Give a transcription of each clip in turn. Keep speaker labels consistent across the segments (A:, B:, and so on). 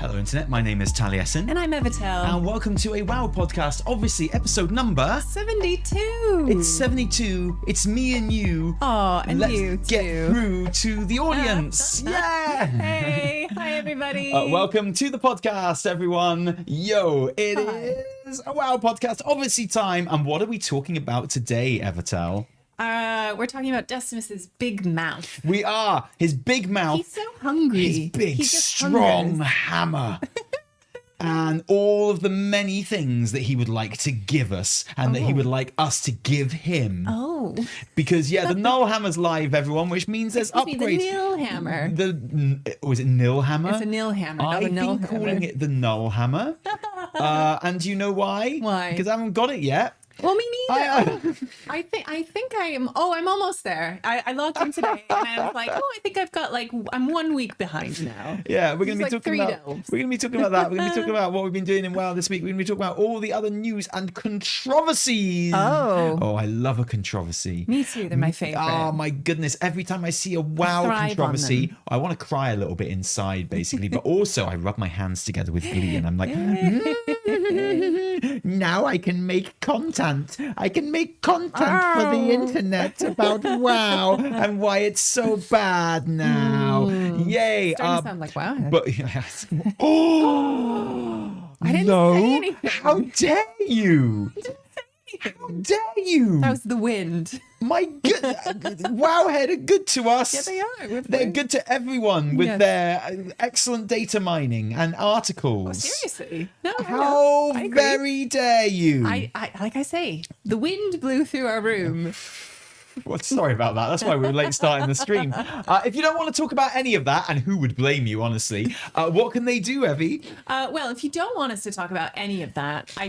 A: Hello Internet, my name is Taliesin.
B: And I'm Evitel.
A: And welcome to a WoW podcast, obviously episode number...
B: 72!
A: It's 72, it's me and you.
B: Oh, and
A: Let's
B: you too.
A: get through to the audience. Yeah!
B: Hey, hi everybody.
A: Welcome to the podcast, everyone. Yo, it is a WoW podcast, obviously time. And what are we talking about today, Evitel?
B: We're talking about Decimus's big mouth.
A: We are. His big mouth.
B: He's so hungry.
A: His big,
B: He just
A: strong
B: hungers.
A: hammer. And all of the many things that he would like to give us and that he would like us to give him.
B: Oh.
A: Because, yeah, the Nullhammer's live, everyone, which means there's upgrades.
B: The Nullhammer.
A: Was it Nullhammer?
B: It's a Nullhammer, not a
A: I've been
B: Nullhammer.
A: calling it the Nullhammer. And do you know why?
B: Why?
A: Because I haven't got it yet.
B: Well, me neither. I think I am. Oh, I'm almost there. I logged in today and I was like, oh, I think I've got I'm 1 week behind now.
A: Yeah, we're going to be talking about that.
B: delves.
A: We're going to be talking about that. We're going to be talking about what we've been doing in WoW this week. We're going to be talking about all the other news and controversies.
B: Oh,
A: I love a controversy.
B: me too. They're my favorite.
A: Oh my goodness! Every time I see a WoW
B: thrive on
A: controversy,
B: them.
A: I want to cry a little bit inside, basically. But also, I rub my hands together with glee, and I'm like, now I can make content. I can make content for the internet about WoW and why it's so bad now. Yay!
B: Starting to sound like wow.
A: But
B: I didn't
A: no!
B: say anything.
A: How dare you? How dare you?
B: That was the wind.
A: My good, Wowhead are good to us.
B: Yeah, they are.
A: They're good to everyone with
B: Yes.
A: their excellent data mining and articles.
B: Oh, seriously? No.
A: How
B: I agree.
A: very dare you?
B: I like I say, the wind blew through our room.
A: Well, sorry about that. That's why we were late starting the stream. If you don't want to talk about any of that, and who would blame you, honestly, what can they do, Evie?
B: Well, if you don't want us to talk about any of that, I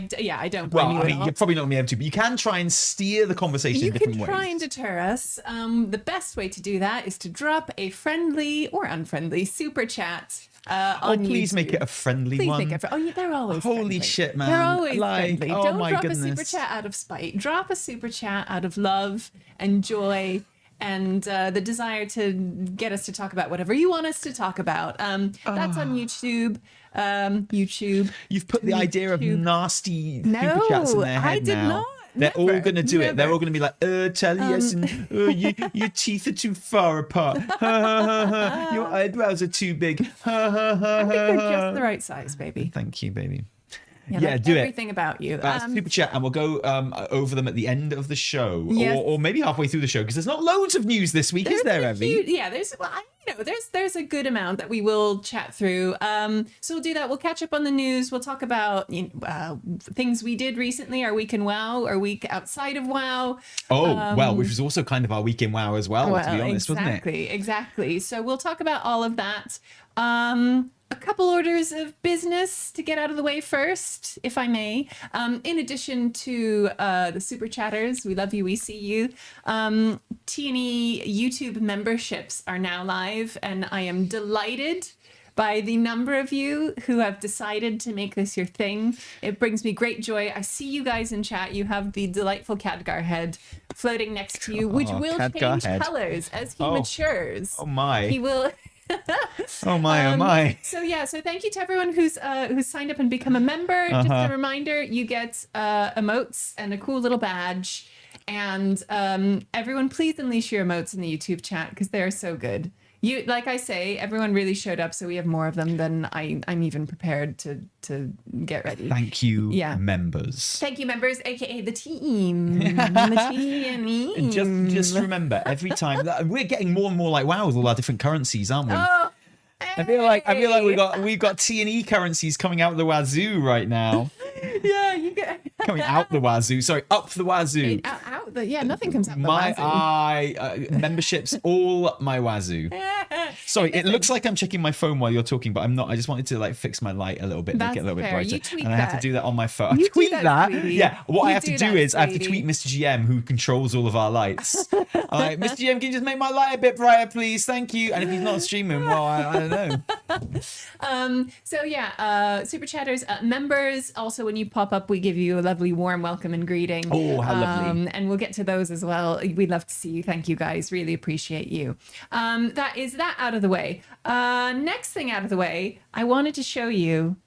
B: don't
A: Well,
B: blame you
A: I
B: at
A: mean,
B: all.
A: you're probably not going to be able to, but you can try and steer the conversation
B: You
A: in different
B: can try
A: ways.
B: and deter us. The best way to do that is to drop a friendly or unfriendly super chat on
A: please
B: YouTube.
A: make it a friendly
B: Please
A: one.
B: make it they're always
A: Holy
B: friendly.
A: shit, man.
B: They're always
A: Like,
B: friendly.
A: oh
B: Don't
A: my
B: drop a
A: goodness.
B: super chat out of spite. Drop a super chat out of love and joy and the desire to get us to talk about whatever you want us to talk about. That's on YouTube. YouTube.
A: You've put the idea of nasty super
B: No,
A: chats in their head
B: I did
A: now.
B: not.
A: They're all
B: Never,
A: going to do it. They're
B: never.
A: all going to be like, Taliesin, your teeth are too far apart. Your eyebrows are too big.
B: I think they're just the right size, baby.
A: Thank you, baby.
B: Yeah,
A: Yeah,
B: like
A: do it.
B: everything about you.
A: Super chat, and we'll go over them at the end of the show,
B: Yes.
A: or maybe halfway through the show, because there's not loads of news this week, is there, Evie?
B: There's a good amount that we will chat through. So we'll do that. We'll catch up on the news. We'll talk about things we did recently, our week in WoW, our week outside of WoW.
A: Which was also kind of our week in WoW as well, to be honest, wasn't it?
B: Exactly. So we'll talk about all of that. A couple orders of business to get out of the way first, if I may. In addition to the super chatters, we love you, we see you. T&E YouTube memberships are now live, and I am delighted by the number of you who have decided to make this your thing. It brings me great joy. I see you guys in chat. You have the delightful Khadgar head floating next to you, which will
A: Khadgar
B: change
A: head.
B: colors as he
A: Oh.
B: matures.
A: Oh my.
B: He will...
A: Oh my, oh my.
B: So thank you to everyone who's signed up and become a member. Just a reminder, you get emotes and a cool little badge. And everyone, please unleash your emotes in the YouTube chat because they're so good. You, like I say, everyone really showed up, so we have more of them than I'm even prepared to get ready.
A: Thank you,
B: Yeah.
A: members.
B: Thank you, members, aka the team. The team.
A: Just remember, every time we're getting more and more like WoW with all our different currencies, aren't we?
B: Oh,
A: I feel like we've got T&E currencies coming out the wazoo right now.
B: yeah, you get
A: Coming out the wazoo. Sorry, up the wazoo.
B: nothing comes out the
A: My
B: wazoo.
A: memberships, all my wazoo. Sorry, it looks like I'm checking my phone while you're talking, but I'm not. I just wanted to fix my light a little bit, make it a little bit
B: fair.
A: brighter,
B: You tweet
A: and I have to
B: that.
A: do that on my phone.
B: You do
A: tweet
B: that,
A: that.
B: sweetie.
A: Yeah. What I
B: You
A: have to
B: do
A: do
B: that,
A: is I have to
B: sweetie.
A: tweet Mr. GM, who controls all of our lights. I'm like, Mr. GM, can you just make my light a bit brighter, please? Thank you. And if he's not streaming, well, I don't know.
B: So yeah, super chatters, members. Also, when you pop up, we give you a lovely warm welcome and greeting.
A: Oh, how lovely.
B: And we'll get to those as well. We'd love to see you. Thank you guys. Really appreciate you. That is that out of the way. Next thing out of the way, I wanted to show you.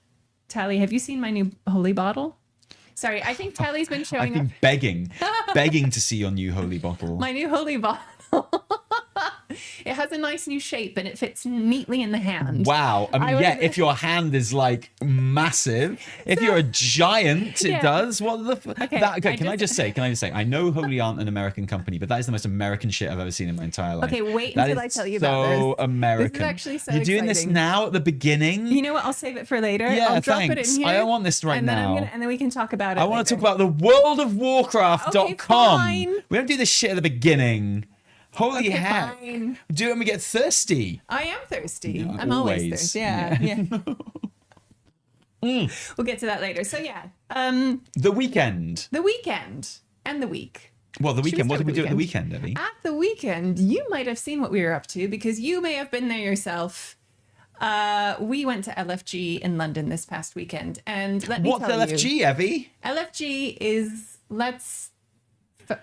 B: Tally, have you seen my new holy bottle? Sorry, I think Tally's been showing
A: I've been begging to see your new holy bottle.
B: my new holy bottle. It has a nice new shape and it fits neatly in the hand.
A: Wow. I mean,
B: was-
A: if your hand is like massive, if you're a giant, it
B: Yeah.
A: does. What the
B: Okay,
A: can I just say, I know Holy aren't an American company, but that is the most American shit I've ever seen in my entire life.
B: Okay, wait
A: That
B: until
A: is
B: I tell you about this.
A: So American.
B: This is actually so
A: You're doing this
B: exciting.
A: now at the beginning?
B: You know what? I'll save it for later.
A: Yeah,
B: I'll drop
A: thanks.
B: it in here.
A: I don't want this right
B: and then
A: now.
B: and then we can talk about it.
A: I want to
B: later.
A: talk about the worldofwarcraft.com.
B: Okay, fine.
A: We don't do this shit at the beginning. Holy
B: Okay,
A: heck.
B: fine.
A: Do it when we get thirsty.
B: I am thirsty.
A: No,
B: I'm always
A: always.
B: thirsty. Yeah. We'll get to that later. So yeah,
A: The weekend.
B: the weekend and the week.
A: Well, the
B: Should we
A: weekend. What
B: start
A: did we
B: with
A: do at the
B: weekend?
A: weekend, Evie?
B: At the weekend, you might have seen what we were up to because you may have been there yourself. We went to LFG in London this past weekend, and let me
A: What's
B: tell you,
A: LFG, Evie?
B: LFG is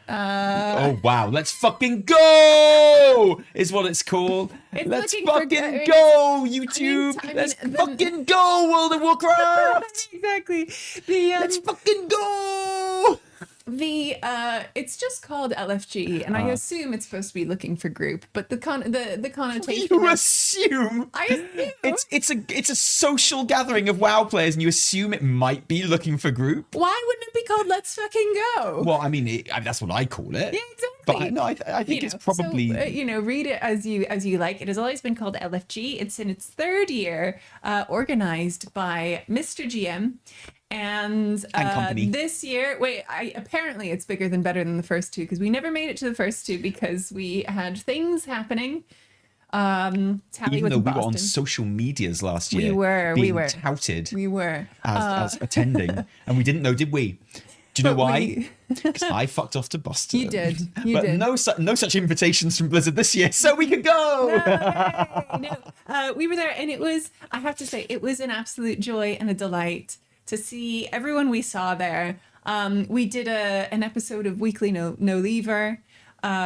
A: Oh, wow. Let's fucking go! Is what it's called.
B: It's
A: Let's
B: looking for
A: fucking
B: good-
A: go, YouTube.
B: I mean,
A: Let's
B: the-
A: fucking go, World of Warcraft.
B: exactly. The
A: Let's fucking go.
B: it's just called LFG, and I assume it's supposed to be looking for group, but the connotation.
A: You
B: is-
A: assume.
B: I assume.
A: It's a social gathering of WoW players, and you assume it might be looking for group.
B: Why wouldn't it be called Let's Fucking Go?
A: Well, I mean, that's what I call it.
B: Yeah, exactly.
A: But I think
B: You
A: it's
B: know,
A: probably.
B: so, read it as you like. It has always been called LFG. It's in its third year, organized by Mr. GM. And
A: company.
B: this year, apparently it's bigger than better than the first two because we never made it to the first two because we had things happening. Tally
A: Even
B: was
A: though
B: in
A: we were on
B: Boston.
A: social medias last year,
B: we
A: being
B: were.
A: touted
B: We were.
A: as attending, and we didn't know, did we? Do you know
B: But
A: why? Because I fucked off to Boston.
B: You did. You
A: but
B: did.
A: no such invitations from Blizzard this year, so we could go.
B: No, we were there, and it was. I have to say, it was an absolute joy and a delight to see everyone we saw there. We did an episode of Weekly No Lever,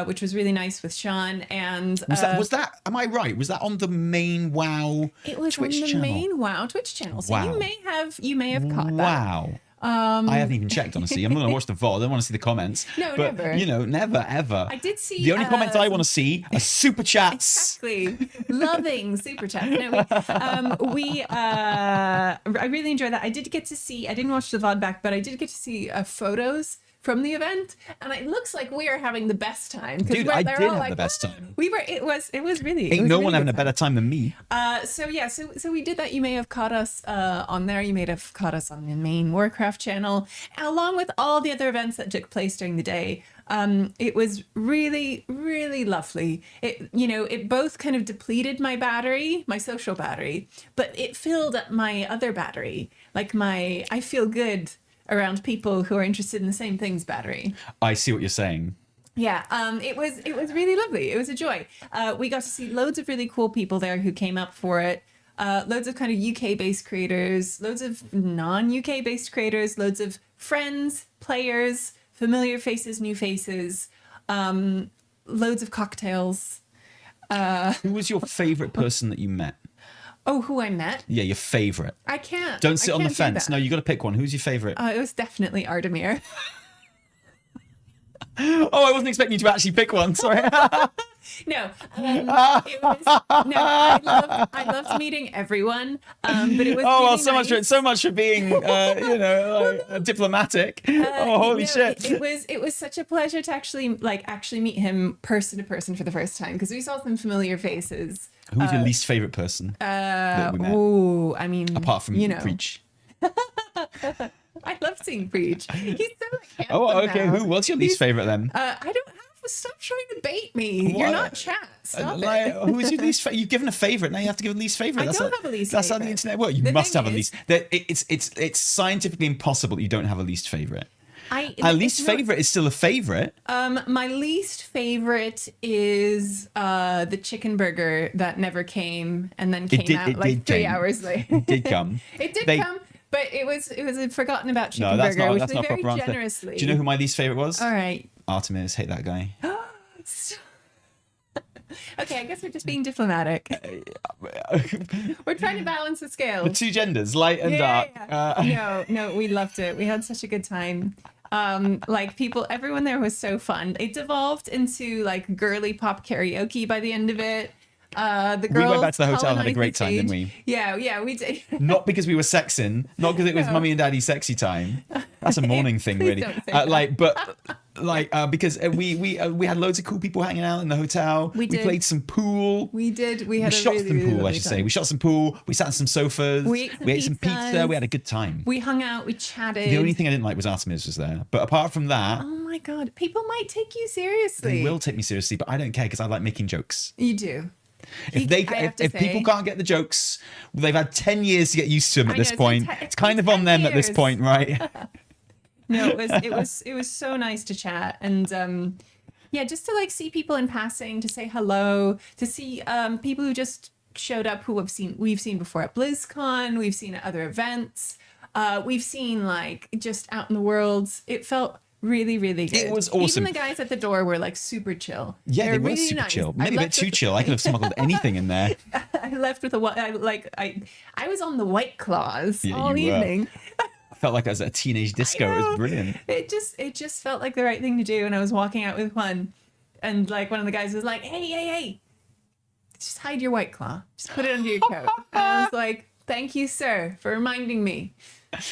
B: which was really nice with Sean. And
A: Was that? Am I right? Was that on the main WoW
B: it was
A: Twitch
B: on the
A: channel?
B: main WoW Twitch channel. So
A: Wow.
B: you may have caught that.
A: Wow. I haven't even checked, honestly. I'm not going to watch the VOD. I don't want to see the comments.
B: No,
A: but,
B: never.
A: You know, never, ever.
B: I did see,
A: The only comments I want to see are super chats.
B: Exactly. Loving super chat. No, I really enjoyed that. I didn't watch the VOD back, but I did get to see photos from the event, and it looks like we are having the best time.
A: Dude, I did have the best time.
B: We were. It was really.
A: Ain't no one having a better time than me.
B: So we did that. You may have caught us on there. You may have caught us on the main Warcraft channel, and along with all the other events that took place during the day. It was really, really lovely. It both kind of depleted my battery, my social battery, but it filled up my other battery, like my I feel good around people who are interested in the same things battery.
A: I see what you're saying.
B: Yeah, it was really lovely. It was a joy. We got to see loads of really cool people there who came up for it. Loads of kind of UK-based creators, loads of non-UK-based creators, loads of friends, players, familiar faces, new faces, loads of cocktails.
A: Who was your favorite person that you met?
B: Oh, who I met?
A: Yeah, your favorite.
B: I can't.
A: Don't sit
B: I
A: on the
B: can't do
A: fence.
B: that.
A: No, you got to pick one. Who's your favorite?
B: It was definitely Ardamir.
A: Oh, I wasn't expecting you to actually pick one. Sorry.
B: No, it was, no. I loved meeting everyone, but it was.
A: Oh well,
B: really
A: so much for being, diplomatic. Holy shit!
B: It was such a pleasure to actually meet him person to person for the first time because we saw some familiar faces.
A: Who was your least favorite person that we met?
B: Oh, I mean,
A: Apart from Preach.
B: I love seeing Preach. He's so handsome.
A: Oh, okay.
B: now.
A: Who? What's your least favorite then?
B: I don't have. Stop trying to bait me. You're
A: What?
B: not chat. Stop
A: Like,
B: it.
A: who is your least favorite? You've given a favorite. Now you have to give a least favorite.
B: I don't have a least
A: That's how the
B: favourite.
A: internet works. You
B: The
A: must
B: thing
A: have a
B: is-
A: least. It's scientifically impossible that you don't have a least favorite. Our least favorite is still a favorite.
B: My least favorite is the chicken burger that never came and then came out like 3 hours later.
A: It did come.
B: It did come, but it was a forgotten about chicken
A: that's
B: burger,
A: not,
B: which
A: that's
B: they
A: not
B: very
A: proper answer.
B: generously.
A: Do you know who my least favorite was?
B: All right.
A: Artemis. Hate that guy.
B: Okay, I guess we're just being diplomatic. We're trying to balance the scale.
A: The two genders, light and dark.
B: No, we loved it. We had such a good time. Like everyone there was so fun. It devolved into like girly pop karaoke by the end of it. The girls
A: we went back to the hotel and had a great time, didn't we?
B: Yeah, we did.
A: Not because we were sexing, not because it was mummy and daddy sexy time. That's a morning thing, really. Because we had loads of cool people hanging out in the hotel. We played some pool.
B: We did. We had
A: shot some pool, I should say. We shot some pool. We sat on some sofas. We ate some pizza. We had a good time.
B: We hung out. We chatted.
A: The only thing I didn't like was Artemis was there. But apart from that,
B: oh my god, people might take you seriously.
A: They will take me seriously, but I don't care because I like making jokes.
B: You do.
A: If people can't get the jokes, they've had 10 years to get used to them at this point. It's kind of on them at this point, right?
B: No, it was so nice to chat and just to like see people in passing, to say hello, to see people who just showed up who we've seen before at BlizzCon, we've seen at other events, we've seen like just out in the world. It felt really, really good.
A: It was awesome.
B: Even the guys at the door were like super chill.
A: Yeah, they were really super chill. Maybe a bit too chill. I could have smuggled anything in there.
B: I left with I was on the White Claws all evening.
A: I felt like I was at a teenage disco. It was brilliant.
B: It just felt like the right thing to do. And I was walking out with one, and like one of the guys was like, hey, just hide your White Claw. Just put it under your coat. And I was like, thank you, sir, for reminding me.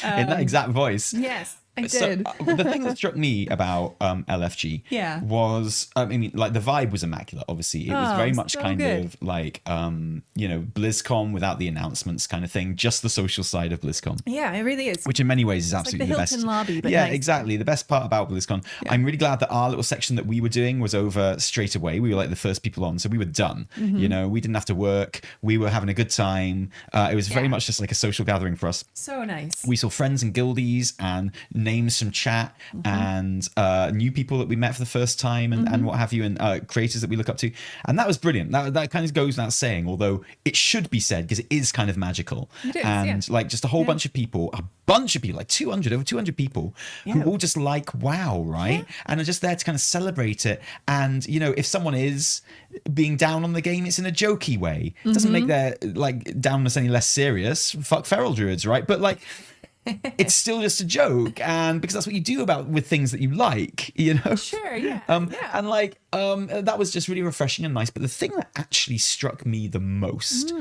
A: In that exact voice.
B: Yes. I did.
A: So, the thing that struck me about LFG was, I mean, like the vibe was immaculate. Obviously, it was very much kind of like, BlizzCon without the announcements kind of thing. Just the social side of BlizzCon.
B: Yeah, it really is.
A: Which in many ways is absolutely
B: like
A: the
B: Hilton
A: best.
B: Lobby, but
A: yeah,
B: nice.
A: Exactly. The best part about BlizzCon. Yeah. I'm really glad that our little section that we were doing was over straight away. We were like the first people on, so we were done. Mm-hmm. You know, we didn't have to work. We were having a good time. It was very much just like a social gathering for us.
B: So nice.
A: We saw friends and guildies and names from chat. And new people that we met for the first time and what have you, and creators that we look up to, and that was brilliant. That kind of goes without saying, although it should be said because it is kind of magical.
B: It is,
A: and like just a whole bunch of people, like 200, over 200 people who all just like WoW, right? And are just there to kind of celebrate it. And you know, if someone is being down on the game, it's in a jokey way. It doesn't make their like downness any less serious. Fuck feral druids, right? But like, it's still just a joke, and because that's what you do with things that you like, you know.
B: Sure, yeah.
A: And like that was just really refreshing and nice. But the thing that actually struck me the most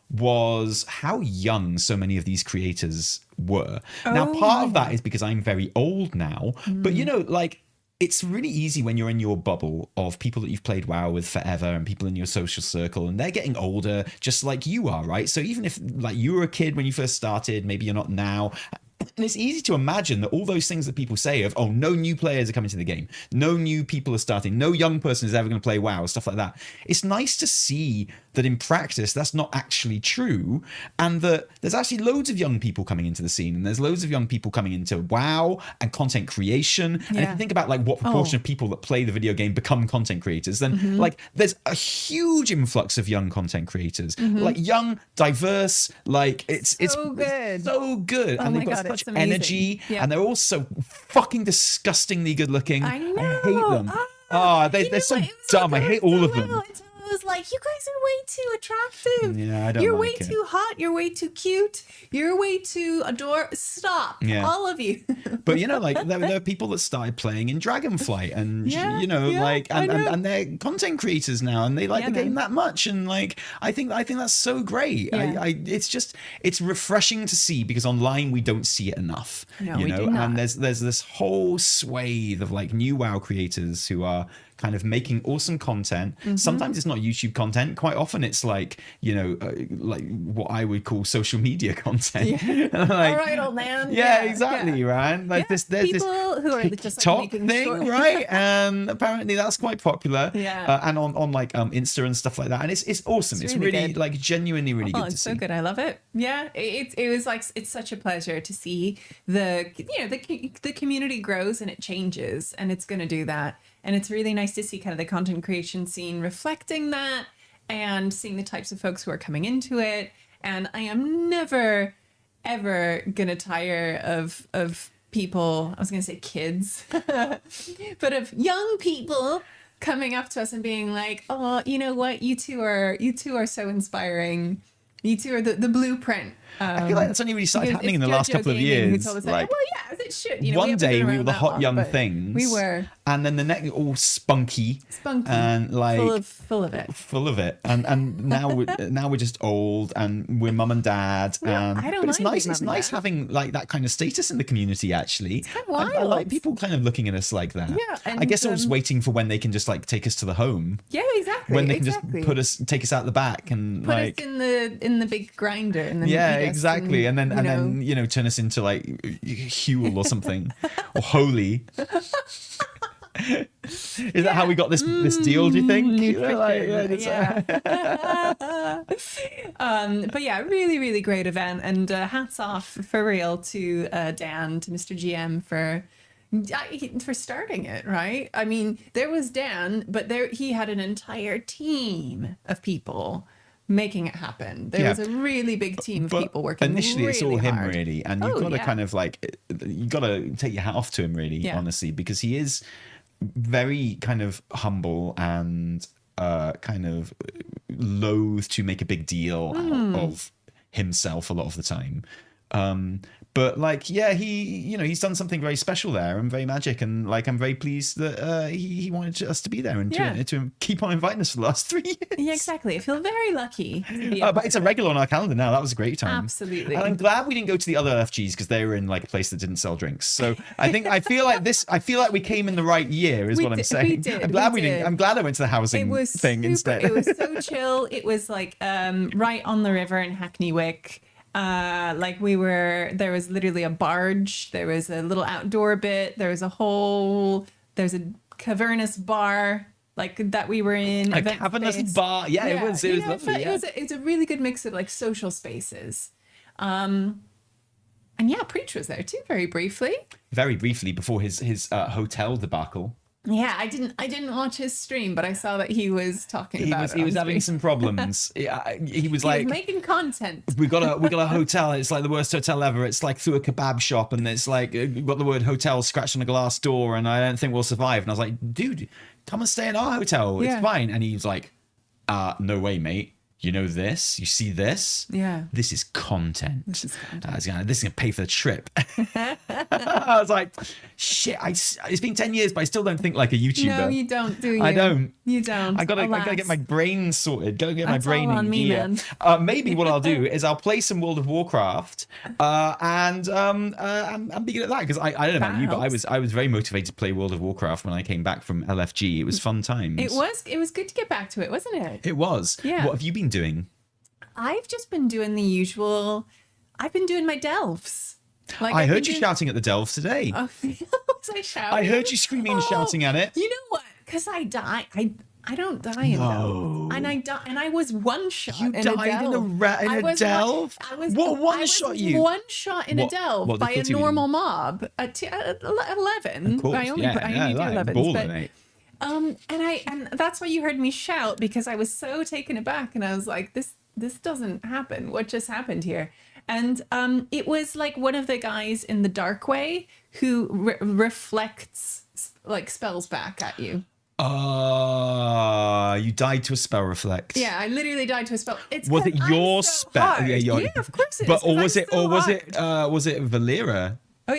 A: was how young so many of these creators were. Now, part of that is because I'm very old now, but you know, like, it's really easy when you're in your bubble of people that you've played WoW with forever and people in your social circle, and they're getting older just like you are, right? So even if like you were a kid when you first started, maybe you're not now. And it's easy to imagine that all those things that people say of, oh, no new players are coming to the game, no new people are starting, no young person is ever going to play WoW, stuff like that. It's nice to see that in practice that's not actually true, and that there's actually loads of young people coming into the scene, and there's loads of young people coming into WoW and content creation. And if you think about like what proportion of people that play the video game become content creators, then like there's a huge influx of young content creators, like young, diverse, like it's
B: so good.
A: So good. And they've got such energy, and they're all so fucking disgustingly good looking.
B: I know.
A: I hate them. They're so dumb. I hate all of them.
B: I was like, you guys are way too attractive.
A: Yeah, I don't
B: You're
A: like
B: way
A: it.
B: too hot. You're way too cute. You're way too adorable. Stop.
A: Yeah.
B: All of you.
A: But you know, like there are people that started playing in Dragonflight, and you know, like and they're content creators now, and they like the game that much, and like I think that's so great. It's refreshing to see, because online we don't see it enough.
B: No,
A: you
B: we
A: know,
B: do not.
A: and there's this whole swathe of like new WoW creators who are kind of making awesome content. Sometimes it's not YouTube content. Quite often it's like, like what I would call social media content. Like,
B: all right, old man.
A: yeah, exactly, right? Like there's
B: people
A: this
B: who are just like
A: TikTok
B: making
A: thing,
B: short-
A: right? And apparently that's quite popular.
B: Yeah.
A: And on like Insta and stuff like that. And it's awesome. It's
B: really
A: really
B: good.
A: like genuinely really good to
B: It's
A: see.
B: so good. I love it. Yeah, it was like it's such a pleasure to see the community grows and it changes, and it's going to do that. And it's really nice to see kind of the content creation scene reflecting that, and seeing the types of folks who are coming into it. And I am never ever gonna tire of people. I was gonna say kids, but of young people coming up to us and being like, "Oh, you know what? You two are so inspiring. You two are the blueprint."
A: I feel like that's only really started happening in the last couple of years.
B: Who told us
A: Like,
B: well, yeah, as it should. You know,
A: one
B: haven't been
A: day we
B: around
A: were the
B: that
A: hot
B: long,
A: young
B: but
A: things.
B: We were.
A: And then the next all spunky and like
B: full of it.
A: full of it. And now we're just old and we're mum and dad. And
B: I don't
A: but it's
B: mind
A: nice.
B: being
A: It's
B: mum and
A: nice
B: dad.
A: having like that kind of status in the community. Actually,
B: It's kind of
A: I
B: wild.
A: like people kind of looking at us like that.
B: Yeah,
A: I guess I was
B: and,
A: waiting for when they can just like take us to the home.
B: Yeah, exactly.
A: When they can
B: exactly.
A: just take us out the back and
B: Put
A: like
B: us in the big grinder and then
A: yeah,
B: eat us
A: exactly. And then turn us into like Huel or something or Holy. Is that how we got this deal, do you think?
B: But yeah, really, really great event, and hats off for real to Dan, to Mr. GM for starting it, right? I mean, there was Dan, but he had an entire team of people making it happen. There was a really big team of people working
A: initially
B: really
A: it's all him
B: hard.
A: really, and you've got to kind of like you got to take your hat off to him really, honestly, because he is very kind of humble and kind of loath to make a big deal out of himself a lot of the time. But like, yeah, he's done something very special there and very magic, and like I'm very pleased that he wanted us to be there and to keep on inviting us for the last 3 years.
B: Yeah, exactly. I feel very lucky.
A: But it's a regular on our calendar now. That was a great time.
B: Absolutely.
A: And I'm glad we didn't go to the other LFGs because they were in like a place that didn't sell drinks. So I feel like we came in the right year is what I'm saying.
B: We did.
A: I'm glad we didn't. I'm glad I went to the housing thing instead.
B: It was so chill. It was like right on the river in Hackney Wick. There was literally a barge, there was a little outdoor bit, there's a cavernous bar like that we were in.
A: A cavernous bar. Yeah, it was lovely.
B: It was a really good mix of like social spaces. And yeah, Preach was there too, very briefly.
A: Very briefly before his hotel debacle.
B: Yeah, I didn't watch his stream, but I saw that he was talking about it.
A: He was
B: on
A: having
B: stream.
A: some problems. He was like,
B: making content.
A: we got a hotel. It's like the worst hotel ever. It's like through a kebab shop, and it's like we've got the word hotel scratched on a glass door, and I don't think we'll survive. And I was like, dude, come and stay in our hotel. It's fine. And he's like, no way, mate. You know this? You see this?
B: Yeah.
A: This is content.
B: This is content.
A: This is going to pay for the trip. I was like, shit, it's been 10 years, but I still don't think like a YouTuber.
B: No, you don't, do you?
A: I don't.
B: You don't.
A: I gotta get my brain sorted. Gotta get
B: That's
A: my brain
B: all on
A: in
B: me,
A: gear.
B: man.
A: Maybe what I'll do is I'll play some World of Warcraft and be good at that, because I don't know about you, but I was very motivated to play World of Warcraft when I came back from LFG. It was fun times.
B: It was good to get back to it, wasn't it?
A: It was.
B: Yeah.
A: What have you been doing?
B: I've just been doing the usual. I've been doing my delves. Like
A: I heard you shouting at the delve today.
B: Oh, was I shouting?
A: I heard you screaming and shouting at it.
B: You know what? Because I die. I don't die in delve. And I die. And I was one shot.
A: You
B: in
A: died
B: a delve.
A: in a delve?
B: What
A: one shot you?
B: One shot in a delve by a normal mob at 11.
A: Of course,
B: I only do 11s.
A: Baller, mate.
B: And that's why you heard me shout, because I was so taken aback, and I was like, this doesn't happen. What just happened here? And it was like one of the guys in the dark way who reflects like spells back at you.
A: You died to a spell reflect.
B: Yeah, I literally died to a spell.
A: Was it your spell?
B: Yeah, of course it is.
A: But was it Valera?
B: Oh,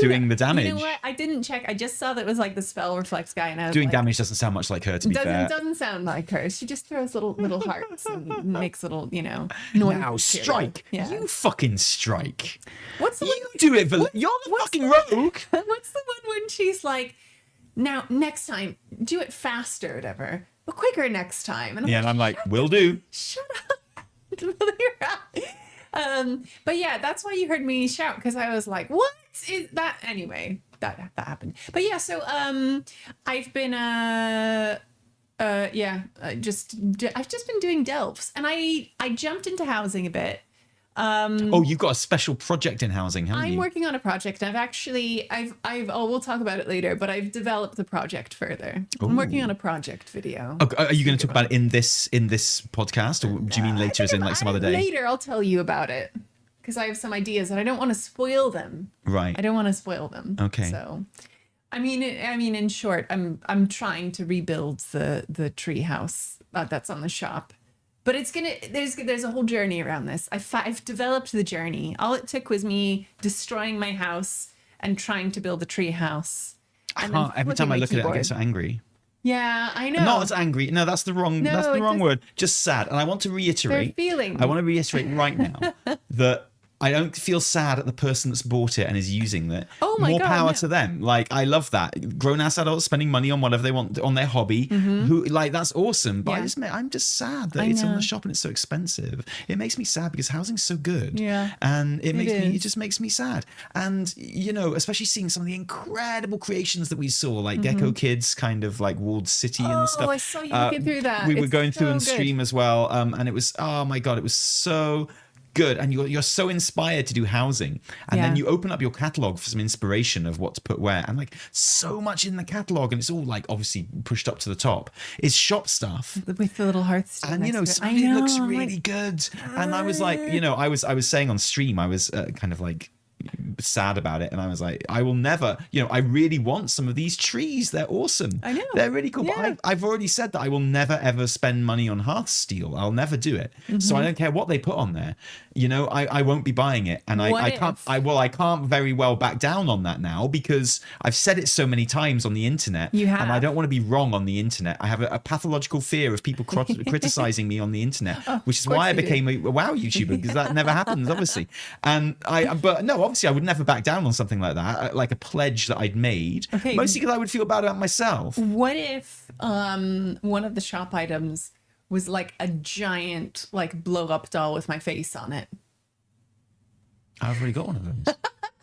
A: doing the damage?
B: You know what? I didn't check. I just saw that it was like the spell reflects guy, and I was
A: doing
B: like,
A: damage doesn't sound much like her, to be fair.
B: Doesn't sound like her. She just throws little hearts and makes little, noise.
A: Now strike.
B: Yeah.
A: You fucking strike.
B: What's the
A: you do it, You're the fucking rogue.
B: What's the one when she's like, now next time do it faster, or whatever, but quicker next time. And
A: And I'm like, will do.
B: shut up. But yeah, that's why you heard me shout, because I was like, what is that? Anyway, that happened. But yeah, so I've been I've just been doing delves, and I jumped into housing a bit.
A: You've got a special project in housing, haven't you?
B: I'm working on a project. We'll talk about it later, but I've developed the project further. I'm working on a project video.
A: Okay, are you going to talk about it in this podcast, or do you mean later, as in like some other day?
B: Later, I'll tell you about it, because I have some ideas and I don't want to spoil them.
A: Right.
B: I don't want to spoil them.
A: Okay.
B: So, I mean, in short, I'm trying to rebuild the tree house that's on the shop. But there's a whole journey around this. I've developed the journey. All it took was me destroying my house and trying to build a tree house.
A: Every time I look at it, I get so angry.
B: Yeah, I know.
A: Not as angry. No, that's the wrong. That's the wrong word. Just sad. And I want to reiterate.
B: Their feelings.
A: I want to reiterate right now that I don't feel sad at the person that's bought it and is using it.
B: Oh my
A: More
B: God,
A: power
B: no.
A: to them. Like, I love that. Grown-ass adults spending money on whatever they want on their hobby. Who like, that's awesome. But
B: Yeah.
A: I'm just sad that
B: I
A: it's on
B: know.
A: the shop and it's so expensive. It makes me sad because housing's so good.
B: Yeah.
A: And it
B: is.
A: just makes me sad. And, especially seeing some of the incredible creations that we saw, like Gecko Kids, kind of like walled city and stuff.
B: Oh, I saw you looking through that.
A: We were
B: It's
A: going through
B: so
A: on
B: good.
A: stream as well. And it was, oh my God, it was so good. And you're so inspired to do housing, and then
B: Yeah.
A: you open up your catalog for some inspiration of what to put where, and like so much in the catalog, and it's all like obviously pushed up to the top is shop stuff,
B: With the little hearts.
A: and some of it looks really good. And I was like, I was saying on stream, I was kind of like sad about it, and I was like, I will never, I really want some of these trees. They're awesome.
B: I know.
A: They're really cool.
B: Yeah.
A: But I've already said that I will never ever spend money on Hearthsteel. I'll never do it. So I don't care what they put on there. I won't be buying it, and
B: What
A: I can't.
B: if?
A: I can't very well back down on that now, because I've said it so many times on the internet.
B: You have.
A: And I don't want to be wrong on the internet. I have a pathological fear of people criticizing me on the internet, which is why I
B: you do.
A: became a WoW YouTuber, because that never happens, obviously. And but no, obviously I would never back down on something like that, like a pledge that I'd made.
B: Okay.
A: Mostly because I would feel bad about myself.
B: What if one of the shop items was like a giant like blow up doll with my face on it?
A: I've already got one of those.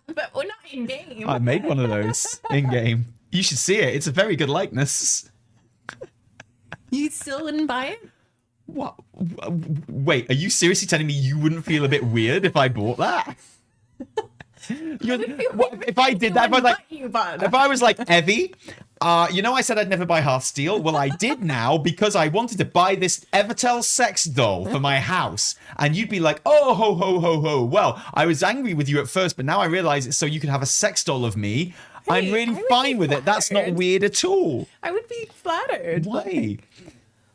B: But we're not in game.
A: I made one of those in game. You should see it. It's a very good likeness.
B: You still wouldn't buy it?
A: What? Wait, are you seriously telling me you wouldn't feel a bit weird if I bought that? If I did that, if I was like, Evie, I said I'd never buy Hearthsteel. Well, I did now, because I wanted to buy this Evertel sex doll for my house. And you'd be like, oh, ho, ho, ho, ho. Well, I was angry with you at first, but now I realize it's so you can have a sex doll of me. I'm
B: Hey,
A: really
B: I would
A: fine
B: be
A: with it. That's not
B: flattered.
A: weird at all.
B: I would be flattered.
A: Why?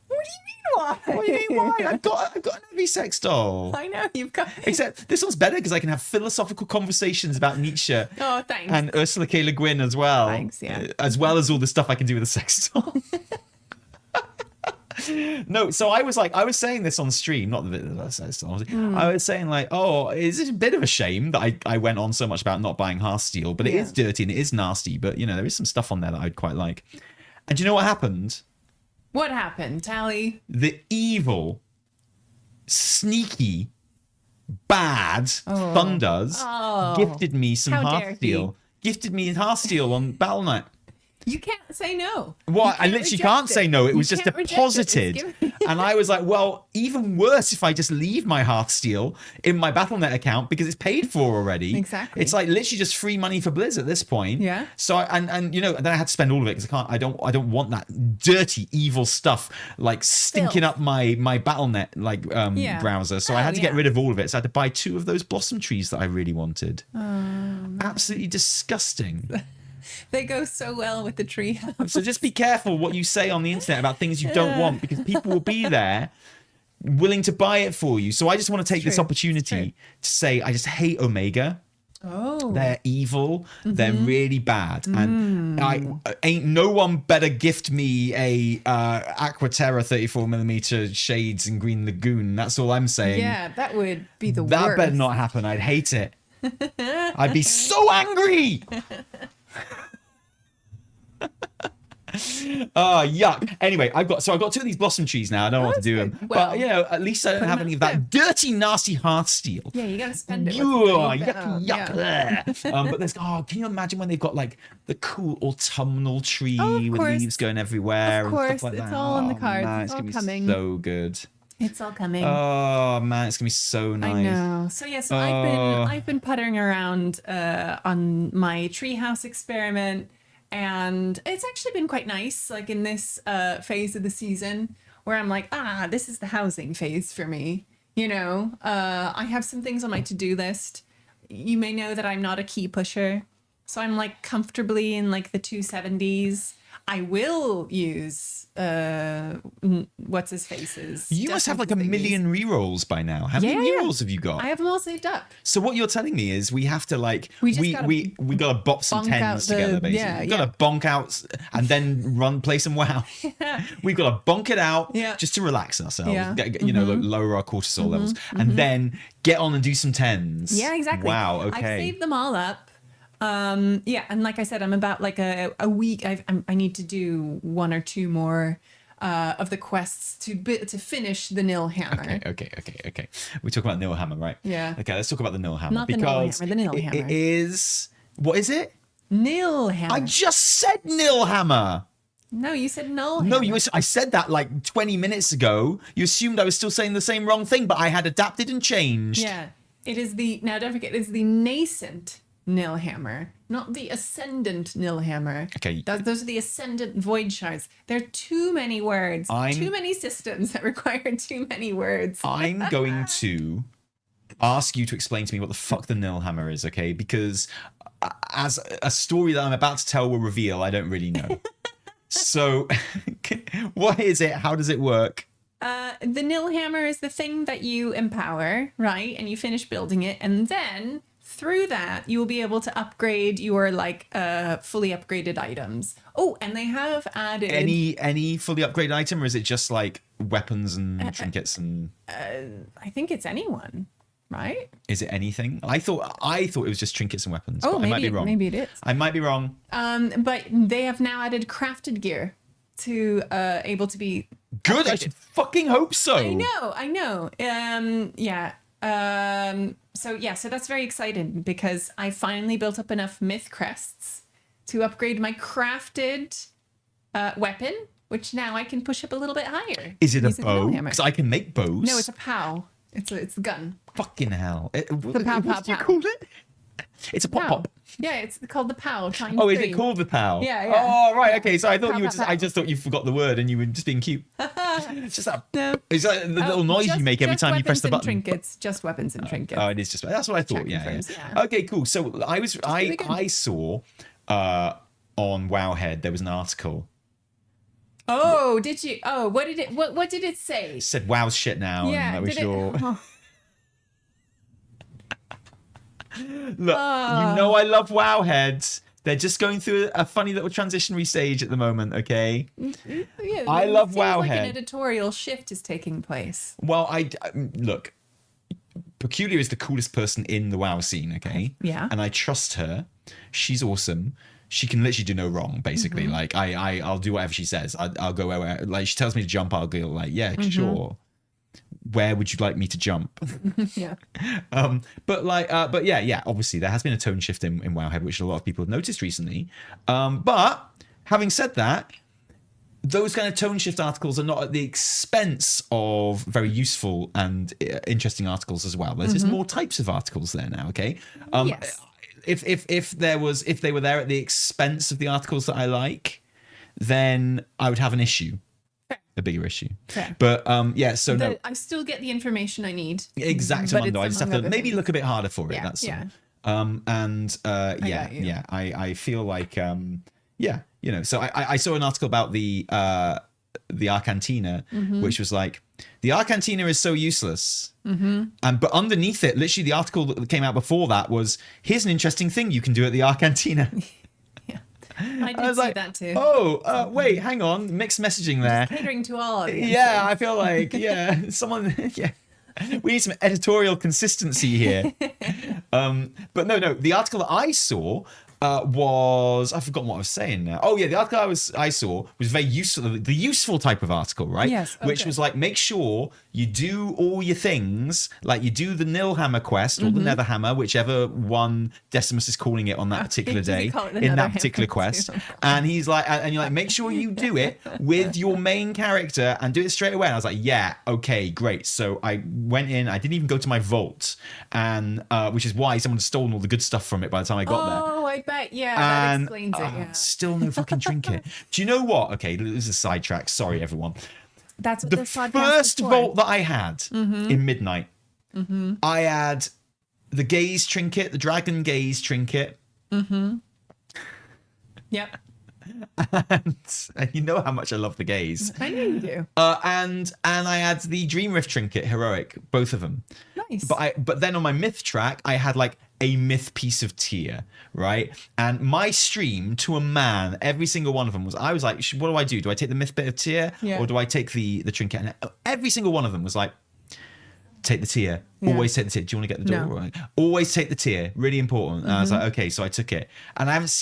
B: What do you mean why?
A: What do you mean, why? I've got an Evie sex doll.
B: I know you've got.
A: Except this one's better because I can have philosophical conversations about Nietzsche.
B: Oh, thanks.
A: And Ursula K. Le Guin as well.
B: Thanks, yeah.
A: As well as all the stuff I can do with a sex doll. No, so I was saying this on stream, not the sex doll. I was saying like, oh, it's a bit of a shame that I went on so much about not buying Hearthsteel, but it is dirty and it is nasty, but there is some stuff on there that I'd quite like. And do you know what happened?
B: What happened, Tally?
A: The evil, sneaky, bad Thunders gifted me some
B: How dare he.
A: Hearthsteel. Gifted me Hearthsteel on Battle.net.
B: You can't say no.
A: What? I
B: You
A: literally
B: reject
A: can't say no. It
B: You
A: was just
B: can't reject it. It's
A: deposited.
B: given-
A: And I was like, well, even worse if I just leave my Hearthsteel in my Battle.net account because it's paid for already.
B: Exactly.
A: It's like literally just free money for Blizz at this point.
B: Yeah.
A: So and then I had to spend all of it because I don't want that dirty, evil stuff like stinking
B: Filth.
A: up my Battle.net
B: Yeah.
A: browser. So I
B: Oh,
A: had to get
B: yeah.
A: rid of all of it. So I had to buy 2 of those blossom trees that I really wanted. Absolutely disgusting.
B: They go so well with the treehouse.
A: So just be careful what you say on the internet about things you don't want, because people will be there willing to buy it for you. So I just want to take this
B: True.
A: opportunity to say I just hate Omega.
B: Oh.
A: They're evil. They're really bad. And I ain't no one better gift me a Aquaterra 34mm shades in Green Lagoon. That's all I'm saying.
B: Yeah, that would be the
A: That
B: worst.
A: better not happen. I'd hate it. I'd be so angry. Oh, yuck. Anyway, I've got two of these blossom trees now. I don't know what to
B: that's
A: do
B: good.
A: them.
B: Well,
A: But, at least I don't have any of that dirty, nasty hearth steel.
B: Yeah, you gotta spend it. with
A: Yuck,
B: yeah.
A: but there's can you imagine when they've got like the cool autumnal tree
B: of
A: with
B: course.
A: leaves going everywhere
B: Of
A: and
B: course,
A: stuff like
B: it's
A: that?
B: all in the cards.
A: Man,
B: It's all
A: gonna
B: coming.
A: be so good.
B: It's all coming.
A: Oh man, it's gonna be so nice.
B: I know. So yeah, so I've been puttering around on my treehouse experiment, and it's actually been quite nice. Like in this phase of the season, where I'm like, this is the housing phase for me. I have some things on my to-do list. You may know that I'm not a key pusher, so I'm like comfortably in like the 270s. I will use what's his faces.
A: You must have like a million rerolls by now. How many rerolls have you got?
B: I have them all saved up.
A: So what you're telling me is we have to like
B: We just
A: we gotta bop some
B: bonk out
A: tens together, basically.
B: yeah,
A: We gotta bonk out and then play some WoW. We've gotta bonk it out just to relax ourselves.
B: Yeah.
A: Lower our cortisol levels, and then get on and do some tens.
B: Yeah, exactly.
A: Wow. Okay.
B: I've saved them all up. And like I said, I'm about like a week. I need to do one or two more of the quests to finish the Nullhammer.
A: Okay. We talk about Nullhammer, right?
B: Yeah.
A: Okay, let's talk about the Nullhammer.
B: Not the
A: because
B: Nullhammer, the Nullhammer.
A: It is. What is it?
B: Nullhammer.
A: I just said Nullhammer.
B: No, you said Nullhammer.
A: No, I said that like 20 minutes ago. You assumed I was still saying the same wrong thing, but I had adapted and changed.
B: Yeah. It is now don't forget, it's the nascent Nullhammer, not the ascendant Nullhammer.
A: Okay.
B: Those are the ascendant void shards. There are too many words, too many systems that require too many words.
A: I'm going to ask you to explain to me what the fuck the Nullhammer is, okay? Because as a story that I'm about to tell will reveal, I don't really know. So, what is it? How does it work?
B: The Nullhammer is the thing that you empower, right? And you finish building it, and then through that, you will be able to upgrade your like fully upgraded items. Oh, and they have added
A: any fully upgraded item, or is it just like weapons and trinkets and?
B: I think it's anyone, right?
A: Is it anything? I thought it was just trinkets and weapons.
B: Oh,
A: but I might be wrong.
B: Maybe it is.
A: I might be wrong.
B: But they have now added crafted gear to able to be
A: good.
B: upgraded.
A: I should fucking hope so.
B: I know. So that's very exciting because I finally built up enough myth crests to upgrade my crafted weapon, which now I can push up a little bit higher.
A: Is it a bow? Because I can make bows.
B: No, it's a POW. It's a gun.
A: Fucking hell.
B: What
A: do you call it? It's a pop.
B: Yeah, it's called the POW.
A: Oh, is it called the POW?
B: Yeah.
A: Oh, right. Okay. So I thought
B: POW.
A: I just thought you forgot the word and you were just being cute. It's just that.
B: No.
A: It's like the little noise you make every time you press the button.
B: Trinkets, just weapons and trinkets.
A: Oh, it is just. That's what I thought. Yeah. Okay. Cool. So I saw on Wowhead there was an article.
B: Oh, did you? Oh, what did it say?
A: It said "Wow's shit now,"
B: Yeah.
A: and that was your.
B: Oh.
A: Look, I love Wowheads. They're just going through a funny little transitionary stage at the moment, okay?
B: Yeah,
A: I love Wowhead.
B: Like an editorial shift is taking place.
A: Well, look, Peculiar is the coolest person in the WoW scene, okay?
B: Yeah.
A: And I trust her. She's awesome. She can literally do no wrong, basically.
B: Mm-hmm.
A: Like, I'll do whatever she says. I'll go where, like, she tells me to jump, I'll go like, yeah, sure. Where would you like me to jump?
B: Yeah.
A: But yeah, obviously there has been a tone shift in Wowhead, which a lot of people have noticed recently. But having said that, those kind of tone shift articles are not at the expense of very useful and interesting articles as well. There's just more types of articles there now, okay?
B: Yes.
A: If they were there at the expense of the articles that I like, then I would have an issue. A bigger issue.
B: Fair.
A: But so no.
B: I still get the information I need.
A: Exactly. I just have to maybe look a bit harder for it.
B: Yeah,
A: That's
B: yeah.
A: all. I feel like so I saw an article about the Arcantina, which was like, the Arcantina is so useless. But underneath it, literally the article that came out before that was, here's an interesting thing you can do at the Arcantina.
B: I did see that too.
A: Oh, wait, hang on. Mixed messaging there.
B: Just catering to all audiences.
A: Yeah, I feel like, someone, we need some editorial consistency here. But no, the article that I saw was, I've forgotten what I was saying now. Oh yeah, the article I saw was very useful, the useful type of article, right?
B: Yes.
A: Which was like, make sure you do all your things, like you do the Nullhammer quest or the Netherhammer, whichever one Decimus is calling it on that particular day in that particular quest. And he's like, and you're like, make sure you do it with your main character and do it straight away. And I was like, yeah, okay, great. So I went in, I didn't even go to my vault, and which is why someone had stolen all the good stuff from it by the time I got there.
B: Oh, I bet. Yeah, that
A: And
B: explains it. Yeah.
A: still no fucking trinket. Do you know what? Okay, this is a sidetrack. Sorry, everyone.
B: That's what
A: The
B: this podcast
A: first
B: is for.
A: vault that I had in Midnight, I had the gaze trinket, the dragon gaze trinket.
B: Yep.
A: And you know how much I love the gaze.
B: I know you do.
A: And I had the Dream Rift trinket, heroic, both of them.
B: Nice.
A: But then on my myth track, I had like a myth piece of tier, right? And my stream to a man, every single one of them was, I was like, what do I do? Do I take the myth bit of tier or do I take the trinket? And every single one of them was like, take the tier. Always take the tier. Do you want to get the door?
B: No.
A: Right? Always take the tier. Really important. And I was like, okay, so I took it. And I haven't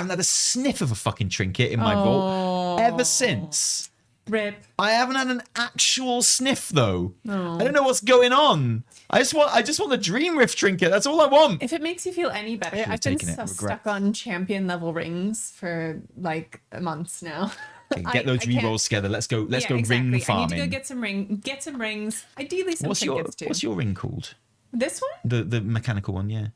A: had a sniff of a fucking trinket in my vault ever since.
B: Rip.
A: I haven't had an actual sniff though. I don't know what's going on. I just want the Dream Rift trinket. That's all I want.
B: If it makes you feel any better,
A: Should've
B: I've been
A: taken it.
B: so
A: Regret.
B: stuck on champion level rings for like months now.
A: Okay, get those rerolls together. Let's go ring farming.
B: I need to go get some rings. Ideally some trinkets too.
A: What's your ring called?
B: This one?
A: The mechanical one, yeah.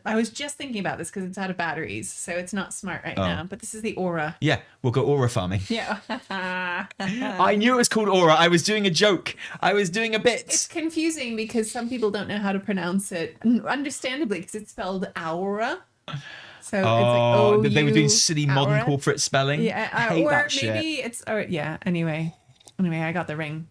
B: I was just thinking about this because it's out of batteries, so it's not smart right now. But this is the Aura.
A: Yeah, we'll go aura farming.
B: Yeah.
A: I knew it was called aura. I was doing a joke. I was doing a bit.
B: It's confusing because some people don't know how to pronounce it, understandably, because it's spelled Aura. So it's like
A: they were doing silly modern
B: Aura.
A: corporate spelling.
B: Yeah,
A: I hate
B: or
A: that shit.
B: maybe it's anyway, I got the ring.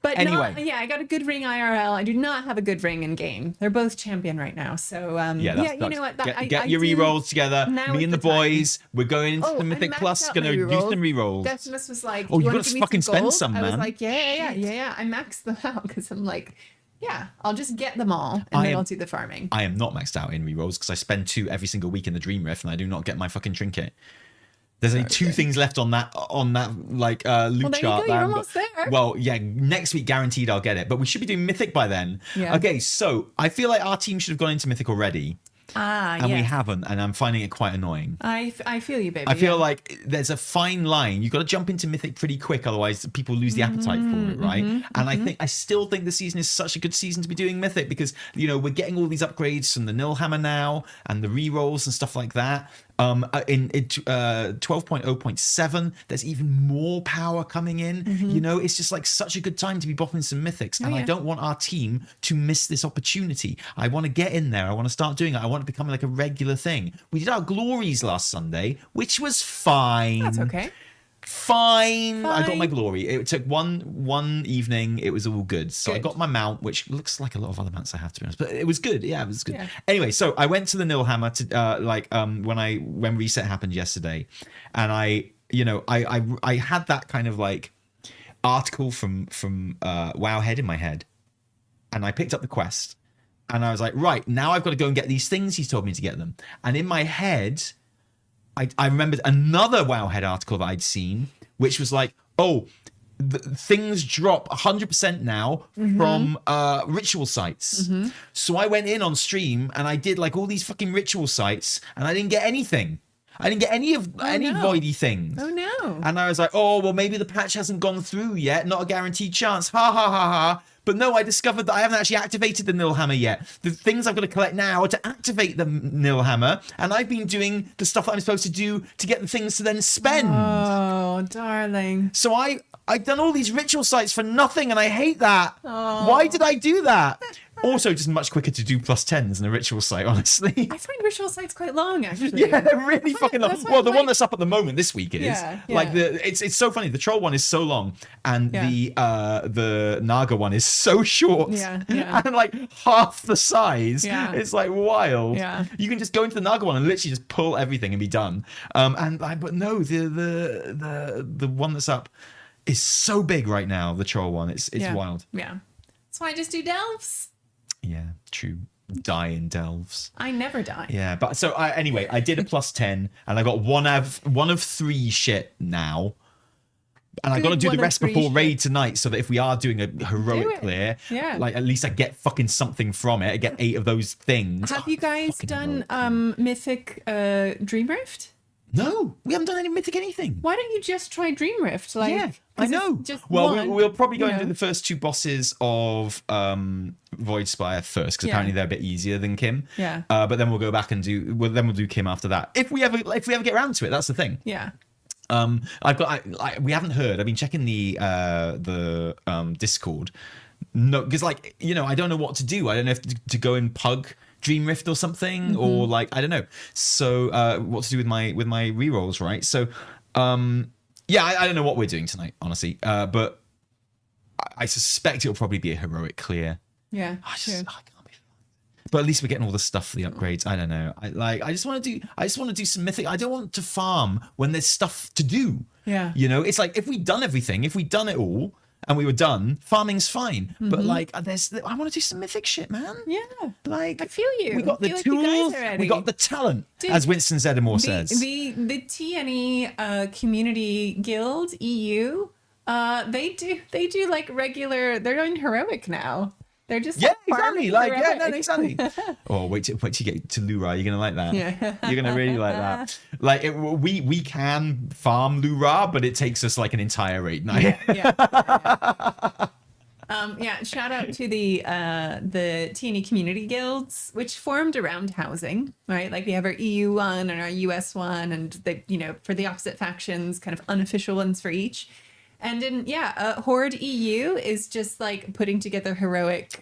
B: But
A: Anyway.
B: I got a good ring IRL. I do not have a good ring in game. They're both champion right now. So
A: Yeah,
B: you know what?
A: Get your rerolls together.
B: Now
A: Me
B: is
A: and the
B: the time.
A: boys. We're going into the
B: I
A: Mythic
B: maxed
A: Plus.
B: out
A: Gonna
B: my
A: do
B: rerolls.
A: some rerolls.
B: Decimus was like,
A: Oh, you
B: wanna
A: gotta
B: give me
A: fucking spend
B: gold?"
A: some,
B: I was
A: man.
B: like, yeah. I maxed them out because I'm like, yeah, I'll just get them all and then I'll do the farming.
A: I am not maxed out in rerolls because I spend 2 every single week in the Dream Rift, and I do not get my fucking trinket. There's only 2 things left on that like loot
B: Well, there you
A: chart.
B: go, you're almost there.
A: Well, yeah, next week guaranteed I'll get it, but we should be doing Mythic by then.
B: Yeah.
A: Okay, so I feel like our team should have gone into Mythic already, and we haven't, and I'm finding it quite annoying.
B: I feel you, baby.
A: I feel like there's a fine line. You've got to jump into Mythic pretty quick, otherwise people lose the appetite for it, right? And I still think the season is such a good season to be doing Mythic because, you know, we're getting all these upgrades from the Nullhammer now and the rerolls and stuff like that. In 12.0.7, there's even more power coming in. You know, it's just like such a good time to be bopping some mythics, and I don't want our team to miss this opportunity. I want to get in there. I want to start doing it. I want it to become like a regular thing. We did our glories last Sunday, which was fine.
B: that's okay.
A: Fine. I got my glory. It took one evening. It was all good. So I
B: Good.
A: got my mount, which looks like a lot of other mounts I have, to be honest. But it was good. Yeah, it was good.
B: Yeah.
A: Anyway, so I went to the Nullhammer to when reset happened yesterday, and I had that kind of like article from Wowhead in my head, and I picked up the quest, and I was like, right, now I've got to go and get these things he's told me to get them. And in my head, I remembered another Wowhead article that I'd seen, which was like, things drop 100% now from ritual sites. So I went in on stream and I did like all these fucking ritual sites, and I didn't get anything. I didn't get any voidy things.
B: Oh no.
A: And I was like, oh, well, maybe the patch hasn't gone through yet. Not a guaranteed chance. Ha ha ha ha. But no, I discovered that I haven't actually activated the Nullhammer yet. The things I've got to collect now are to activate the Nullhammer. And I've been doing the stuff that I'm supposed to do to get the things to then spend.
B: Oh, darling.
A: So I've done all these ritual sites for nothing, and I hate that. Why did I do that? Also, just much quicker to do +10s than a ritual site, honestly.
B: I find ritual sites quite long, actually.
A: Yeah, they're really fucking long.
B: that's why
A: Well, the
B: I'm
A: one
B: like-
A: that's up at the moment this week is
B: Yeah.
A: like it's so funny. The troll one is so long, and the Naga one is so short.
B: Yeah.
A: And like half the size.
B: Yeah.
A: It's like wild.
B: Yeah.
A: You can just go into the Naga one and literally just pull everything and be done. But no, the one that's up is so big right now. The troll one. It's wild.
B: Yeah. That's why I just do delves.
A: Yeah, true. die in delves.
B: I never die.
A: Yeah, but so anyway, I did a +10, and I got one of 3 shit now. And I got to do the rest before raid tonight, so that if we are doing a heroic clear, like at least I get fucking something from it. I get 8 of those things.
B: Have you guys done Mythic Dreamrift?
A: No, we haven't done any Mythic anything.
B: Why don't you just try Dreamrift? Like,
A: yeah, I know. We'll probably go and do the first 2 bosses of Voidspire first, because apparently they're a bit easier than Kim.
B: Yeah.
A: But then we'll go back and do Kim after that. If we ever get around to it, that's the thing.
B: Yeah.
A: We haven't heard. I've been checking the Discord. No, because I don't know what to do. I don't know if to go and pug Dreamrift or something, or I don't know. So what to do with my rerolls, right? So I don't know what we're doing tonight, honestly. But I suspect it'll probably be a heroic clear.
B: Yeah,
A: I can't be. But at least we're getting all the stuff for the upgrades. I don't know. I just want to do some Mythic. I don't want to farm when there's stuff to do.
B: Yeah.
A: It's like if we'd done everything, if we'd done it all, and we were done, farming's fine. But I want to do some Mythic shit, man.
B: Yeah.
A: I
B: feel you.
A: We got the tools. We got the talent, as Winston Zeddemore says.
B: The TNE Community Guild EU. They do like regular. They're in heroic now. They're just
A: exactly. Exactly. Oh, wait till you get to Lura. You're gonna like that. Yeah. You're gonna really like that. We can farm Lura, but it takes us like an entire raid night.
B: Shout out to the TNE community guilds, which formed around housing, right? Like we have our EU one and our US one, and they, for the opposite factions, kind of unofficial ones for each. And in Horde EU is just like putting together heroic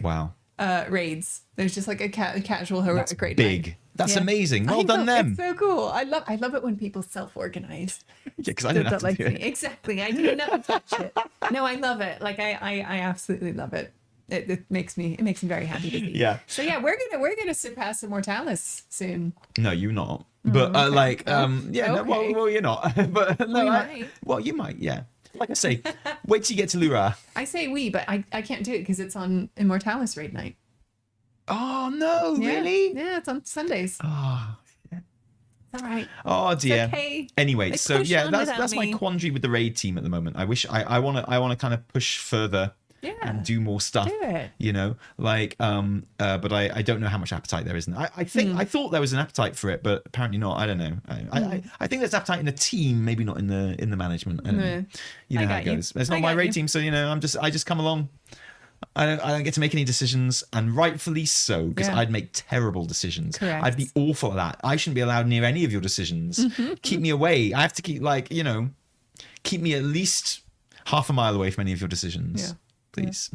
B: raids. There's just like a casual heroic raid.
A: Big.
B: Night.
A: That's amazing. Well done, them.
B: It's so cool. I love it when people self-organize.
A: Yeah, because I don't have to do it.
B: Exactly. I do not touch it. No, I love it. Like I absolutely love it. It makes me very happy to see.
A: Yeah.
B: So we're gonna surpass Immortalis soon.
A: No, you're not. But
B: okay.
A: No, well, you're not. But no,
B: might.
A: Well, you might. Yeah. Like I say, wait till you get to Lura.
B: I say we, but I can't do it because it's on Immortalis raid night.
A: Oh no! Really?
B: Yeah, it's on Sundays.
A: Oh.
B: It's all right.
A: Oh dear.
B: It's okay.
A: Anyway, so that's my
B: me.
A: quandary with the raid team at the moment. I wish I want to kind of push further.
B: Yeah.
A: And do more stuff.
B: Do it.
A: But I don't know how much appetite there is. I think I thought there was an appetite for it, but apparently not. I don't know. I think there's appetite in the team, maybe not in the management. I don't know. You know how it goes. It's not my raid team, so I just come along. I don't get to make any decisions, and rightfully so, because I'd make terrible decisions.
B: Correct.
A: I'd be awful at that. I shouldn't be allowed near any of your decisions. Keep me away. I have to keep keep me at least half a mile away from any of your decisions.
B: Yeah.
A: Please.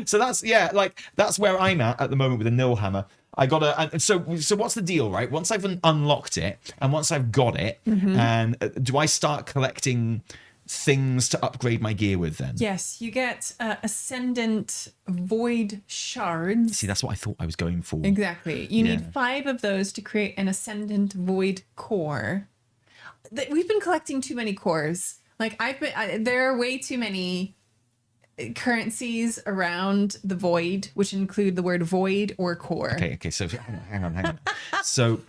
A: So that's where I'm at the moment with the Nullhammer. I gotta. So what's the deal, right? Once I've unlocked it and once I've got it, and do I start collecting things to upgrade my gear with then?
B: Yes, you get Ascendant Void Shards.
A: See, that's what I thought I was going for.
B: Exactly. You need 5 of those to create an Ascendant Void Core. We've been collecting too many cores. Like there are way too many currencies around the void, which include the word void or core.
A: Okay. So hang on. So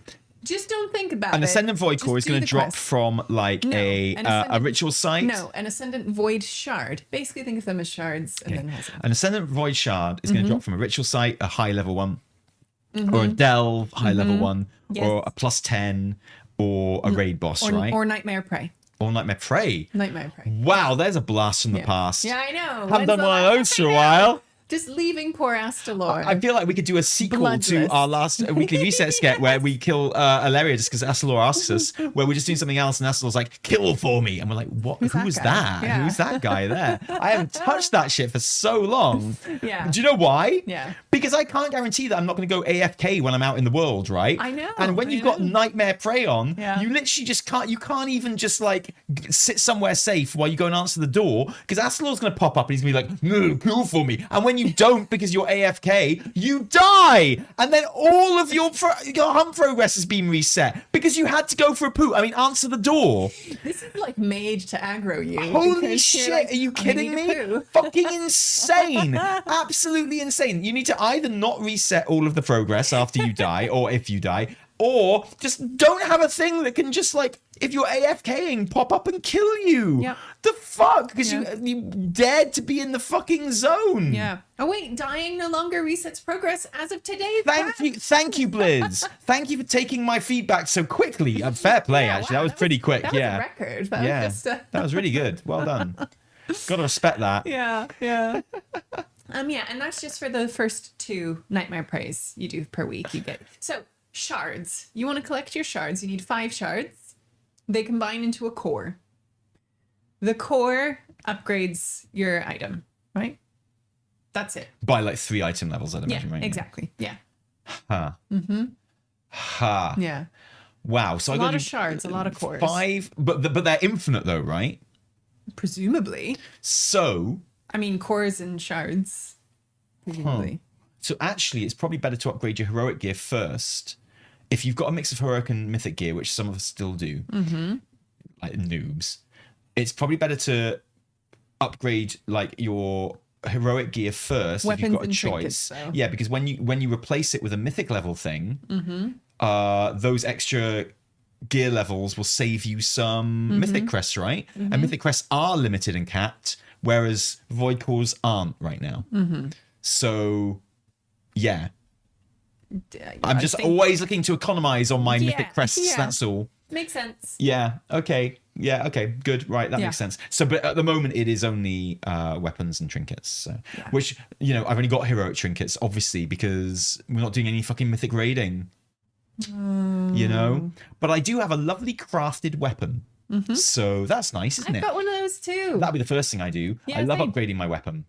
B: just don't think about it.
A: An Ascendant Void Core is going to drop from a ritual site.
B: No, an Ascendant Void Shard. Basically, think of them as shards. And then has
A: an Ascendant Void Shard is going to drop from a ritual site, a high level one, or a delve high level one, or a +10, or a raid boss, right?
B: Or Nightmare Prey.
A: Or Nightmare Prey.
B: Nightmare Prey.
A: Wow, there's a blast from the past.
B: Yeah, I know.
A: Haven't done one of those for a while.
B: Just leaving poor Astalor.
A: I feel like we could do a sequel to our last weekly reset sketch where we kill Ilaria just because Astalor asks us, where we're just doing something else and Astalor's like, kill for me. And we're like, what? Who's that?
B: Yeah.
A: Who's that guy there? I haven't touched that shit for so long.
B: Yeah.
A: Do you know why?
B: Yeah.
A: Because I can't guarantee that I'm not going to go AFK when I'm out in the world, right?
B: I know.
A: And when you've got Nightmare Prey on,
B: you
A: literally just can't even just like sit somewhere safe while you go and answer the door because Astalor's going to pop up and he's going to be like, no, kill for me. And when when you don't because you're AFK, you die, and then all of your hunt progress has been reset because you had to go for a poo. I mean, answer the door.
B: This is like made to aggro you.
A: Holy shit,
B: like,
A: are you kidding me? Fucking insane. Absolutely insane. You need to either not reset all of the progress after you die, or if you die, or just don't have a thing that can just, like, if you're AFKing, pop up and kill you.
B: Yeah.
A: The fuck? Because you dared to be in the fucking zone.
B: Yeah. Oh wait, dying no longer resets progress as of today.
A: Thank you, Blizz. Thank you for taking my feedback so quickly. Fair play, actually.
B: Wow,
A: that was pretty quick.
B: That was a record. That was just,
A: that was really good. Well done. Gotta respect that.
B: Yeah. Yeah, and that's just for the first 2 Nightmare Praise you do per week. You get so shards. You want to collect your shards. You need 5 shards. They combine into a core. The core upgrades your item, right? That's it.
A: By like 3 item levels, I'd imagine, right?
B: Exactly. Yeah.
A: Huh. Mm-hmm. Ha.
B: Yeah.
A: Wow. So
B: a
A: I got
B: lot of shards, a lot of cores.
A: 5, but they're infinite though, right?
B: Presumably.
A: So.
B: I mean, cores and shards. Presumably.
A: So actually, it's probably better to upgrade your heroic gear first. If you've got a mix of heroic and mythic gear, which some of us still do, like noobs, it's probably better to upgrade like your heroic gear first.
B: Weapons
A: if you've got a
B: and
A: choice.
B: trinkets, so.
A: Yeah, because when you replace it with a mythic level thing, those extra gear levels will save you some mythic crests, right? And mythic crests are limited and capped, whereas void cores aren't right now. So, yeah. I'm just always looking to economize on my mythic crests. That's all.
B: Makes sense.
A: Yeah. Okay. Yeah. Okay. Good. Right. That makes sense. So, but at the moment, it is only weapons and trinkets. So, which, you know, I've only got heroic trinkets, obviously, because we're not doing any fucking mythic raiding. You know, but I do have a lovely crafted weapon. So that's nice, isn't it?
B: I've got one of those too.
A: That'll be the first thing I do.
B: Yeah,
A: I love
B: same.
A: upgrading my weapon.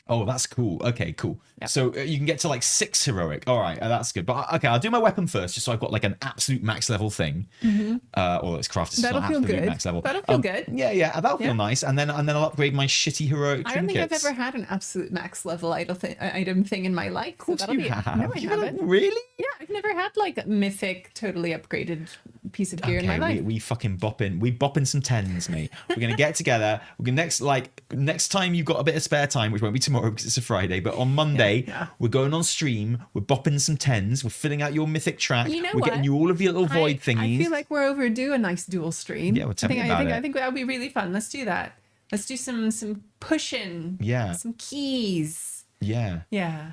A: Oh, that's cool. Okay, cool.
B: Yep.
A: So you can get to like 6 heroic. All right, that's good. But okay, I'll do my weapon first, just so I've got like an absolute max level thing. Or it's crafted. So
B: That'll
A: not
B: feel
A: absolute
B: good.
A: max level.
B: That'll feel good.
A: Yeah, that'll feel nice. And then I'll upgrade my shitty heroic trinkets.
B: I don't think I've ever had an absolute max level item thing in my life.
A: Of course you have.
B: No, I haven't.
A: Really?
B: Yeah, I've never had like a mythic, totally upgraded piece of gear in my life.
A: We fucking we bopping some 10s, mate. We're gonna get together. We're gonna next time you've got a bit of spare time, which won't be tomorrow because it's a Friday, but on Monday we're going on stream. We're bopping some 10s. We're filling out your mythic track.
B: You know
A: we're getting you all of your little void thingies.
B: I feel like we're overdue a nice dual stream.
A: Yeah, well, tell me about it.
B: I think that would be really fun. Let's do that. Let's do some pushing.
A: Yeah.
B: Some keys.
A: Yeah.
B: Yeah.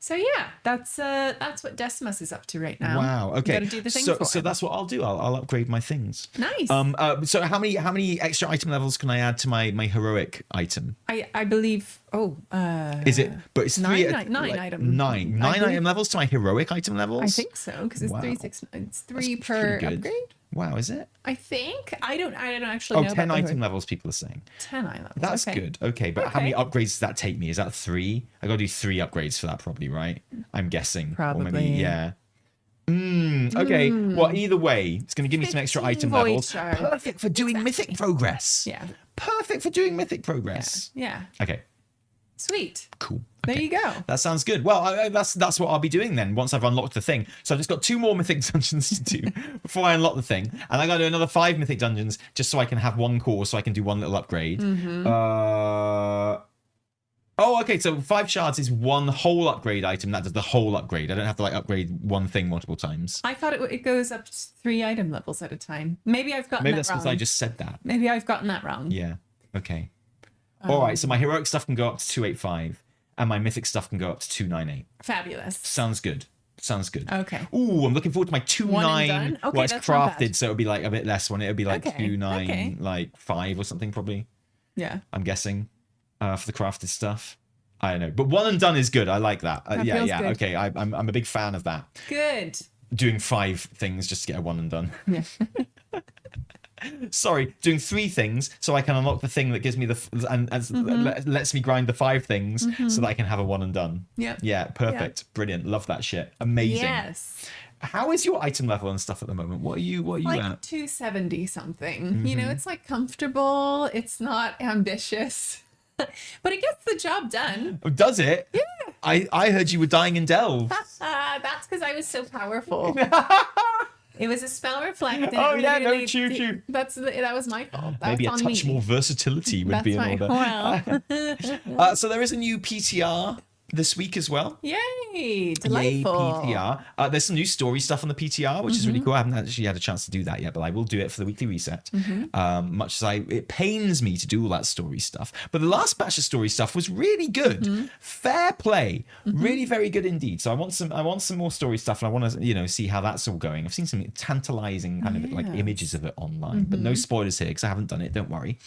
B: So yeah, that's what Decimus is up to right now.
A: Wow. Okay.
B: You gotta do the thing
A: so that's what I'll do. I'll upgrade my things.
B: Nice.
A: So how many extra item levels can I add to my heroic item?
B: I believe.
A: Is it? But it's 3
B: nine items.
A: Nine item levels to my heroic item levels.
B: I think so because it's 3, 6. It's 3 per upgrade.
A: Wow, is it?
B: I think. I don't actually know.
A: 10 item levels, people are saying.
B: 10 item levels.
A: That's good. Okay, but how many upgrades does that take me? Is that 3? I gotta do 3 upgrades for that, probably, right? I'm guessing.
B: Probably.
A: Or maybe, yeah. Okay. Well, either way, it's gonna give me some extra item levels.
B: Shards.
A: Perfect for doing mythic progress.
B: Yeah.
A: Perfect for doing mythic progress.
B: Yeah.
A: Okay.
B: Sweet.
A: Cool.
B: There you go.
A: That sounds good. Well, that's what I'll be doing then once I've unlocked the thing. So I've just got 2 more mythic dungeons to do before I unlock the thing, and I got to do another 5 mythic dungeons just so I can have 1 core, so I can do 1 little upgrade. Okay. So 5 shards is 1 whole upgrade item. That does the whole upgrade. I don't have to like upgrade 1 thing multiple times.
B: I thought it goes up to 3 item levels at a time. Maybe I've gotten
A: Maybe
B: that
A: that's
B: wrong.
A: because I just said that.
B: Maybe I've gotten that wrong.
A: Yeah. Okay. All right. So my heroic stuff can go up to 285. And my mythic stuff can go up to 298.
B: Fabulous.
A: Sounds good.
B: Okay.
A: Ooh, I'm looking forward to my 2.9.
B: Okay,
A: Well, it's
B: that's not
A: crafted,
B: bad.
A: so it'll be like a bit less one. It'll be like
B: Okay,
A: 2.9,
B: okay.
A: like 5 or something probably.
B: Yeah.
A: I'm guessing for the crafted stuff. I don't know, but 1 and done is good. I like that.
B: That
A: Yeah.
B: feels good.
A: Okay, I'm a big fan of that.
B: Good.
A: Doing 5 things just to get a 1 and done.
B: Yeah.
A: Sorry, doing 3 things so I can unlock the thing that gives me lets me grind the 5 things so that I can have a 1 and done.
B: Yeah.
A: Yeah, perfect. Brilliant. Love that shit. Amazing.
B: Yes.
A: How is your item level and stuff at the moment? What are you
B: Like
A: at?
B: 270 something. You know, it's like comfortable. It's not ambitious. But it gets the job done.
A: Oh, does it?
B: Yeah.
A: I heard you were dying in delves.
B: That's because I was so powerful. It was a spell reflect. And
A: Oh
B: it
A: yeah, no,
B: literally-
A: true.
B: That was my fault. That
A: Maybe a
B: was on
A: touch
B: me.
A: more versatility would
B: That's
A: be in
B: fine.
A: order.
B: Well,
A: So there is a new PTR this week as well.
B: yay! Delightful.
A: Yay, PTR. There's some new story stuff on the PTR, which is really
B: Mm-hmm.
A: cool. I haven't actually had a chance to do that yet, but I will do it for the weekly reset.
B: Mm-hmm.
A: Much as it pains me to do all that story stuff. But the last batch of story stuff was really good.
B: Mm-hmm.
A: Fair play. Really very good indeed. So I want some more story stuff, and I want to, see how that's all going. I've seen some tantalizing kind of like images of it online, but
B: Mm-hmm.
A: no spoilers here because I haven't done it. Don't worry.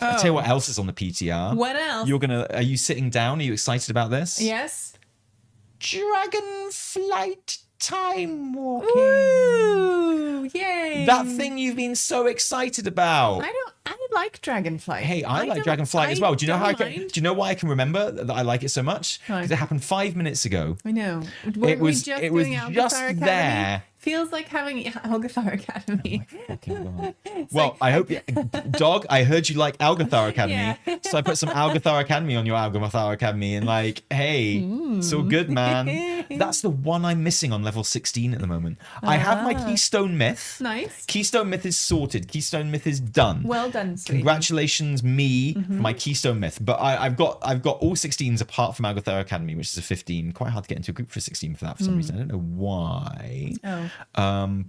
A: I tell you what else is on the PTR.
B: What else?
A: Are you sitting down? Are you excited about this?
B: Yes.
A: Dragonflight time walking.
B: Ooh! Yay!
A: That thing you've been so excited about.
B: I like Dragonflight.
A: Hey, I like
B: don't-
A: Dragonflight as well. Do you know
B: don't
A: do
B: mind.
A: you know why I can remember that I like it so much?
B: Why?
A: Because it happened 5 minutes ago.
B: I know.
A: It
B: We
A: was
B: just
A: it was
B: doing Algathar
A: just
B: Academy.
A: there.
B: Feels like having Algathar Academy.
A: Fucking God. Well, I hope dog. I heard you like Algathar Academy,
B: Yeah.
A: so I put some Algathar Academy on your Algathar Academy, and hey, it's all good, man. That's the one I'm missing on level 16 at the moment. I have my Keystone Myth.
B: Nice.
A: Keystone Myth is sorted. Keystone Myth is done.
B: Well done, sweetie.
A: Congratulations, me, for my Keystone Myth. But I've got all 16s apart from Algathar Academy, which is a 15. Quite hard to get into a group for 16 for that for some reason. I don't know why.
B: Oh.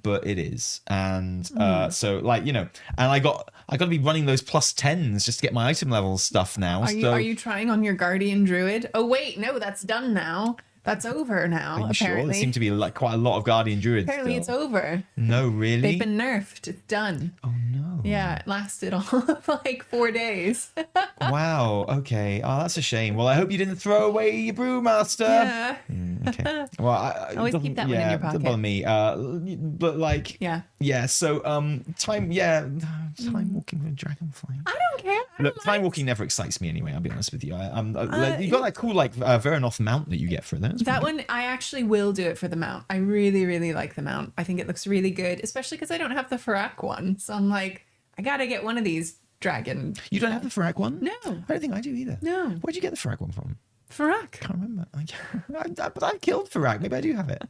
A: But it is, and so and I got to be running those plus 10s just to get my item level stuff now.
B: Are you trying on your Guardian Druid? Oh wait, no, that's done now. That's over now.
A: Are you sure?
B: Apparently.
A: There seem to be like quite a lot of Guardian Druids.
B: Apparently
A: still.
B: it's over.
A: No, really?
B: They've been nerfed. It's done.
A: Oh no.
B: Yeah, it lasted all of like 4 days.
A: Wow. Okay. Oh, that's a shame. Well, I hope you didn't throw away your brewmaster.
B: Yeah.
A: Okay. Well,
B: Always keep that one in your
A: Doesn't
B: pocket.
A: bother me. But like.
B: Yeah.
A: Yeah. So time. Yeah. Time walking with a dragonfly.
B: I don't care. I
A: Look,
B: don't
A: time
B: mind.
A: walking never excites me anyway. I'll be honest with you. You got that cool Veranoth mount that you get for it. That's
B: That
A: pretty
B: one, I actually will do it for the mount. I really, really like the mount. I think it looks really good, especially because I don't have the Farak one. So I'm like, I gotta get one of these dragon.
A: good. You don't have the Farak one?
B: No.
A: I don't think I do either.
B: No.
A: Where'd you get the Farak one from?
B: Farak.
A: Can't remember. But I killed Farak. Maybe I do have it.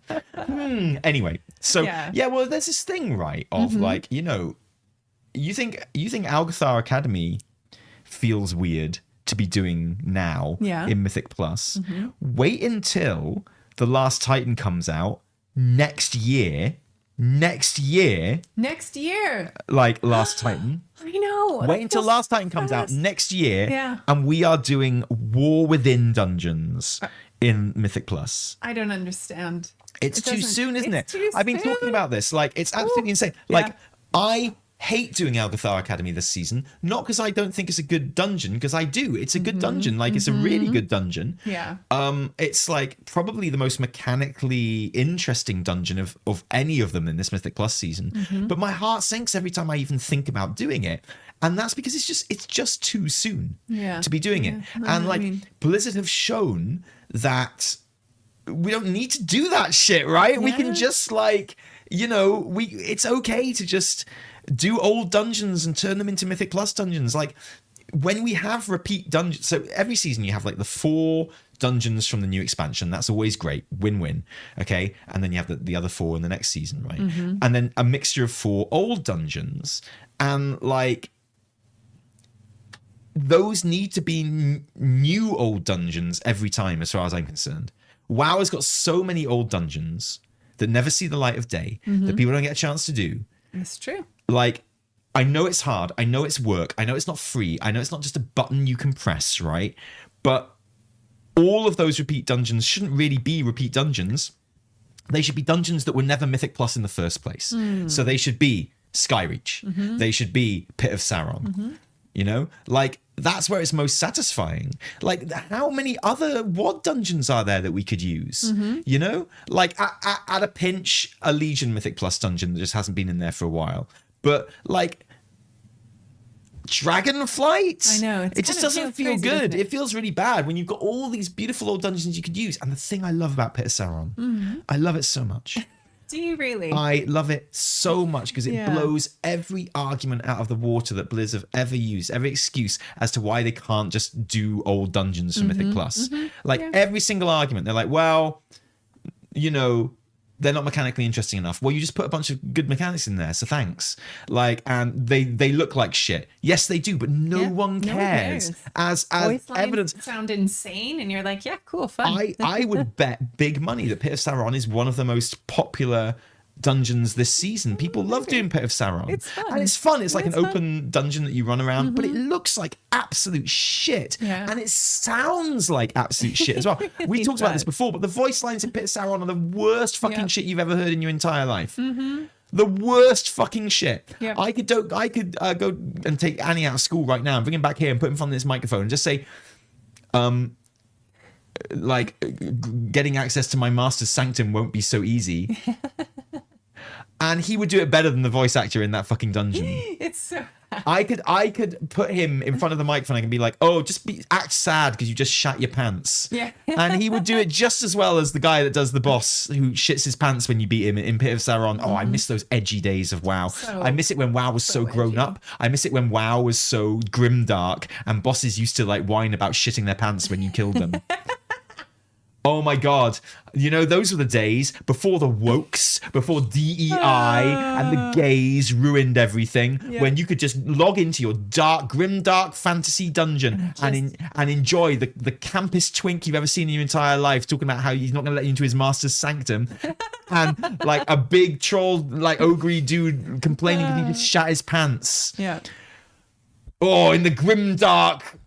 A: Anyway, so
B: Yeah.
A: well, there's this thing, right? Of like, you think Algathar Academy feels weird to be doing now in Mythic Plus. Wait until the Last Titan comes out next year. Next year, like Last Titan.
B: I know.
A: Wait until Last Titan comes out next year,
B: Yeah.
A: and we are doing War Within dungeons in Mythic Plus.
B: I don't understand.
A: It's
B: It
A: too
B: doesn't-
A: soon, isn't it?
B: it's too
A: I've been talking
B: soon.
A: about this. Like, it's absolutely insane. Like,
B: Yeah.
A: I hate doing Algathar Academy this season, not because I don't think it's a good dungeon, because I do. It's a good dungeon. Like, it's a really good dungeon.
B: Yeah.
A: It's like probably the most mechanically interesting dungeon of any of them in this Mythic Plus season. But my heart sinks every time I even think about doing it. And that's because it's just too soon to be doing it.
B: I know
A: And
B: what
A: like
B: you mean.
A: Blizzard have shown that we don't need to do that shit, right? We can just like, it's okay to just do old dungeons and turn them into Mythic Plus dungeons. Like when we have repeat dungeons, so every season you have like the 4 dungeons from the new expansion. That's always great. Win-win. Okay. And then you have the other 4 in the next season, right? And then a mixture of 4 old dungeons. And like, those need to be new old dungeons every time, as far as I'm concerned. WoW has got so many old dungeons that never see the light of day, that people don't get a chance to do.
B: It's true.
A: Like, I know it's hard. I know it's work. I know it's not free. I know it's not just a button you can press, right? But all of those repeat dungeons shouldn't really be repeat dungeons. They should be dungeons that were never Mythic Plus in the first place. So they should be Skyreach. They should be Pit of Sauron. Like, that's where it's most satisfying. Like, how many other WoD dungeons are there that we could use? Like, at a pinch, a Legion Mythic Plus dungeon that just hasn't been in there for a while. But, like, Dragonflight?
B: I know,
A: It just doesn't feel
B: crazy,
A: good.
B: doesn't it?
A: It feels really bad when you've got all these beautiful old dungeons you could use. And the thing I love about Pit of Sauron, I love it so much.
B: Do you really?
A: I love it so much because it
B: Yeah.
A: blows every argument out of the water that Blizz have ever used, every excuse as to why they can't just do old dungeons for Mythic Plus. Like every single argument, they're like, well, you know, they're not mechanically interesting enough. Well, you just put a bunch of good mechanics in there, so thanks. Like, and they look like shit. Yes, they do, but no one cares. As
B: Voice lines
A: evidence,
B: sound insane, and you're like, yeah, cool, fun.
A: I would bet big money that Pit of Sauron is one of the most popular dungeons this season. People love doing Pit of Sauron.
B: It's fun.
A: And it's fun. It's like
B: It's
A: an
B: fun.
A: open dungeon that you run around, but it looks like absolute shit.
B: Yeah.
A: And it sounds like absolute shit as well. We
B: really
A: talked about this
B: does.
A: before, but the voice lines in Pit of Sauron are the worst fucking
B: Yep.
A: shit you've ever heard in your entire life. The worst fucking shit.
B: Yep.
A: I could go and take Annie out of school right now and bring him back here and put him in front of this microphone and just say, like, getting access to my master's sanctum won't be so easy. And he would do it better than the voice actor in that fucking dungeon.
B: It's so bad.
A: I could put him in front of the microphone. I can be like, oh, act sad because you just shat your pants.
B: Yeah.
A: And he would do it just as well as the guy that does the boss who shits his pants when you beat him in Pit of Sauron. Oh, I miss those edgy days of WoW. I miss it when WoW was so grown
B: edgy.
A: up. I miss it when WoW was so grimdark and bosses used to like whine about shitting their pants when you killed them. Oh my God. You know, those were the days before the wokes, before DEI and the gays ruined everything, when you could just log into your grim, dark fantasy dungeon and enjoy the campest twink you've ever seen in your entire life talking about how he's not going to let you into his master's sanctum and like a big troll, like ogre dude complaining because he just shat his pants.
B: Yeah.
A: Oh, in the grim, dark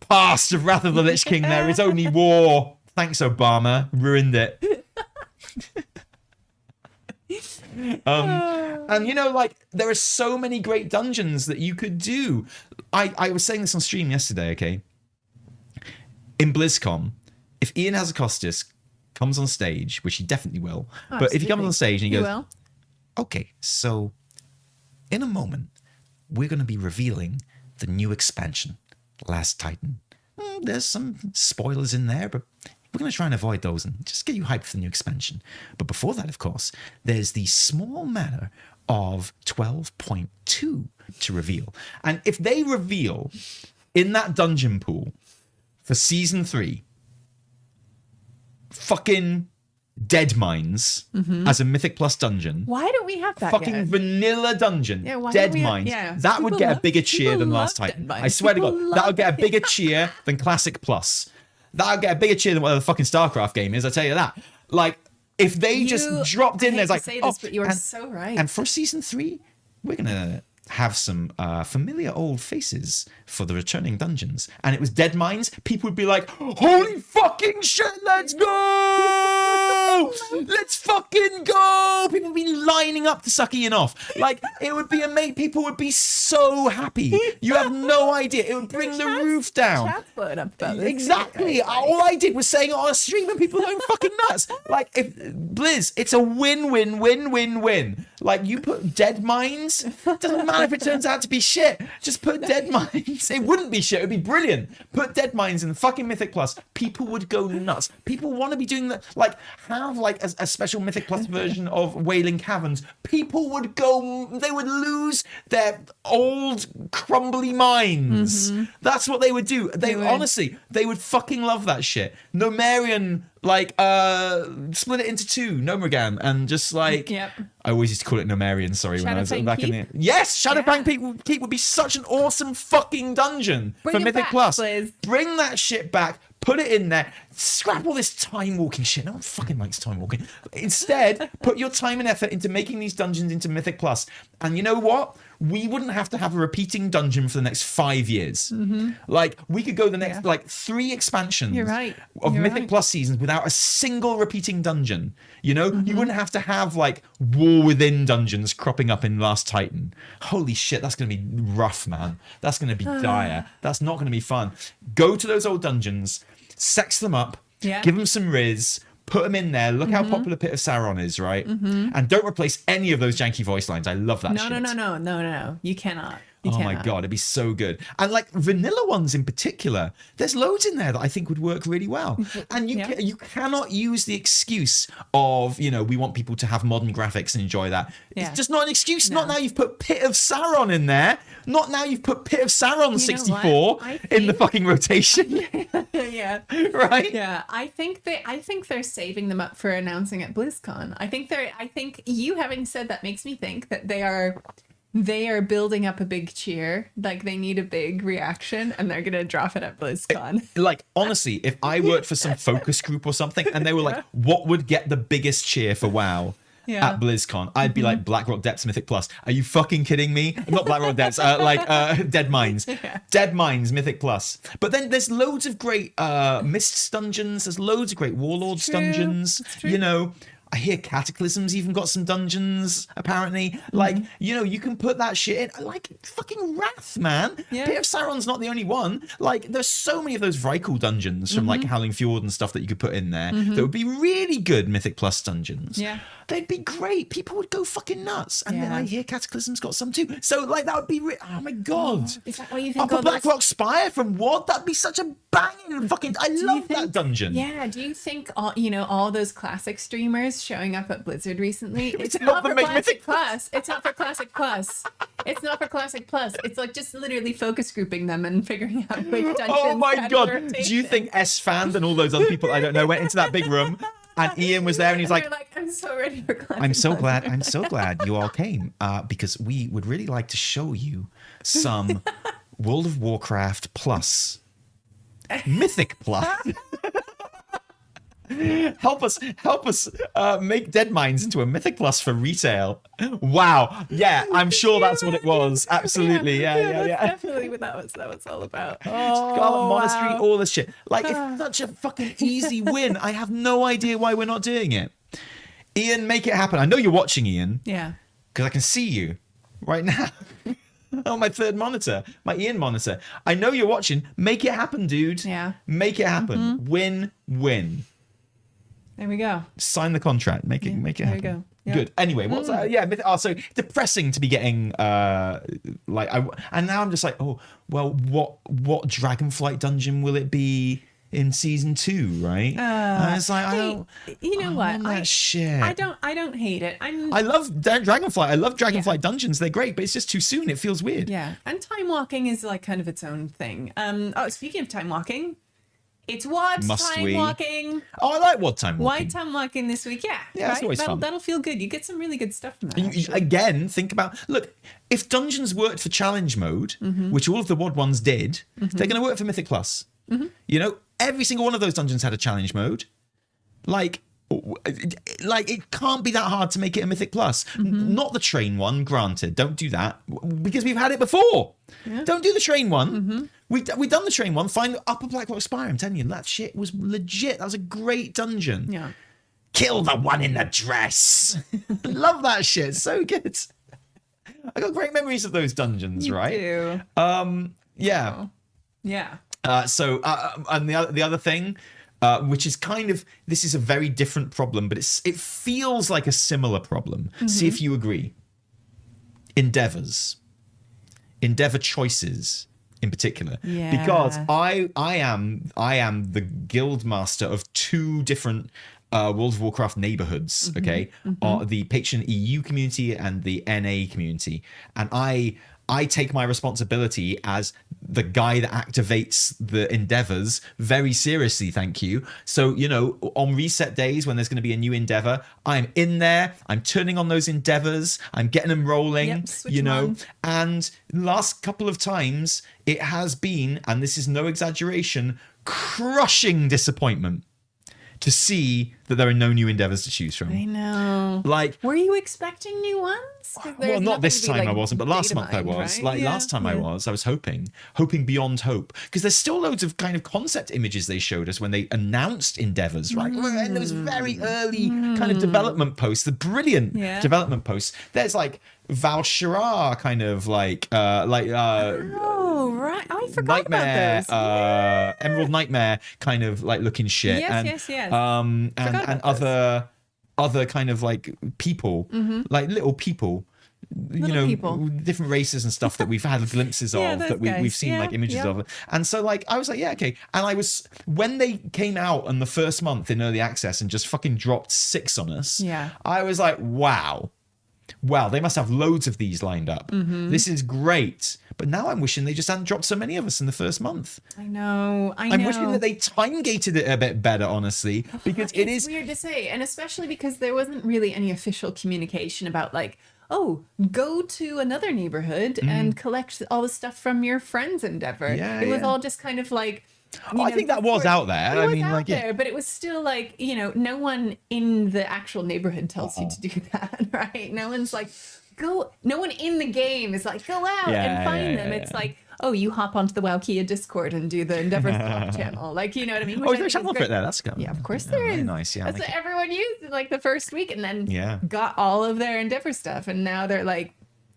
A: past of Wrath of the Lich King, there is only war. Thanks, Obama. Ruined it. And you know, like, there are so many great dungeons that you could do. I was saying this on stream yesterday, okay? In BlizzCon, if Ian Hazacostas comes on stage, which he definitely will, but if he comes on stage and he goes, okay, so in a moment, we're going to be revealing the new expansion, Last Titan. There's some spoilers in there, but we're going to try and avoid those and just get you hyped for the new expansion. But before that, of course, there's the small matter of 12.2 to reveal. And if they reveal in that dungeon pool for Season 3, fucking Dead Mines as a Mythic Plus dungeon.
B: Why don't we have that
A: Fucking
B: yet?
A: vanilla dungeon,
B: Yeah, why
A: Dead
B: don't we have-
A: Mines.
B: yeah.
A: That would
B: People
A: get a
B: love-
A: bigger cheer
B: people
A: than
B: love
A: Last Titan.
B: Dead Mines.
A: I swear to
B: People
A: God,
B: love
A: that would get a
B: it.
A: bigger cheer than Classic Plus. That would get a bigger cheer than whatever the fucking StarCraft game is. I tell you that. Like, if they just dropped in
B: I
A: there,
B: hate
A: it's
B: to
A: like,
B: say this, but you are
A: and-
B: so right.
A: And for Season 3, we're gonna have some familiar old faces for the returning dungeons. And it was Dead Mines. People would be like, holy fucking shit, let's go! Let's fucking go! People would be lining up to suck Ian off. Like, it would be amazing. People would be so happy. You have no idea. It would bring the roof down.
B: Chat's blowing up about this.
A: Exactly. All I did was saying it on a stream and people are going fucking nuts. Like, if Blizz, it's a win-win-win-win-win. Like, you put Dead Mines, doesn't matter if it turns out to be shit. Just put Dead Mines. It wouldn't be shit. It would be brilliant. Put Dead Mines in fucking Mythic Plus. People would go nuts. People want to be doing that. Like, have like a special Mythic Plus version of Wailing Caverns. People would go, they would lose their old crumbly minds. That's what they would do. They
B: would.
A: honestly, they would fucking love that shit. Nomarian, like, split it into two, Nomergan, and just like,
B: Yep.
A: I always used to call it Nomarian, sorry, when I was
B: Shadowfang
A: back in
B: Keep?
A: the... Yes, Shadowfang
B: Yeah.
A: Keep would be such an awesome fucking dungeon
B: Bring
A: for
B: it
A: Mythic
B: back,
A: Plus.
B: Blizz.
A: Bring that shit back, put it in there, scrap all this time walking shit. No one fucking likes time walking. Instead, put your time and effort into making these dungeons into Mythic Plus. And you know what? We wouldn't have to have a repeating dungeon for the next 5 years. Like, we could go the next, like, 3 expansions
B: You're right.
A: of
B: You're
A: Mythic
B: right.
A: Plus seasons without a single repeating dungeon. You know, you wouldn't have to have like War Within dungeons cropping up in Last Titan. Holy shit, that's going to be rough, man. That's going to be dire. That's not going to be fun. Go to those old dungeons, sex them up,
B: Yeah.
A: give them some Riz, put them in there. Look how popular Pit of Sauron is, right? And don't replace any of those janky voice lines. I love that shit.
B: No. You cannot. You
A: Oh my
B: cannot.
A: god, it'd be so good. And like vanilla ones in particular, there's loads in there that I think would work really well. And you cannot use the excuse of, you know, we want people to have modern graphics and enjoy that.
B: Yeah.
A: It's just not an excuse.
B: No.
A: Not now you've put Pit of Sauron in there. Not now you've put Pit of Sauron
B: know
A: 64
B: what? I
A: in the
B: think-
A: fucking rotation.
B: Yeah.
A: Right?
B: Yeah, I think they're saving them up for announcing at BlizzCon. I think you having said that makes me think that they are building up a big cheer, like they need a big reaction, and they're gonna drop it at BlizzCon.
A: Like, honestly, if I worked for some focus group or something and they were like, what would get the biggest cheer for WoW?
B: Yeah.
A: At BlizzCon, I'd be like Blackrock Depths Mythic Plus. Are you fucking kidding me? Not Blackrock Depths, Dead Mines.
B: Yeah.
A: Dead Mines Mythic Plus. But then there's loads of great Mists dungeons. There's loads of great Warlords
B: True.
A: dungeons.
B: It's true.
A: You know, I hear Cataclysm's even got some dungeons, apparently. Like, you know, you can put that shit in. Like, fucking Wrath, man.
B: Yeah.
A: Pit of Sauron's not the only one. Like, there's so many of those Vrykul dungeons from, like, Howling Fjord and stuff that you could put in there that would be really good Mythic Plus dungeons.
B: Yeah.
A: They'd be great. People would go fucking nuts. And then
B: Yeah.
A: I hear Cataclysm's got some too. So, like, that would be... oh, my God.
B: Is that why you think
A: Upper
B: all those-
A: Blackrock Spire from WoD? That'd be such a banging fucking... I love that dungeon.
B: Yeah, do you think all those classic streamers showing up at Blizzard recently? It's
A: to help
B: not
A: them
B: for
A: make
B: Classic
A: Mythic
B: Plus. It's not for Classic Plus. It's not for Classic Plus. It's like just literally focus grouping them and figuring out which dungeons.
A: Oh my
B: out of
A: God.
B: rotation.
A: Do you think S-Fan and all those other people I don't know went into that big room and Ian was there and he's
B: And
A: like,
B: they're I'm so ready for Classic
A: I'm so
B: Plus.
A: glad you all came because we would really like to show you some World of Warcraft Plus, Mythic Plus. help us make Dead Mines into a Mythic Plus for retail. Wow. Yeah, I'm sure that's what it was. Absolutely. Yeah.
B: That's definitely what that was all about.
A: Scarlet Monastery,
B: wow.
A: all this shit. Like, it's such a fucking easy win. I have no idea why we're not doing it. Ian, make it happen. I know you're watching, Ian,
B: Yeah.
A: because I can see you right now on my third monitor, my Ian monitor. I know you're watching. Make it happen, dude.
B: Yeah.
A: Make it happen. Win.
B: There we go.
A: Sign the contract. Make it
B: there we
A: happen.
B: go. Yeah.
A: Good. Anyway, what's so depressing to be getting and now I'm just like, oh well, what Dragonflight dungeon will it be in season 2, right? And it's like,
B: You know what?
A: want that shit.
B: I don't hate it.
A: I love Dragonflight. I love Dragonflight dungeons. They're great, but it's just too soon. It feels weird.
B: Yeah, and time walking is like kind of its own thing. Speaking of time walking, it's WoD
A: Must
B: time
A: we?
B: walking.
A: Oh, I like what time
B: Why
A: walking.
B: time walking this week? Yeah,
A: Yeah, it's always fun.
B: That'll feel good. You get some really good stuff from that.
A: You again, think about, look, if dungeons worked for challenge mode, which all of the WoD ones did, they're going to work for Mythic Plus. You know, every single one of those dungeons had a challenge mode. Like it can't be that hard to make it a Mythic Plus. Not the train one, granted. Don't do that because we've had it before. Yeah. Don't do the train one. We've done the train one. Find the Upper Blackrock Spire. I'm telling you, that shit was legit. That was a great dungeon.
B: Yeah.
A: Kill the one in the dress. Love that shit. So good. I got great memories of those dungeons,
B: You
A: right?
B: do.
A: Yeah.
B: Oh. Yeah.
A: And the other thing, which is kind of, this is a very different problem, but it feels like a similar problem. See if you agree. Endeavor choices in particular,
B: Yeah.
A: because I am the guild master of 2 different World of Warcraft neighborhoods. Okay, the Patreon EU community and the NA community, and I take my responsibility as the guy that activates the endeavors very seriously, thank you. So, you know, on reset days when there's going to be a new endeavor, I'm in there, I'm turning on those endeavors, I'm getting them rolling,
B: switch
A: you know.
B: them on.
A: And last couple of times it has been, and this is no exaggeration, crushing disappointment to see that there are no new endeavors to choose from.
B: I know.
A: Like,
B: Were you expecting new ones? 'Cause there's
A: well, not
B: nothing
A: this
B: to be,
A: time
B: like,
A: I wasn't, but last
B: data
A: month I
B: mined,
A: was.
B: right?
A: Like
B: Yeah,
A: last time
B: yeah.
A: I was hoping beyond hope, because there's still loads of kind of concept images they showed us when they announced endeavors, right? And those very early kind of development posts, the brilliant
B: Yeah.
A: development posts. There's like Val Shirar kind of
B: Oh, right. Oh, I forgot
A: Nightmare,
B: about those.
A: Emerald Nightmare kind of like looking shit.
B: Yes,
A: and,
B: yes.
A: and
B: about those.
A: other kind of like people, like little people
B: Little people.
A: different races and stuff that we've had glimpses
B: Yeah,
A: of,
B: those
A: that
B: guys.
A: we've seen
B: Yeah,
A: like images
B: yeah.
A: of. And so like I was like, yeah, okay. And I was, when they came out on the first month in early access and just fucking dropped 6 on us,
B: Yeah.
A: I was like, wow, they must have loads of these lined up. This is great. But now I'm wishing they just hadn't dropped so many of us in the first month.
B: I know.
A: I'm wishing that they time gated it a bit better, honestly, because it
B: It's
A: is
B: weird to say, and especially because there wasn't really any official communication about like, oh, go to another neighborhood and collect all the stuff from your friend's endeavor.
A: Yeah,
B: It was
A: yeah.
B: all just kind of like.
A: I think that was out there.
B: It
A: I
B: was
A: mean,
B: out
A: like, yeah.
B: there, but it was still like, no one in the actual neighborhood tells you to do that, right? No one's like, go. No one in the game is like, go out and find them. It's like, oh, you hop onto the WoWkia Discord and do the Endeavor Swap channel. Like, you know what I mean?
A: Oh, is there a channel for it there? That's good.
B: Yeah, of course there
A: very
B: is.
A: nice. Yeah,
B: That's what everyone used in like the first week, and then
A: Yeah.
B: got all of their Endeavor stuff, and now they're like,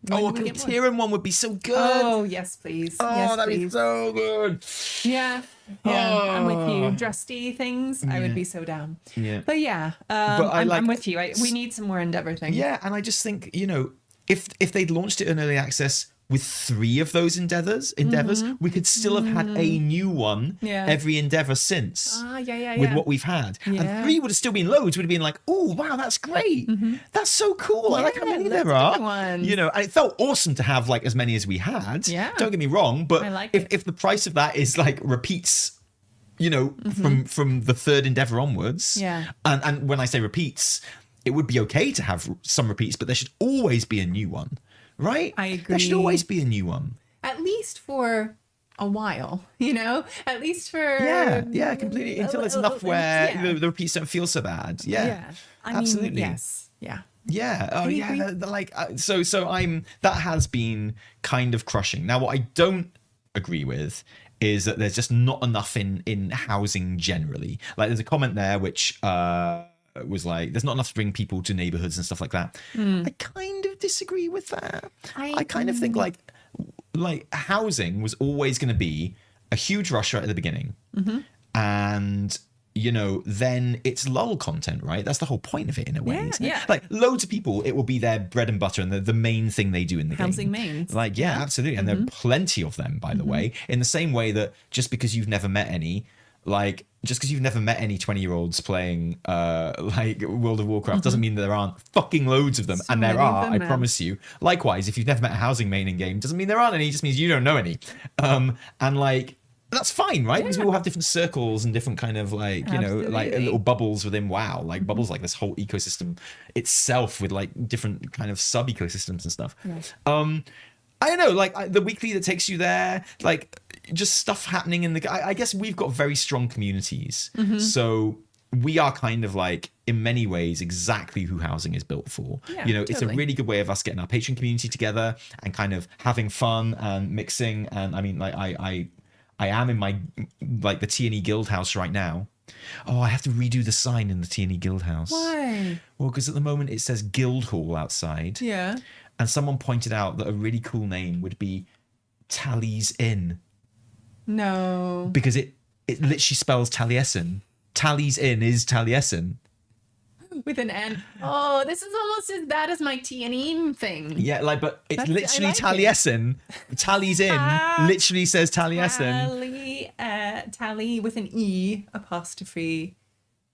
B: when
A: Oh, a
B: do we get more?
A: Katiran one would be so good.
B: Oh, yes, please.
A: Oh,
B: yes,
A: that'd be
B: please.
A: so good.
B: Yeah, I'm with you.
A: Oh.
B: Drusty things, I would be so down.
A: Yeah.
B: But yeah, I'm with you. We need some more Endeavor things.
A: Yeah, and I just think, if they'd launched it in early access with 3 of those endeavors, we could still have had a new one
B: Yeah.
A: every endeavor since.
B: Yeah.
A: With what we've had.
B: Yeah.
A: And 3 would have still been loads, would have been like, oh, wow, that's great. That's so cool. I like how
B: Yeah,
A: many
B: lots
A: there
B: of
A: are.
B: different ones.
A: And it felt awesome to have like as many as we had.
B: Yeah.
A: Don't get me wrong, but
B: I like
A: if the price of that is like repeats, from the 3rd endeavor onwards.
B: Yeah.
A: And when I say repeats, it would be okay to have some repeats, but there should always be a new one. Right?
B: I agree.
A: There should always be a new one.
B: At least for a while, At least for
A: Yeah, completely. Until there's enough where
B: yeah.
A: the repeats don't feel so bad. Yeah,
B: I mean,
A: absolutely.
B: yes, yeah.
A: Yeah. Oh, yeah.
B: agree.
A: So that has been kind of crushing. Now, what I don't agree with is that there's just not enough in housing generally. Like, there's a comment there which was like, there's not enough to bring people to neighborhoods and stuff like that. I kind of disagree with that. I kind of think like housing was always going to be a huge rush right at the beginning, and then it's lull content, right? That's the whole point of it in a way, isn't it?
B: Yeah.
A: Like, loads of people, it will be their bread and butter and the main thing they do in the
B: Housing
A: game.
B: mains.
A: Like, yeah, absolutely. And there are plenty of them, by the way, in the same way that just because you've never met any, like, just because you've never met any 20-year-olds playing like World of Warcraft doesn't mean that there aren't fucking loads of them.
B: So
A: and there
B: many of
A: are,
B: them,
A: I
B: man.
A: promise you. Likewise, if you've never met a housing main in game, doesn't mean there aren't any, it just means you don't know any. And like, that's fine, right? Because we all have different circles and different kind of like, like
B: Absolutely.
A: little bubbles within WoW. Like bubbles like this whole ecosystem itself with like different kind of sub ecosystems and stuff. I don't know, like the weekly that takes you there, like just stuff happening in the. I guess we've got very strong communities, so we are kind of like in many ways exactly who housing is built for.
B: Yeah,
A: It's a
B: totally.
A: really good way of us getting our patron community together and kind of having fun and mixing. And I mean, like I am in my like the T&E Guild house right now. Oh, I have to redo the sign in the T&E Guild house.
B: Why?
A: Well, because at the moment it says Guild Hall outside.
B: Yeah.
A: And someone pointed out that a really cool name would be Tally's Inn,
B: No.
A: because it literally spells Taliesin. Tally's Inn is Taliesin.
B: With an N. Oh, this is almost as bad as my T&E thing.
A: Yeah, like, but it's
B: That's-
A: literally
B: I like it.
A: Taliesin. Tally's Inn literally says Taliesin.
B: Tally with an E apostrophe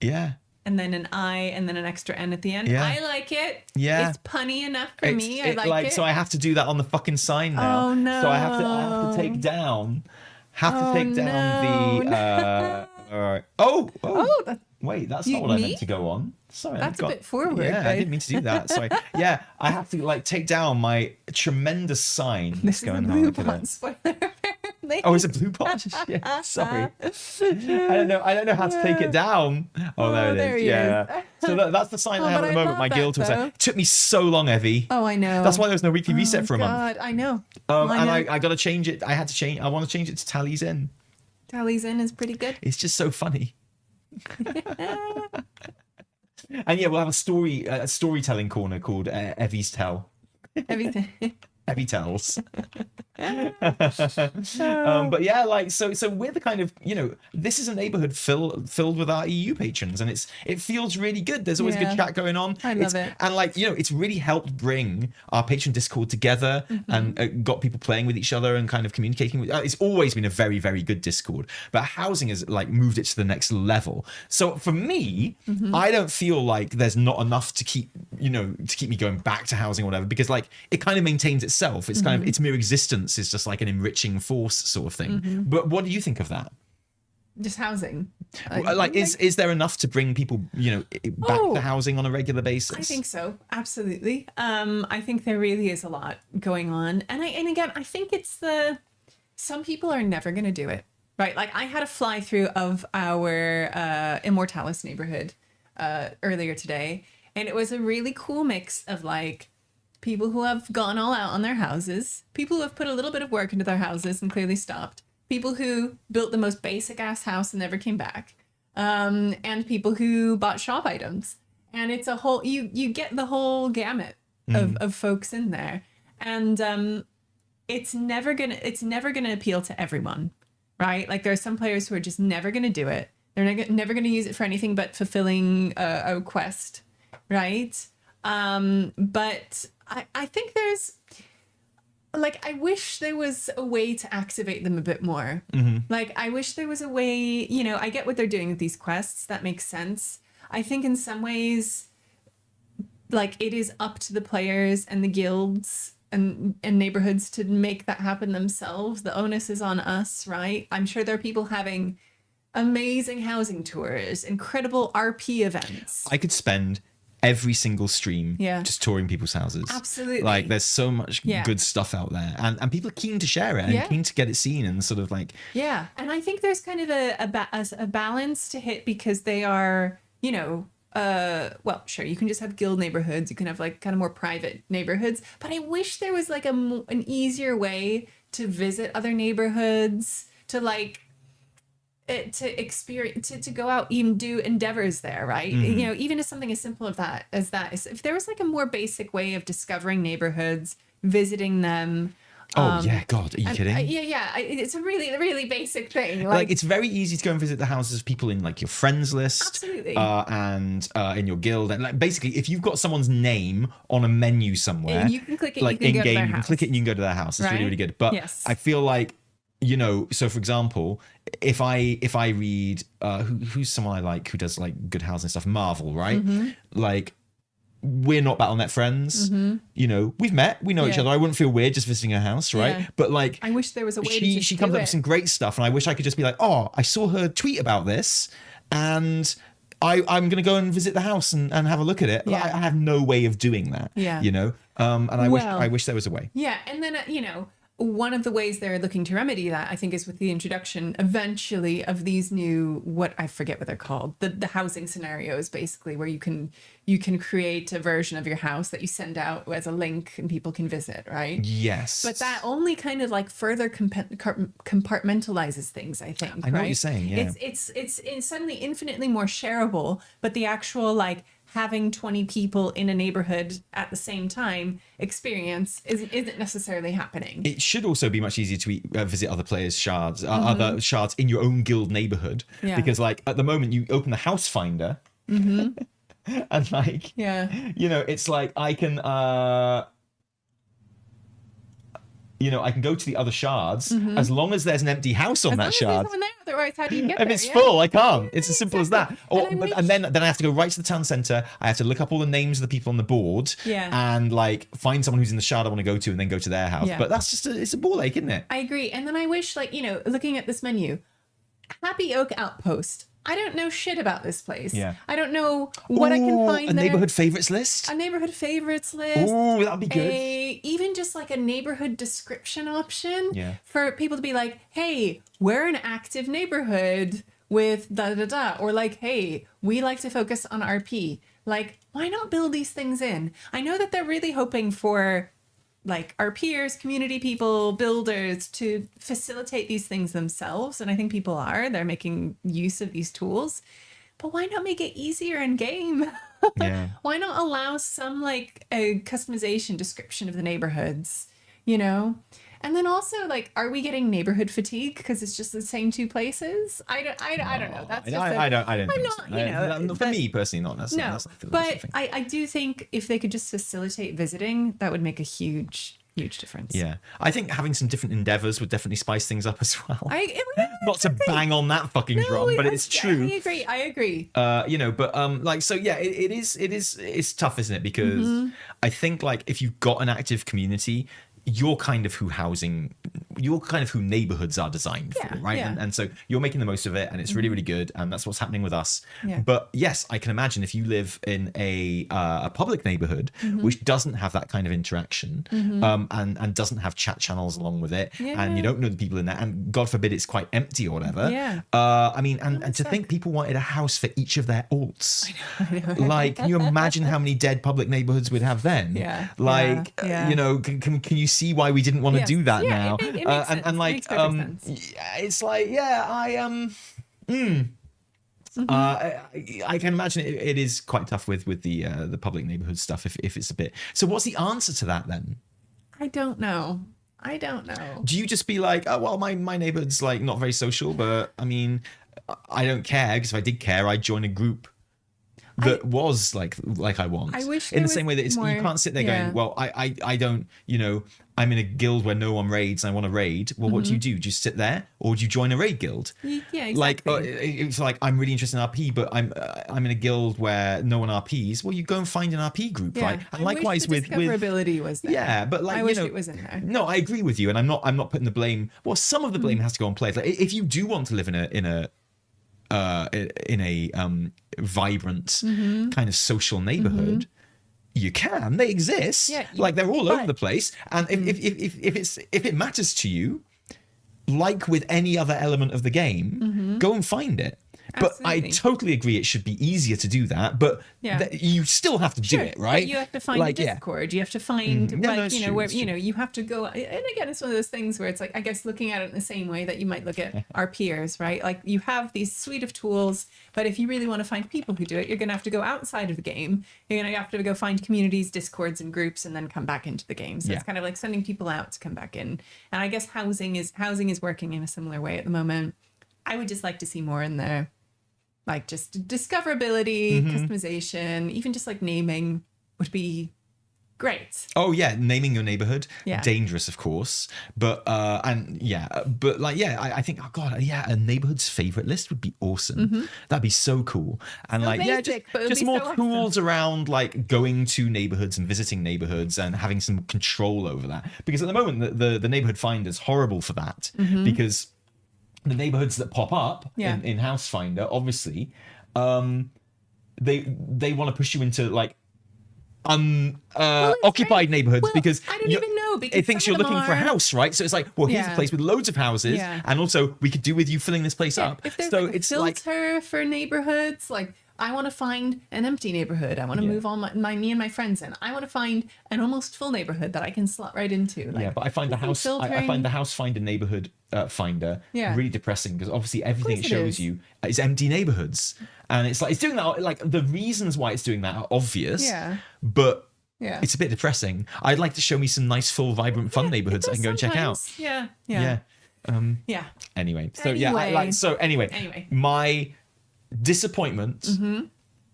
A: Yeah.
B: and then an I and then an extra N at the end.
A: Yeah.
B: I like it.
A: Yeah.
B: It's punny enough for me. I like it.
A: So I have to do that on the fucking sign now.
B: Oh, no.
A: So I have to take down. The. Oh.
B: Oh, that,
A: Wait, that's
B: You-
A: not what I
B: me?
A: meant to go on. Sorry,
B: That's a bit forward,
A: Yeah, I
B: babe.
A: didn't mean to do that. Sorry. Yeah, I have to like take down my tremendous sign.
B: this is a
A: on,
B: blue
A: look at
B: bot
A: it.
B: spoiler, apparently.
A: Oh, it's a blue pot. Yeah, sorry. I don't know how to take it down. Oh, there it is.
B: there he
A: Yeah.
B: is.
A: So that's the sign
B: Oh,
A: I have
B: but
A: at the
B: I
A: moment.
B: love
A: My guild
B: that,
A: was
B: though.
A: it took me so long, Evie.
B: Oh, I know.
A: That's why there was no weekly reset for a month.
B: God, I know.
A: And
B: I know.
A: I got to change it. I had to change. I want to change it to Tally's Inn.
B: Tally's Inn is pretty good.
A: It's just so funny. And yeah, we'll have a storytelling corner called Evie's Tell.
B: Everything.
A: Heavy tells. But yeah, like so we're the kind of, this is a neighborhood filled with our EU patrons, and it feels really good. There's always good chat going on.
B: I love it.
A: And like, it's really helped bring our patron Discord together, and got people playing with each other and kind of communicating with. It's always been a very, very good Discord, but housing has like moved it to the next level. So for me, I don't feel like there's not enough to keep me going back to housing or whatever, because like it kind of maintains itself. It's kind of, its mere existence is just like an enriching force sort of thing. But what do you think of that?
B: Just housing.
A: Is there enough to bring people, back to housing on a regular basis?
B: I think so. Absolutely. I think there really is a lot going on. And again, I think it's some people are never going to do it, right? Like I had a fly through of our Immortalis neighborhood earlier today. And it was a really cool mix of like people who have gone all out on their houses, people who have put a little bit of work into their houses and clearly stopped, people who built the most basic ass house and never came back, and people who bought shop items. And it's a whole, you get the whole gamut of folks in there. And it's never gonna appeal to everyone, right? Like there are some players who are just never gonna do it. They're never gonna use it for anything but fulfilling a quest, right? But I think there's like, I wish there was a way to activate them a bit more. Like I wish there was a way, I get what they're doing with these quests. That makes sense. I think in some ways, like it is up to the players and the guilds and neighborhoods to make that happen themselves. The onus is on us, right? I'm sure there are people having amazing housing tours, incredible RP events.
A: I could spend every single stream just touring people's houses.
B: Absolutely.
A: Like there's so much good stuff out there, and people are keen to share it and keen to get it seen, and sort of like
B: and I think there's kind of a balance to hit, because they are, well, sure, you can just have guild neighborhoods, you can have like kind of more private neighborhoods, but I wish there was like an easier way to visit other neighborhoods, to like to experience, to go out, even do endeavors there, right? Even as something as simple as that is, if there was like a more basic way of discovering neighborhoods, visiting them.
A: God, are you kidding?
B: It's a really, really basic thing.
A: Like it's very easy to go and visit the houses of people in like your friends list.
B: Absolutely.
A: And in your guild, and like basically if you've got someone's name on a menu somewhere,
B: and you can click it,
A: like
B: you can
A: in
B: go to their
A: game, you can
B: house.
A: click it and you can go to their house. It's really, really good. But I feel like, so for example, if I read who's someone I like who does like good housing stuff, Marvel, right? Like we're not Battle.net friends. We've met, we know each other. I wouldn't feel weird just visiting her house, right? But like
B: I wish there was a way to just
A: she comes
B: do
A: up with some great stuff, and I wish I could just be like, oh, I saw her tweet about this, and I'm gonna go and visit the house and have a look at it. I have no way of doing that. And I wish there was a way.
B: And then one of the ways they're looking to remedy that, I think, is with the introduction eventually of these new, what I forget what they're called, the housing scenarios, basically, where you can create a version of your house that you send out as a link and people can visit, right?
A: Yes.
B: But that only kind of like further compartmentalizes things, I think.
A: I know what you're saying. Yeah.
B: It's suddenly infinitely more shareable, but the actual like having 20 people in a neighborhood at the same time experience isn't necessarily happening.
A: It should also be much easier to visit other players' shards, other shards in your own guild neighborhood, because like at the moment you open the house finder, and like it's like I can I can go to the other shards as long as there's an empty house on that shard.
B: Otherwise, how do you get
A: if
B: there?
A: It's full, I can't. It's as simple as that. And then I have to go right to the town centre. I have to look up all the names of the people on the board, and like find someone who's in the shard I want to go to, and then go to their house. But that's just it's a ball ache, isn't it?
B: I agree. And then I wish, like, looking at this menu, Happy Oak Outpost. I don't know shit about this place. I don't know what I can find
A: a
B: there.
A: Neighborhood favorites list.
B: A neighborhood favorites list.
A: Oh, that'd be good.
B: Even just like a neighborhood description option for people to be like, hey, we're an active neighborhood with da-da-da. Or like, hey, we like to focus on RP. Like, why not build these things in? I know that they're really hoping for like our peers, community people, builders to facilitate these things themselves. And I think people are. They're making use of these tools. But why not make it easier in game? Why not allow some like a customization description of the neighborhoods? you know? And then also, like, are we getting neighborhood fatigue because it's just the same two places? I don't know. That's just
A: I don't
B: I'm
A: think
B: not,
A: so.
B: you know,
A: For me personally, not necessarily.
B: no,
A: That's not the
B: but
A: thing.
B: I do think if they could just facilitate visiting, that would make a huge difference.
A: Yeah, I think having some different endeavors would definitely spice things up as well.
B: I
A: Not to bang on that fucking drum, but it's true.
B: I agree.
A: You know, but like, so yeah, it's tough, isn't it? Because I think like if you've got an active community, you're kind of who neighborhoods are designed for, right?
B: Yeah.
A: And so you're making the most of it, and it's really, really good, and that's what's happening with us.
B: Yeah.
A: But yes, I can imagine if you live in a public neighborhood which doesn't have that kind of interaction, and doesn't have chat channels along with it, and you don't know the people in there, and God forbid it's quite empty or whatever.
B: Yeah.
A: I mean, and to think people wanted a house for each of their alts. I know. Like, can you imagine how many dead public neighborhoods we'd have then?
B: Yeah.
A: Like,
B: Yeah.
A: you know, can you see why we didn't want to do that now?
B: It makes sense.
A: And like,
B: It makes perfect sense.
A: it's like, yeah, I can imagine it is quite tough with the public neighborhood stuff if it's a bit. So what's the answer to that then?
B: I don't know.
A: Do you just be like, oh well, my neighborhood's like not very social, but I mean, I don't care, because if I did care, I'd join a group that was like I want.
B: I wish
A: in
B: there
A: the same way that
B: was
A: you
B: more-
A: can't sit there
B: yeah.
A: going, well, I don't, you know, I'm in a guild where no one raids and I want to raid. Well, what do? Do you just sit there, or do you join a raid guild?
B: Yeah, exactly.
A: Like it's like, I'm really interested in RP, but I'm in a guild where no one RPs. Well, you go and find an RP group, right? And likewise
B: the
A: with
B: discoverability was there.
A: yeah, but like,
B: I
A: you
B: wish
A: know,
B: it was in there.
A: No, I agree with you, and I'm not putting the blame. Well, some of the blame has to go on players. Like, if you do want to live in a vibrant kind of social neighborhood, you can. They exist.
B: Yeah,
A: like they're all over
B: but-
A: the place. And if it matters to you, like with any other element of the game, go and find it. But I
B: Absolutely.
A: totally agree it should be easier to do that, but
B: Yeah.
A: you still have to do
B: Sure,
A: it, right?
B: But you have to find
A: Like,
B: a
A: yeah.
B: Discord. You have to find,
A: No,
B: like,
A: it's
B: you know,
A: true,
B: where,
A: it's
B: you
A: true.
B: know, you have to go. And again, it's one of those things where it's like, I guess, looking at it in the same way that you might look at our peers, right? Like, you have these suite of tools, but if you really want to find people who do it, you're going to have to go outside of the game. You're going to have to go find communities, Discords, and groups, and then come back into the game. So
A: Yeah.
B: it's kind of like sending people out to come back in. And I guess housing is working in a similar way at the moment. I would just like to see more in there. Like just discoverability, customization, even just like naming would be great.
A: Oh yeah, naming your neighborhood,
B: Yeah.
A: dangerous of course, but I think, oh god, yeah, a neighborhood's favorite list would be awesome. That'd be so cool. And
B: So
A: like,
B: basic, but it would
A: just
B: be
A: more
B: so awesome.
A: tools around like going to neighborhoods and visiting neighborhoods and having some control over that. Because at the moment, the neighborhood finder is horrible for that, because the neighborhoods that pop up
B: Yeah.
A: in House Finder, obviously, they want to push you into like occupied neighborhoods,
B: Well,
A: because
B: I don't even know, because
A: it thinks
B: some
A: you're
B: of them
A: looking for a
B: are-
A: house, right? So it's like, well, here's a
B: Yeah.
A: place with loads of houses,
B: Yeah.
A: and also we could do with you filling this place up.
B: If there's
A: So
B: like a
A: it's like,
B: filter for neighborhoods, like I want to find an empty neighborhood. I want to move all me and my friends in. I want to find an almost full neighborhood that I can slot right into. Like,
A: yeah, but I find the
B: some
A: house. I
B: filtering.
A: find the House Finder neighborhood finder
B: Yeah.
A: really depressing, because obviously everything it
B: course it
A: shows
B: is.
A: you is empty neighborhoods, and it's like it's doing that. Like the reasons why it's doing that are obvious,
B: Yeah.
A: but
B: Yeah.
A: it's a bit depressing. I'd like to show me some nice, full, vibrant, fun neighborhoods I can go and check out.
B: Sometimes.
A: Yeah.
B: Yeah.
A: Anyway, so yeah,
B: Anyway.
A: anyway, my disappointment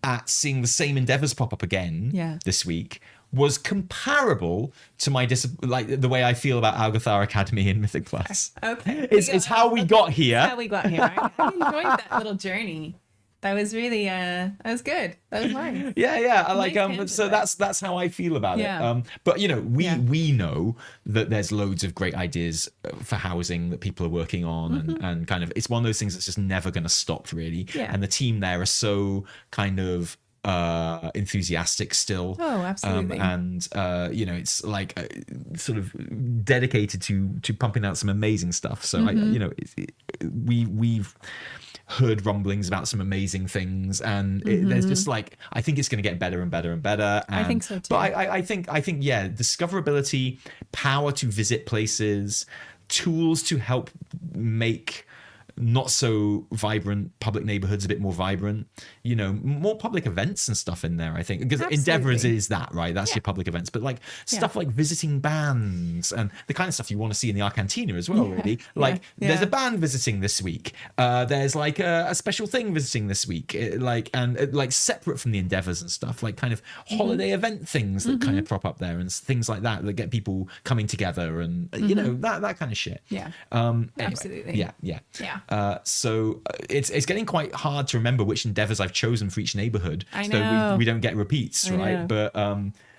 A: at seeing the same endeavors pop up again
B: Yeah.
A: this week was comparable to my like the way I feel about Algathar Academy in Mythic Plus.
B: Okay.
A: It's how we got here.
B: How we got here. I enjoyed that little journey. That was really that was good. That was nice.
A: Yeah, I like
B: Nice
A: so
B: candidate.
A: that's how I feel about
B: Yeah.
A: it. But you know,
B: Yeah.
A: we know that there's loads of great ideas for housing that people are working on, and kind of it's one of those things that's just never going to stop, really.
B: Yeah.
A: And the team there are so kind of enthusiastic still.
B: Oh, absolutely.
A: And you know, it's like sort of dedicated to pumping out some amazing stuff. So you know, we've heard rumblings about some amazing things, and there's just like, I think it's going to get better and better and better. And,
B: I think so too.
A: But I think yeah, discoverability, power to visit places, tools to help make not so vibrant public neighborhoods, a bit more vibrant, more public events and stuff in there, I think. Because Endeavour is that, right? That's your public events. But like stuff like visiting bands and the kind of stuff you want to see in the Arcantina as well, really. Like there's a band visiting this week. There's like a special thing visiting this week. Like separate from the Endeavours and stuff, like kind of holiday event things that kind of prop up there and things like that get people coming together and, that kind of shit.
B: Yeah.
A: Anyway,
B: Absolutely.
A: Yeah. So it's getting quite hard to remember which Endeavours I've chosen for each neighborhood.
B: I know.
A: So we don't get repeats, right?
B: know.
A: But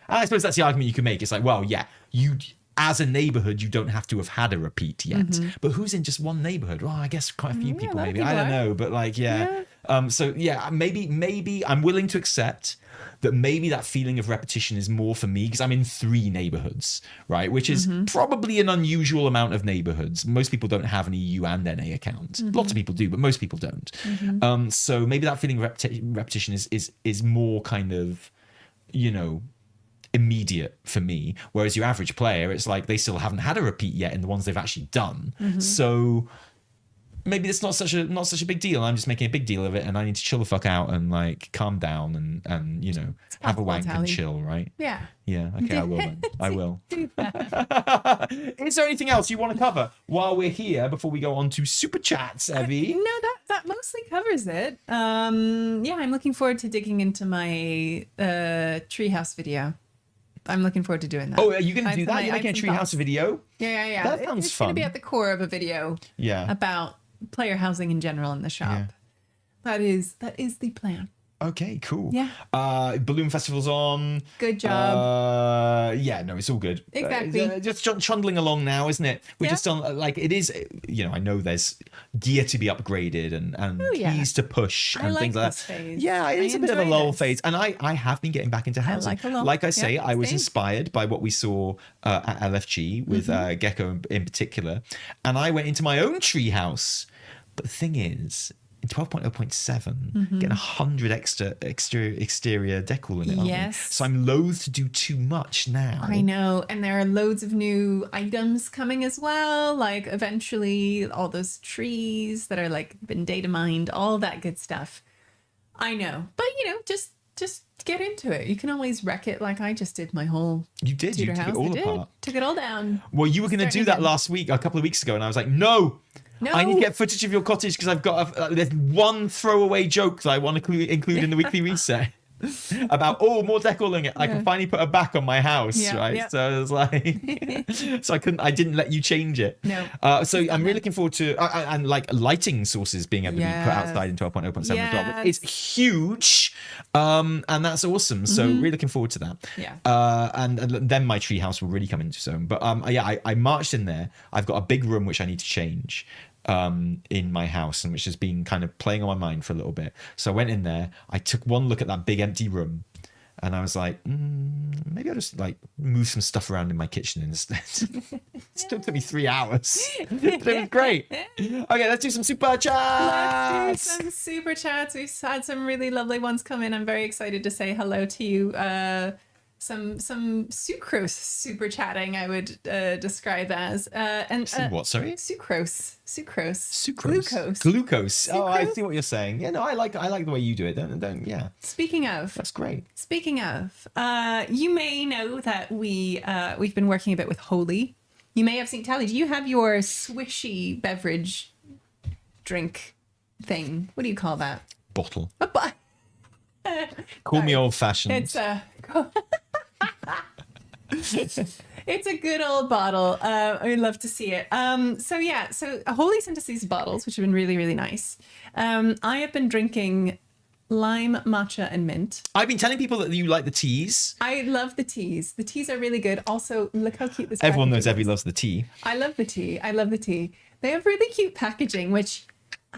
A: I suppose that's the argument you can make. It's like, well, yeah, you as a neighborhood, you don't have to have had a repeat yet. But who's in just one neighborhood? Well, I guess quite a few people, maybe. I don't know. But like, so yeah, maybe I'm willing to accept that maybe that feeling of repetition is more for me because I'm in 3 neighborhoods, right? Which is probably an unusual amount of neighborhoods. Most people don't have an EU and NA account. Lots of people do, but most people don't. So maybe that feeling of repetition is more kind of, immediate for me. Whereas your average player, it's like they still haven't had a repeat yet in the ones they've actually done. So maybe it's not such a big deal. I'm just making a big deal of it, and I need to chill the fuck out and like calm down and have a wank and chill, right?
B: Yeah.
A: Yeah. Okay, I will then. I will.
B: Do that.
A: Is there anything else you want to cover while we're here before we go on to super chats, Evie?
B: No, that mostly covers it. I'm looking forward to digging into my treehouse video. I'm looking forward to doing that.
A: Oh, are you going to do that? You're making a treehouse video?
B: Yeah.
A: That sounds
B: it's
A: fun.
B: It's going to be at the core of a video.
A: Yeah.
B: About player housing in general in the shop. That is the plan.
A: Okay, cool.
B: Yeah.
A: Balloon Festival's on.
B: Good job.
A: It's all good.
B: Exactly.
A: Just trundling along now, isn't it? We're just on, like, it is, I know there's gear to be upgraded and keys to push and things like that.
B: Phase.
A: Yeah, it is a bit of a lull phase. And I have been getting back into housing.
B: like a lull.
A: Like I say, I was inspired by what we saw at LFG with Gecko in particular. And I went into my own treehouse. But the thing is, in 12.0.7, getting 100 extra exterior decor in it.
B: Yes.
A: So I'm loath to do too much now.
B: I know. And there are loads of new items coming as well. Like eventually all those trees that are like been data mined, all that good stuff. I know. But just get into it. You can always wreck it like I just did my whole
A: You did.
B: Tudor
A: You took
B: house.
A: it all apart.
B: Took it all down.
A: Well, you were going to do that last week, a couple of weeks ago, and I was like, no. I need to get footage of your cottage because I've got there's one throwaway joke that I want to include in the weekly reset about more decorating. I can finally put a back on my house, right? Yeah. So I was like, I didn't let you change it.
B: No.
A: So I'm really looking forward to and like lighting sources being able to be put outside in 12.0.7 as well. It's huge, and that's awesome. So really looking forward to that.
B: Yeah.
A: And then my treehouse will really come into its own. But I marched in there. I've got a big room which I need to change. In my house, and which has been kind of playing on my mind for a little bit. So I went in there, I took one look at that big empty room, and I was like, maybe I'll just like move some stuff around in my kitchen instead. It still took me 3 hours, but it was great. Okay, let's do some super chats.
B: Let's do some super chats. We've had some really lovely ones come in. I'm very excited to say hello to you. Some sucrose super chatting, I would describe as
A: what? Sorry,
B: sucrose,
A: glucose. Oh, I see what you're saying. Yeah, no, I like the way you do it. Don't. Yeah.
B: Speaking of,
A: that's great.
B: Speaking of, you may know that we've been working a bit with Holy. You may have seen Tally. Do you have your swishy beverage drink thing? What do you call that?
A: Bottle.
B: Call
A: me old fashioned.
B: It's a good old bottle. I would love to see it. So Holy sent us these bottles, which have been really, really nice. I have been drinking lime, matcha, and mint.
A: I've been telling people that you like the teas.
B: I love the teas. The teas are really good. Also, look how cute this.
A: Everyone knows Evie loves the tea.
B: I love the tea. They have really cute packaging, which.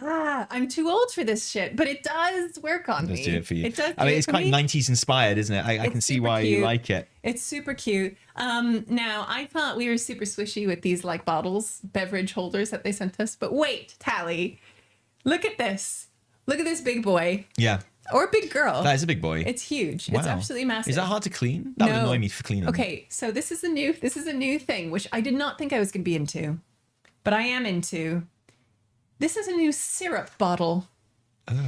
B: I'm too old for this shit, but it does work on me.
A: It does do it for you.
B: It does.
A: I mean, it's quite 90s inspired, isn't it? I can see why you like it.
B: It's super cute. Now, I thought we were super swishy with these like bottles, beverage holders that they sent us. But wait, Tally, look at this. Look at this big boy.
A: Yeah.
B: Or big girl.
A: That is a big boy.
B: It's huge.
A: Wow.
B: It's absolutely massive.
A: Is that hard to clean? That would annoy me for cleaning.
B: Okay, so this is a new thing, which I did not think I was going to be into, but I am into This is a new syrup bottle.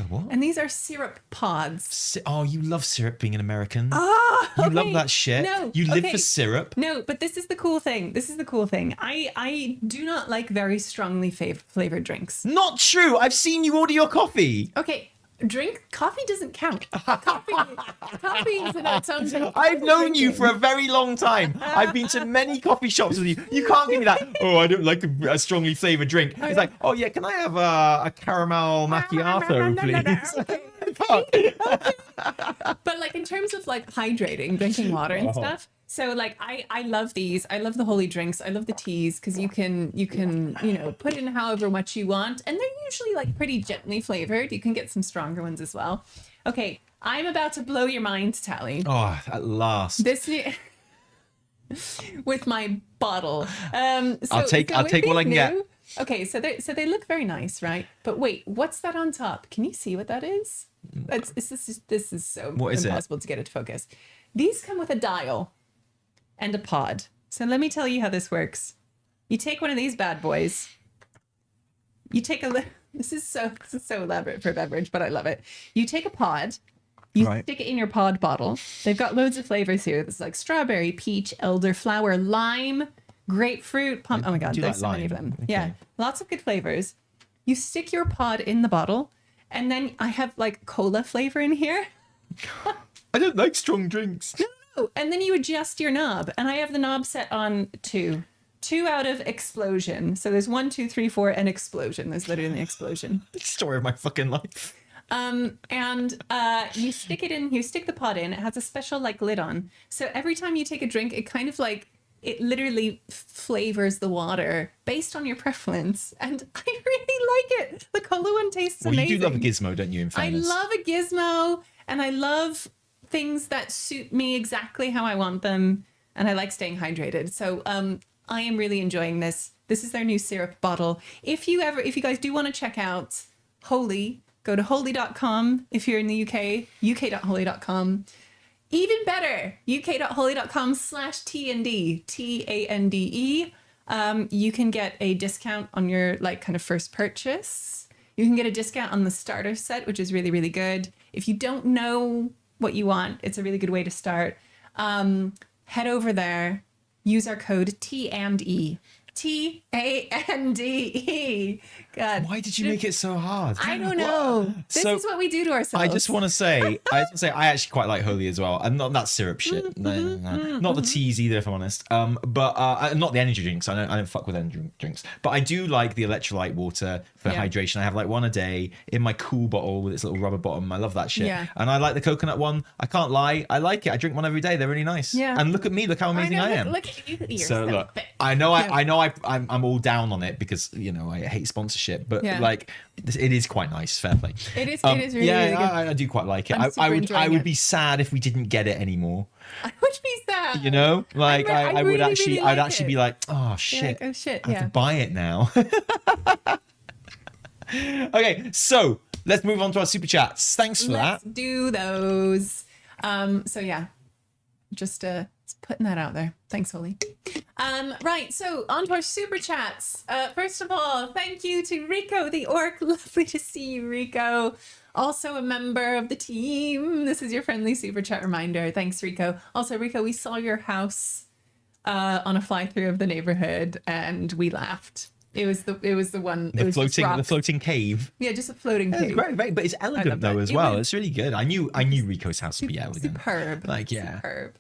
A: What?
B: And these are syrup pods.
A: Oh, you love syrup being an American.
B: Ah,
A: You love that shit.
B: No,
A: you live for syrup.
B: No, but this is the cool thing. I do not like very strongly flavored drinks.
A: Not true. I've seen you order your coffee.
B: Okay, coffee doesn't count. Coffee is in its own thing.
A: I've known you for a very long time. I've been to many coffee shops with you. You can't give me that. Oh, I don't like a strongly flavored drink. It's like, oh yeah, can I have a caramel macchiato, please?
B: But like in terms of like hydrating, drinking water and stuff. So like I love these. I love the holy drinks. I love the teas because you can put in however much you want, and they're usually like pretty gently flavored. You can get some stronger ones as well. Okay, I'm about to blow your mind, Tally.
A: Oh, at last.
B: With my bottle.
A: I'll take what I can get.
B: Okay, so they look very nice, right? But wait, what's that on top? Can you see what that is? This is so impossible to get it to focus. These come with a dial and a pod. So let me tell you how this works. You take one of these bad boys. You take this is so elaborate for a beverage, but I love it. You take a pod. You stick it in your pod bottle. They've got loads of flavors here. This is like strawberry, peach, elderflower, lime, grapefruit, plum. Oh my God, there's so many of them. Okay. Yeah, lots of good flavors. You stick your pod in the bottle, and then I have like cola flavor in here.
A: I don't like strong drinks.
B: No, and then you adjust your knob, and I have the knob set on 2. 2 out of explosion. So there's 1, 2, 3, 4, and explosion. There's literally an explosion.
A: Story of my fucking life.
B: And you stick it in, you stick the pod in, it has a special like lid on. So every time you take a drink, it kind of like, it literally flavors the water based on your preference. And I really like it. The cola one tastes amazing.
A: You do love a gizmo, don't you, in fairness?
B: I love a gizmo, and I love things that suit me exactly how I want them. And I like staying hydrated. So I am really enjoying this. This is their new syrup bottle. If you guys do want to check out Holy, go to holy.com if you're in the UK, uk.holy.com. Even better, uk.holy.com/TND, TANDE. You can get a discount on your like kind of first purchase. You can get a discount on the starter set, which is really, really good. If you don't know what you want, it's a really good way to start. Head over there, use our code TANDE. TANDE. God.
A: Why did you make it so hard?
B: I don't know. This is what we do to ourselves.
A: I just want to say, I actually quite like Holy as well. And not that syrup shit. No. Not the teas either, if I'm honest. But not the energy drinks. I don't fuck with energy drinks. But I do like the electrolyte water for hydration. I have like one a day in my cool bottle with its little rubber bottom. I love that shit. Yeah. And I like the coconut one. I can't lie. I like it. I drink one every day. They're really nice. Yeah. And look at me. Look how amazing I am.
B: Look at you. You're
A: so look, fit. I know I'm all down on it because I hate sponsorship, but like it is quite nice. Fair play.
B: It is really, really good.
A: I do quite like it. I would be sad if we didn't get it anymore.
B: I would be sad.
A: Like I would
B: really,
A: actually,
B: really
A: I'd actually be like, oh shit,
B: oh shit,
A: I have to buy it now. Okay, so let's move on to our super chats. Thanks for that.
B: Let's do those. So yeah, just putting that out there. Thanks, Holy. Right, so on to our super chats. First of all, thank you to Rico the Orc. Lovely to see you, Rico. Also a member of the team. This is your friendly super chat reminder. Thanks, Rico. Also, Rico, we saw your house on a fly through of the neighborhood, and we laughed. It was the one.
A: The floating cave.
B: Yeah, just a floating cave.
A: Great, but it's elegant though as well. It's really good. I knew Rico's house would be elegant.
B: Superb.
A: Superb.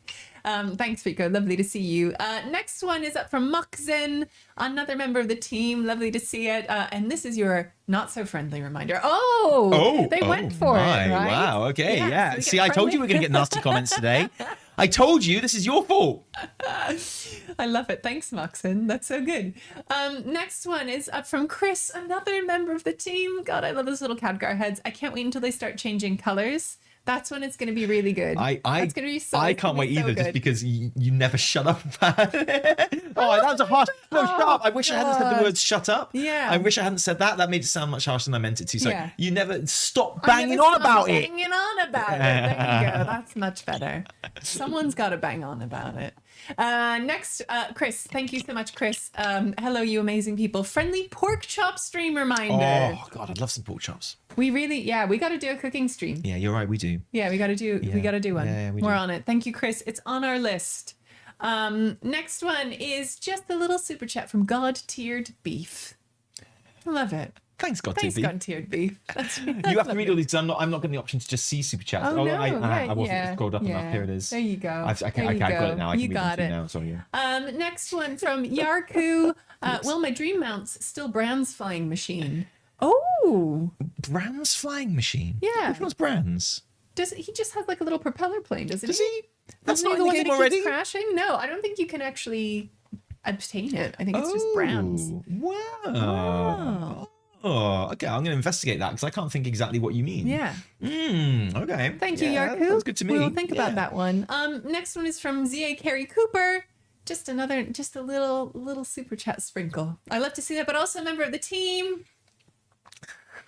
B: Thanks, Rico. Lovely to see you. Next one is up from Muxin, another member of the team. Lovely to see it. And this is your not so friendly reminder. They went for it, right?
A: Wow. Okay. Yeah. See, I told you we were going to get nasty comments today. I told you this is your fault.
B: I love it. Thanks, Muxin. That's so good. Next one is up from Chris, another member of the team. God, I love those little Khadgar heads. I can't wait until they start changing colors. That's when it's going to be really good. That's going to be so.
A: I can't wait either, just because you never shut up about it. Oh, that was a harsh. No, shut up. I wish I hadn't said the words "shut up."
B: Yeah.
A: I wish I hadn't said that. That made it sound much harsher than I meant it to. So you never stop banging on about it.
B: Banging on about it. There you go. That's much better. Someone's got to bang on about it. Next, Chris. Thank you so much, Chris. Hello, you amazing people. Friendly pork chop stream reminder.
A: Oh God, I'd love some pork chops.
B: We really, we got to do a cooking stream.
A: Yeah, you're right. We do.
B: Yeah, we got to do one.
A: Yeah,
B: We're on it. Thank you, Chris. It's on our list. Next one is just a little super chat from God-tiered beef. I love it.
A: Thanks, God.
B: Thanks, God-tiered beef.
A: You have to read all these because I'm not getting the option to just see super chats.
B: Oh, no.
A: I wasn't scrolled up enough. Here it is.
B: There you go.
A: I've got it now. I can
B: you
A: read
B: got
A: them
B: it.
A: to you now. Sorry. Yeah.
B: Next one from Yarku. Well, my dream mount's still Brand's flying machine. Oh,
A: Brand's flying machine.
B: Yeah.
A: Which one's Brand's?
B: He just has like a little propeller plane, doesn't
A: Does
B: he?
A: he? That's
B: Isn't
A: not
B: he
A: in the game
B: that
A: already.
B: keeps crashing? No, I don't think you can actually obtain it. I think it's just Brand's.
A: Wow. Oh, okay. I'm going to investigate that because I can't think exactly what you mean.
B: Yeah.
A: Okay.
B: Thank you,
A: Yeah,
B: Yarku.
A: that sounds good to me.
B: We'll think about that one. Next one is from Z.A. Carey Cooper. Just a little super chat sprinkle. I love to see that, but also a member of the team.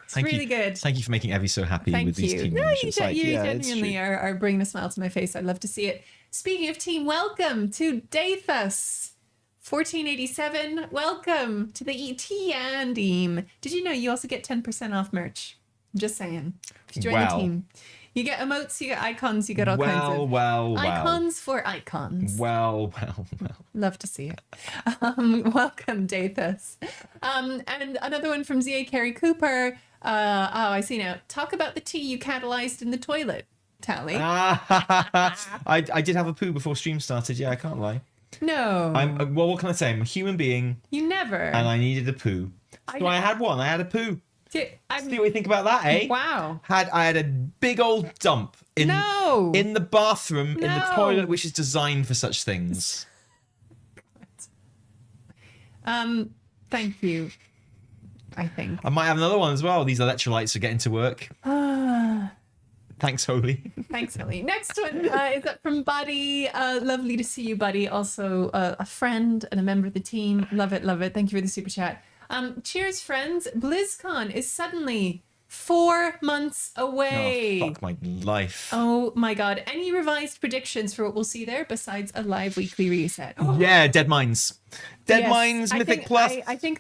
B: It's really good.
A: Thank you for making Evie so happy with these team
B: No,
A: memberships.
B: you genuinely are bringing a smile to my face. I'd love to see it. Speaking of team, welcome to Dathus. 1487, welcome to the ET and team. Did you know you also get 10% off merch? I'm just saying. If you join the team. You get emotes, you get icons, you get all kinds of icons for icons.
A: Well.
B: Love to see it. Welcome, Dathus. And another one from Z.A. Carey Cooper. I see now. Talk about the tea you catalyzed in the toilet, Tally.
A: I did have a poo before stream started. Yeah, I can't lie.
B: No.
A: Well, what can I say? I'm a human being.
B: You never.
A: And I needed a poo. So I had one. I had a poo. See what you think about that, eh?
B: Wow.
A: I had a big old dump in the bathroom, in the toilet, which is designed for such things.
B: Thank you. I think.
A: I might have another one as well. These electrolytes are getting to work. Thanks, Holy.
B: Thanks, Holy. Next one is up from Buddy. Lovely to see you, Buddy. Also a friend and a member of the team. Love it, love it. Thank you for the super chat. Cheers, friends. BlizzCon is suddenly 4 months away.
A: Oh, fuck my life.
B: Oh my God. Any revised predictions for what we'll see there besides a live weekly reset? Oh.
A: Yeah, Dead Mines. Dead Mines, Mythic Plus.
B: I think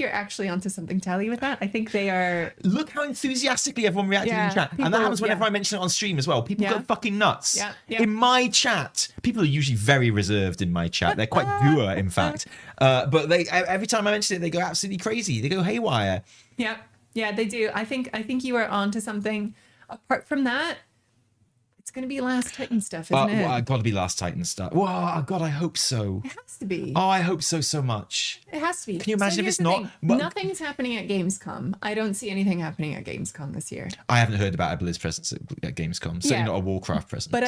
B: you're actually onto something, Tally, with that. I think they are.
A: Look how enthusiastically everyone reacted in chat. And that happens whenever I mention it on stream as well. People go fucking nuts.
B: Yeah.
A: In my chat, people are usually very reserved in my chat. They're quite dour, in fact. But they every time I mention it, they go absolutely crazy. They go haywire.
B: Yeah. Yeah, they do. I think you are onto something. Apart from that, it's going to be Last Titan stuff, isn't it?
A: Well, got to be Last Titan stuff. Well, God, I hope so.
B: It has to be.
A: Oh, I hope so much.
B: It has to be.
A: Can you imagine if it's not?
B: Nothing's happening at Gamescom. I don't see anything happening at Gamescom this year.
A: I haven't heard about a Blizz presence at Gamescom. Certainly not a Warcraft presence.
B: But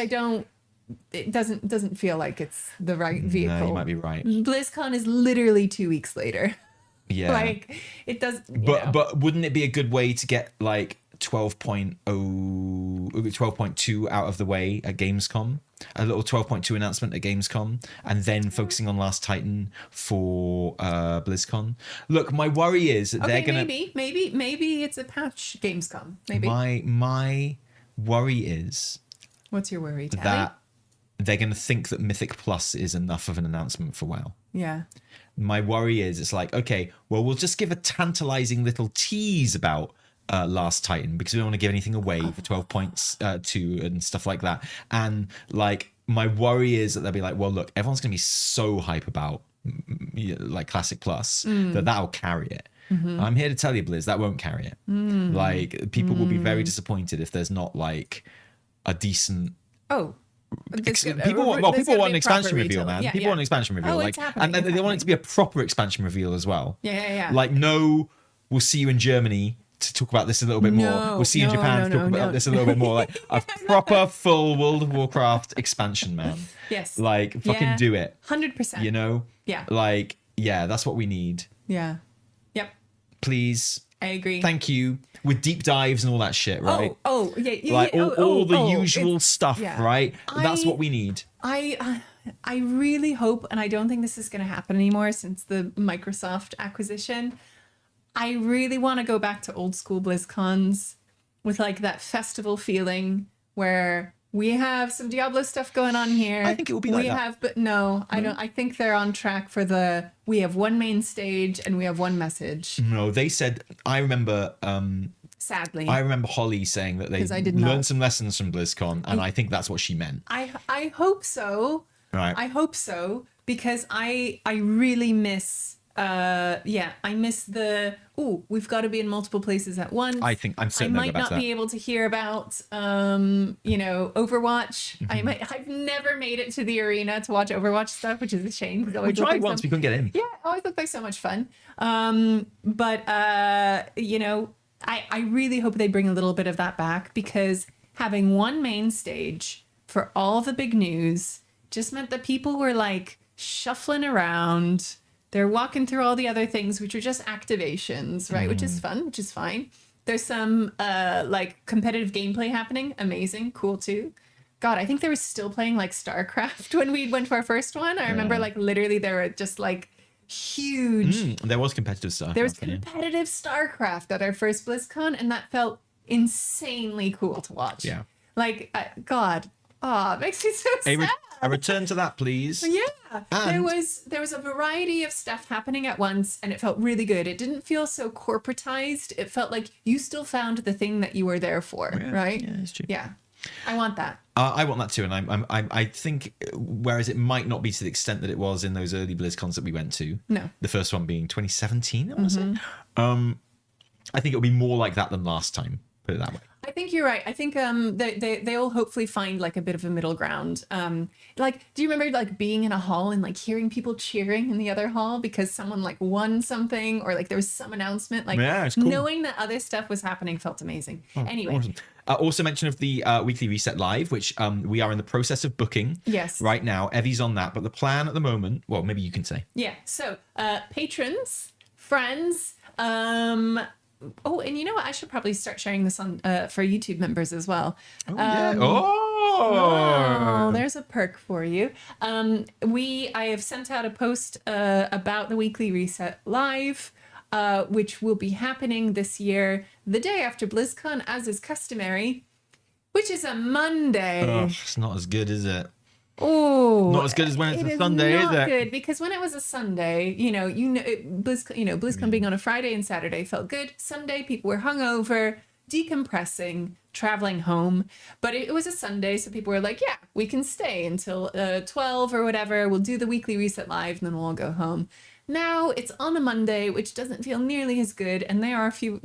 B: it doesn't feel like it's the right vehicle.
A: No, you might be right.
B: BlizzCon is literally 2 weeks later.
A: Yeah.
B: Like it does.
A: But wouldn't it be a good way to get like 12.2 out of the way at Gamescom? A little 12.2 announcement at Gamescom, and then focusing on Last Titan for BlizzCon. Look, my worry is that they're gonna
B: maybe it's a patch Gamescom. Maybe
A: my worry is.
B: What's your worry, Tally?
A: That they're gonna think that Mythic Plus is enough of an announcement for WoW.
B: Yeah.
A: My worry is it's like, okay, well, we'll just give a tantalizing little tease about Last Titan because we don't want to give anything away for 12.2 and stuff like that. And like, my worry is that they'll be like, well, look, everyone's going to be so hype about like Classic Plus that'll carry it. Mm-hmm. I'm here to tell you, Blizz, that won't carry it. Like, people will be very disappointed if there's not like a decent. People want an expansion reveal, man. People want an expansion reveal, and they want it to be a proper expansion reveal as well.
B: Yeah.
A: Like, no, we'll see you in Germany to talk about this a little bit more. We'll see you in Japan to talk about this a little bit more. Like a proper full World of Warcraft expansion, man.
B: Yes.
A: Like, fucking do it.
B: 100%.
A: You know?
B: Yeah.
A: Like, yeah, that's what we need.
B: Yeah. Yep.
A: Please.
B: I agree.
A: Thank you. With deep dives and all that shit, right?
B: All
A: the usual stuff, right? That's what we need.
B: I really hope, and I don't think this is going to happen anymore since the Microsoft acquisition. I really want to go back to old school BlizzCons with like that festival feeling where We have some Diablo stuff going on here.
A: I think it will be like
B: we
A: that.
B: have, but no, I don't. I think they're on track for we have one main stage and we have one message.
A: No, they said, I remember
B: Sadly,
A: Holly saying that they
B: 'Cause I did not.
A: learned some lessons from BlizzCon, and I think that's what she meant.
B: I hope so.
A: Right.
B: I hope so, because I really miss I miss we've got to be in multiple places at once.
A: I think I'm certain
B: I
A: they'll
B: might
A: go back
B: not
A: to that.
B: be able to hear about Overwatch.
A: Mm-hmm.
B: I've never made it to the arena to watch Overwatch stuff, which is a shame.
A: We tried once, we couldn't get in.
B: Yeah, it always looked like so much fun. But I really hope they bring a little bit of that back, because having one main stage for all the big news just meant that people were like shuffling around. They're walking through all the other things, which are just activations, right? Which is fun, which is fine. There's some like competitive gameplay happening. Amazing, cool too. God, I think they were still playing like StarCraft when we went to our first one. I remember like literally there were just like huge.
A: There was competitive stuff.
B: There was competitive StarCraft at our first BlizzCon, and that felt insanely cool to watch.
A: Yeah.
B: Like, God, it makes me so sad.
A: A return to that, please.
B: Yeah,
A: And-
B: there was a variety of stuff happening at once, and it felt really good. It didn't feel so corporatized. It felt like you still found the thing that you were there for, right?
A: Yeah, it's true.
B: Yeah, I want that.
A: I want that too, and I think, whereas it might not be to the extent that it was in those early BlizzCons that we went to.
B: No.
A: The first one being 2017, I want to say. I think it'll be more like that than last time. Put it that way.
B: I think you're right. I think they'll hopefully find like a bit of a middle ground. Like, do you remember like being in a hall and like hearing people cheering in the other hall because someone like won something, or like there was some announcement? Like,
A: Yeah, it's cool.
B: knowing that other stuff was happening felt amazing. Anyway,
A: Awesome. Also mention of the Weekly Reset Live, which we are in the process of booking.
B: Yes.
A: Right now, Evie's on that, but the plan at the moment, well, maybe you can say.
B: yeah. So patrons, friends. Oh, and you know what? I should probably start sharing this on for YouTube members as well.
A: Yeah.
B: Oh, there's a perk for you. I have sent out a post about the Weekly Reset Live, which will be happening this year, the day after BlizzCon, as is customary, which is a Monday.
A: It's not as good, is it?
B: Oh,
A: Not as good as when it's a Sunday,
B: not
A: is it?
B: Good, because when it was a Sunday, BlizzCon being on a Friday and Saturday felt good. Sunday, people were hungover, decompressing, traveling home. But it was a Sunday, so people were like, "Yeah, we can stay until 12 or whatever. We'll do the Weekly Reset Live, and then we'll all go home." Now it's on a Monday, which doesn't feel nearly as good, and there are a few,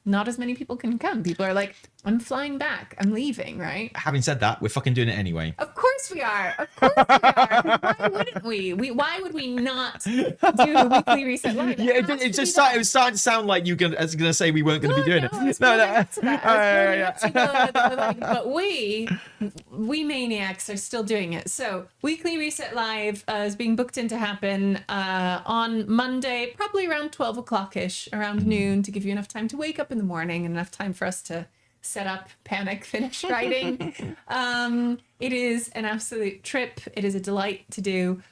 B: not as many people can come. People are like, "I'm flying back. I'm leaving," right?
A: Having said that, we're fucking doing it anyway.
B: Of course we are. Of course we are. Why wouldn't we? Why would we not do the Weekly Reset Live?
A: Yeah, it was starting to sound like you were going to say we weren't going to be doing it.
B: But we maniacs are still doing it. So Weekly Reset Live is being booked in to happen on Monday, probably around 12 o'clock-ish, around noon, to give you enough time to wake up in the morning and enough time for us to set up, panic, finish writing. It is an absolute trip. It is a delight to do.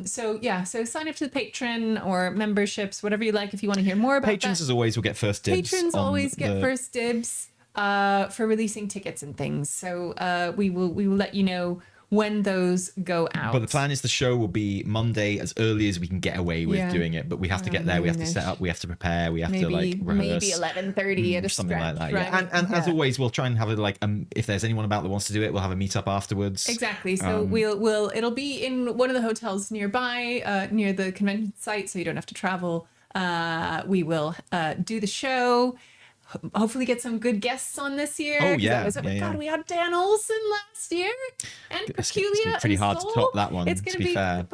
B: So sign up to the Patreon or memberships, whatever you like, if you want to hear more about
A: Patrons,
B: that.
A: as always, will get first dibs.
B: Patrons
A: on
B: always get
A: the-
B: first dibs for releasing tickets and things. So we will let you know when those go out.
A: But the plan is the show will be Monday as early as we can get away with doing it. But we have to get there. We have to set up. We have to prepare. We have to rehearse.
B: Maybe 11:30 at a
A: something
B: stretch,
A: like that.
B: right?
A: Yeah. And as always, we'll try and have if there's anyone about that wants to do it, we'll have a meetup afterwards.
B: Exactly. So it'll be in one of the hotels nearby, near the convention site, so you don't have to travel. We will do the show. Hopefully get some good guests on this year.
A: Oh, yeah.
B: God, we had Dan Olsen last year and
A: It's
B: Peculia.
A: gonna be pretty
B: and
A: hard to
B: Soul.
A: top that one,
B: It's
A: to
B: gonna
A: be fair.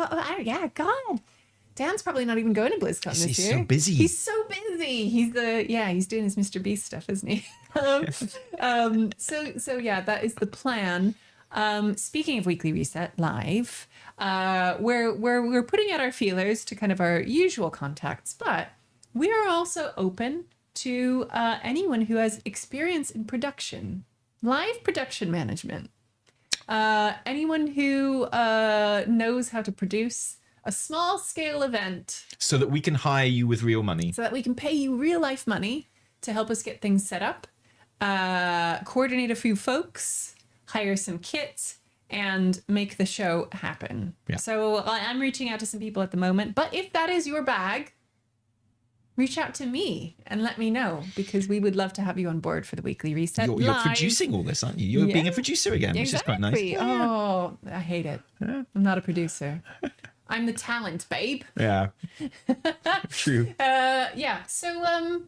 B: God. Dan's probably not even going to BlizzCon this
A: He's
B: year.
A: so busy.
B: He's so busy. He's doing his Mr. Beast stuff, isn't he? So that is the plan. Speaking of Weekly Reset Live, we're putting out our feelers to kind of our usual contacts, but we are also open to anyone who has experience in production, live production management. Anyone who knows how to produce a small scale event
A: So that we can hire you with real money.
B: so that we can pay you real life money to help us get things set up, coordinate a few folks, hire some kits, and make the show happen.
A: Yeah.
B: So I'm reaching out to some people at the moment, but if that is your bag, reach out to me and let me know, because we would love to have you on board for the weekly reset.
A: You're producing all this, aren't you? You're being a producer again, which is quite nice.
B: Oh, I hate it. I'm not a producer. I'm the talent, babe.
A: Yeah. True.
B: Yeah. So,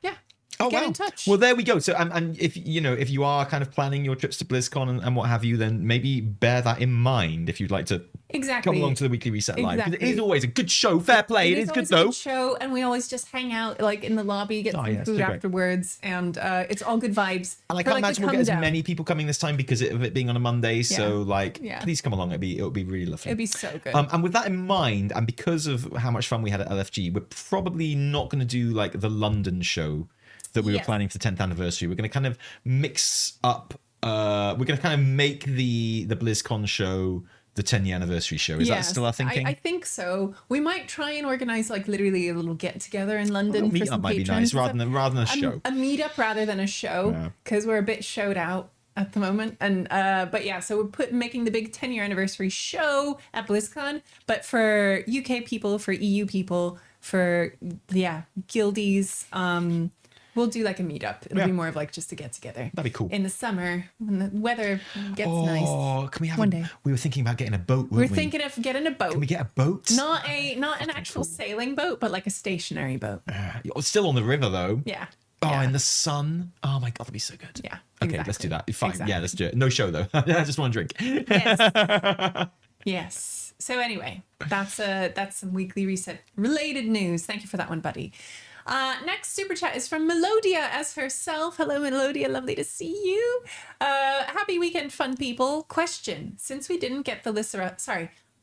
B: yeah.
A: Oh,
B: Get
A: wow.
B: in touch.
A: Well, there we go. So, and if if you are kind of planning your trips to BlizzCon and what have you, then maybe bear that in mind if you'd like to come along to the weekly reset live. Because it is always a good show. Fair play. It is good though.
B: A good show, and we always just hang out like in the lobby, get some food afterwards, and it's all good vibes.
A: And I can't imagine we'll get as many people coming this time because of it being on a Monday. So please come along. It'll be really lovely.
B: It'd be so good.
A: And with that in mind, and because of how much fun we had at LFG, we're probably not going to do like the London show that we were planning for the 10th anniversary. We're going to kind of mix up. We're going to kind of make the BlizzCon show the 10-year anniversary show. Is that still our thinking?
B: I think so. We might try and organize like literally a little get together in London.
A: A meetup might be nice rather than a show.
B: A meetup rather than a show, because we're a bit showed out at the moment. And but yeah, so we're making the big 10-year anniversary show at BlizzCon. But for UK people, for EU people, for guildies, we'll do like a meetup. It'll be more of like just a get together.
A: That'd be cool.
B: In the summer when the weather gets nice.
A: Oh, can we have
B: one day?
A: We were thinking about getting a boat, weren't we?
B: We're thinking of getting a boat.
A: Can we get a boat?
B: Not an actual sailing boat, but like a stationary boat.
A: Still on the river though.
B: Yeah.
A: Oh, in the sun. Oh my god, that'd be so good.
B: Yeah.
A: Okay, let's do that. Fine. Exactly. Yeah, let's do it. No show though. I just want to drink.
B: Yes. Yes. So anyway, that's some weekly reset related news. Thank you for that one, buddy. Next super chat is from Melodia as herself. Hello, Melodia. Lovely to see you. Happy weekend, fun people. Question: since we didn't get the listener,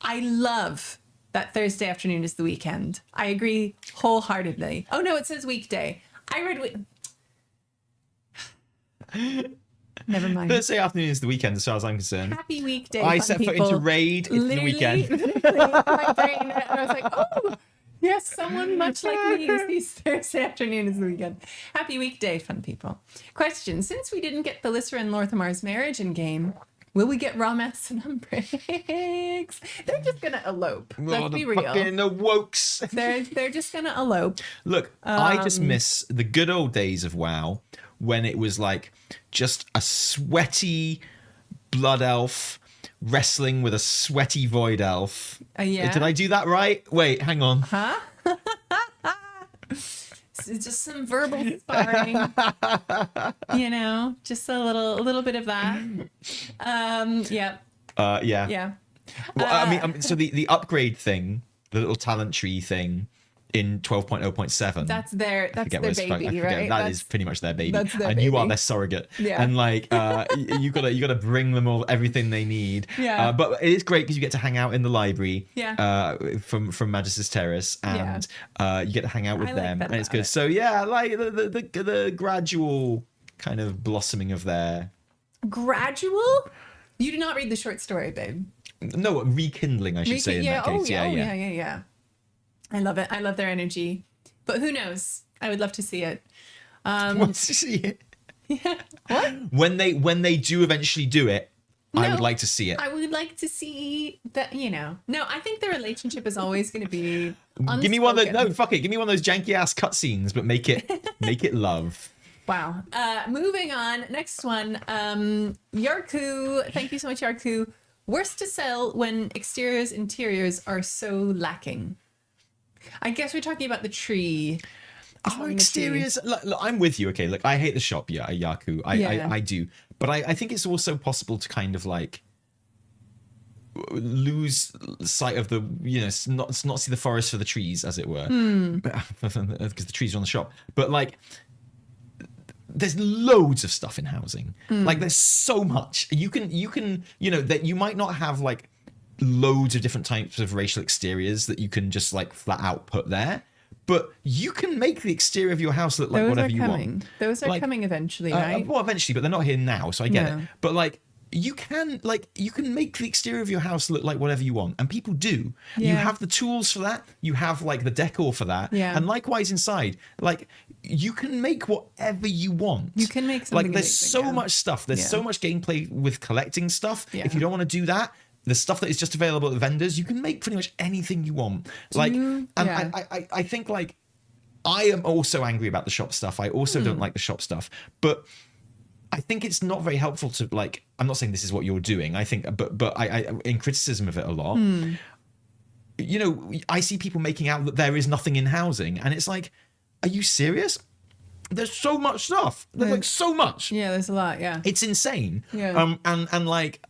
B: I love that Thursday afternoon is the weekend. I agree wholeheartedly. Oh no, it says weekday. I read. Never mind.
A: Thursday afternoon is the weekend, as far as I'm concerned.
B: Happy weekday.
A: I set foot into raid. It's the weekend.
B: My brain, and I was like, oh. Yes, someone much like me sees Thursday afternoon as the weekend. Happy weekday, fun people. Question: since we didn't get Belissa and Lorthamar's marriage in game, will we get Ramas and Umbrix? They're just gonna elope. Let's be real.
A: Fucking wokes.
B: They're just gonna elope.
A: Look, I just miss the good old days of WoW when it was like just a sweaty blood elf wrestling with a sweaty void elf.
B: Yeah.
A: Did I do that right? Wait, hang on.
B: Huh? It's just some verbal sparring. Just a little bit of that. Yeah.
A: Yeah.
B: Yeah.
A: Well, so the upgrade thing, the little talent tree thing in 12.0.7.
B: That's their baby, right?
A: That is pretty much their baby.
B: That's their
A: and
B: baby.
A: You are their surrogate.
B: Yeah.
A: And like you gotta bring them all everything they need.
B: Yeah.
A: But it is great because you get to hang out in the library.
B: Yeah.
A: From Magis's Terrace, and you get to hang out with them,
B: like
A: and it's good.
B: it.
A: So yeah, like the gradual kind of blossoming of their
B: gradual. You did not read the short story, babe.
A: No, rekindling, I should say in that case.
B: Yeah. I love it. I love their energy. But who knows? I would love to see it.
A: Want to see it?
B: Yeah. What?
A: When they do eventually do it, I would like to see it.
B: I would like to see that, No, I think their relationship is always going to be unspoken.
A: Give me one of those. No, fuck it. Give me one of those janky ass cutscenes, but make it love.
B: Wow. Moving on. Next one. Yarku. Thank you so much, Yarku. Worst to sell when exteriors, interiors are so lacking. I guess we're talking about the tree.
A: Oh, exteriors. Look, I'm with you. Okay, look, I hate the shop. Yeah, Yaku. I do. But I think it's also possible to kind of like lose sight of the, not see the forest for the trees, as it were, because the trees are on the shop. But like, there's loads of stuff in housing. Like, there's so much. You can, that you might not have like loads of different types of racial exteriors that you can just like flat out put there, but you can make the exterior of your house look like whatever you want.
B: Those are coming eventually, right?
A: Well, eventually, but they're not here now, so I get it. But like, you can make the exterior of your house look like whatever you want, and people do. You have the tools for that. You have like the decor for that, and likewise inside. Like, you can make whatever you want.
B: You can make something
A: like there's
B: amazing,
A: so
B: yeah.
A: much stuff. There's so much gameplay with collecting stuff.
B: Yeah.
A: If you don't want to do that, the stuff that is just available at the vendors, you can make pretty much anything you want. I think like I am also angry about the shop stuff. I also don't like the shop stuff, but I think it's not very helpful to like. I'm not saying this is what you're doing. I think, but I in criticism of it a lot. You know, I see people making out that there is nothing in housing, and it's like, are you serious? There's so much stuff. There's like so much.
B: Yeah, there's a lot. Yeah,
A: it's insane.
B: Yeah.
A: And like,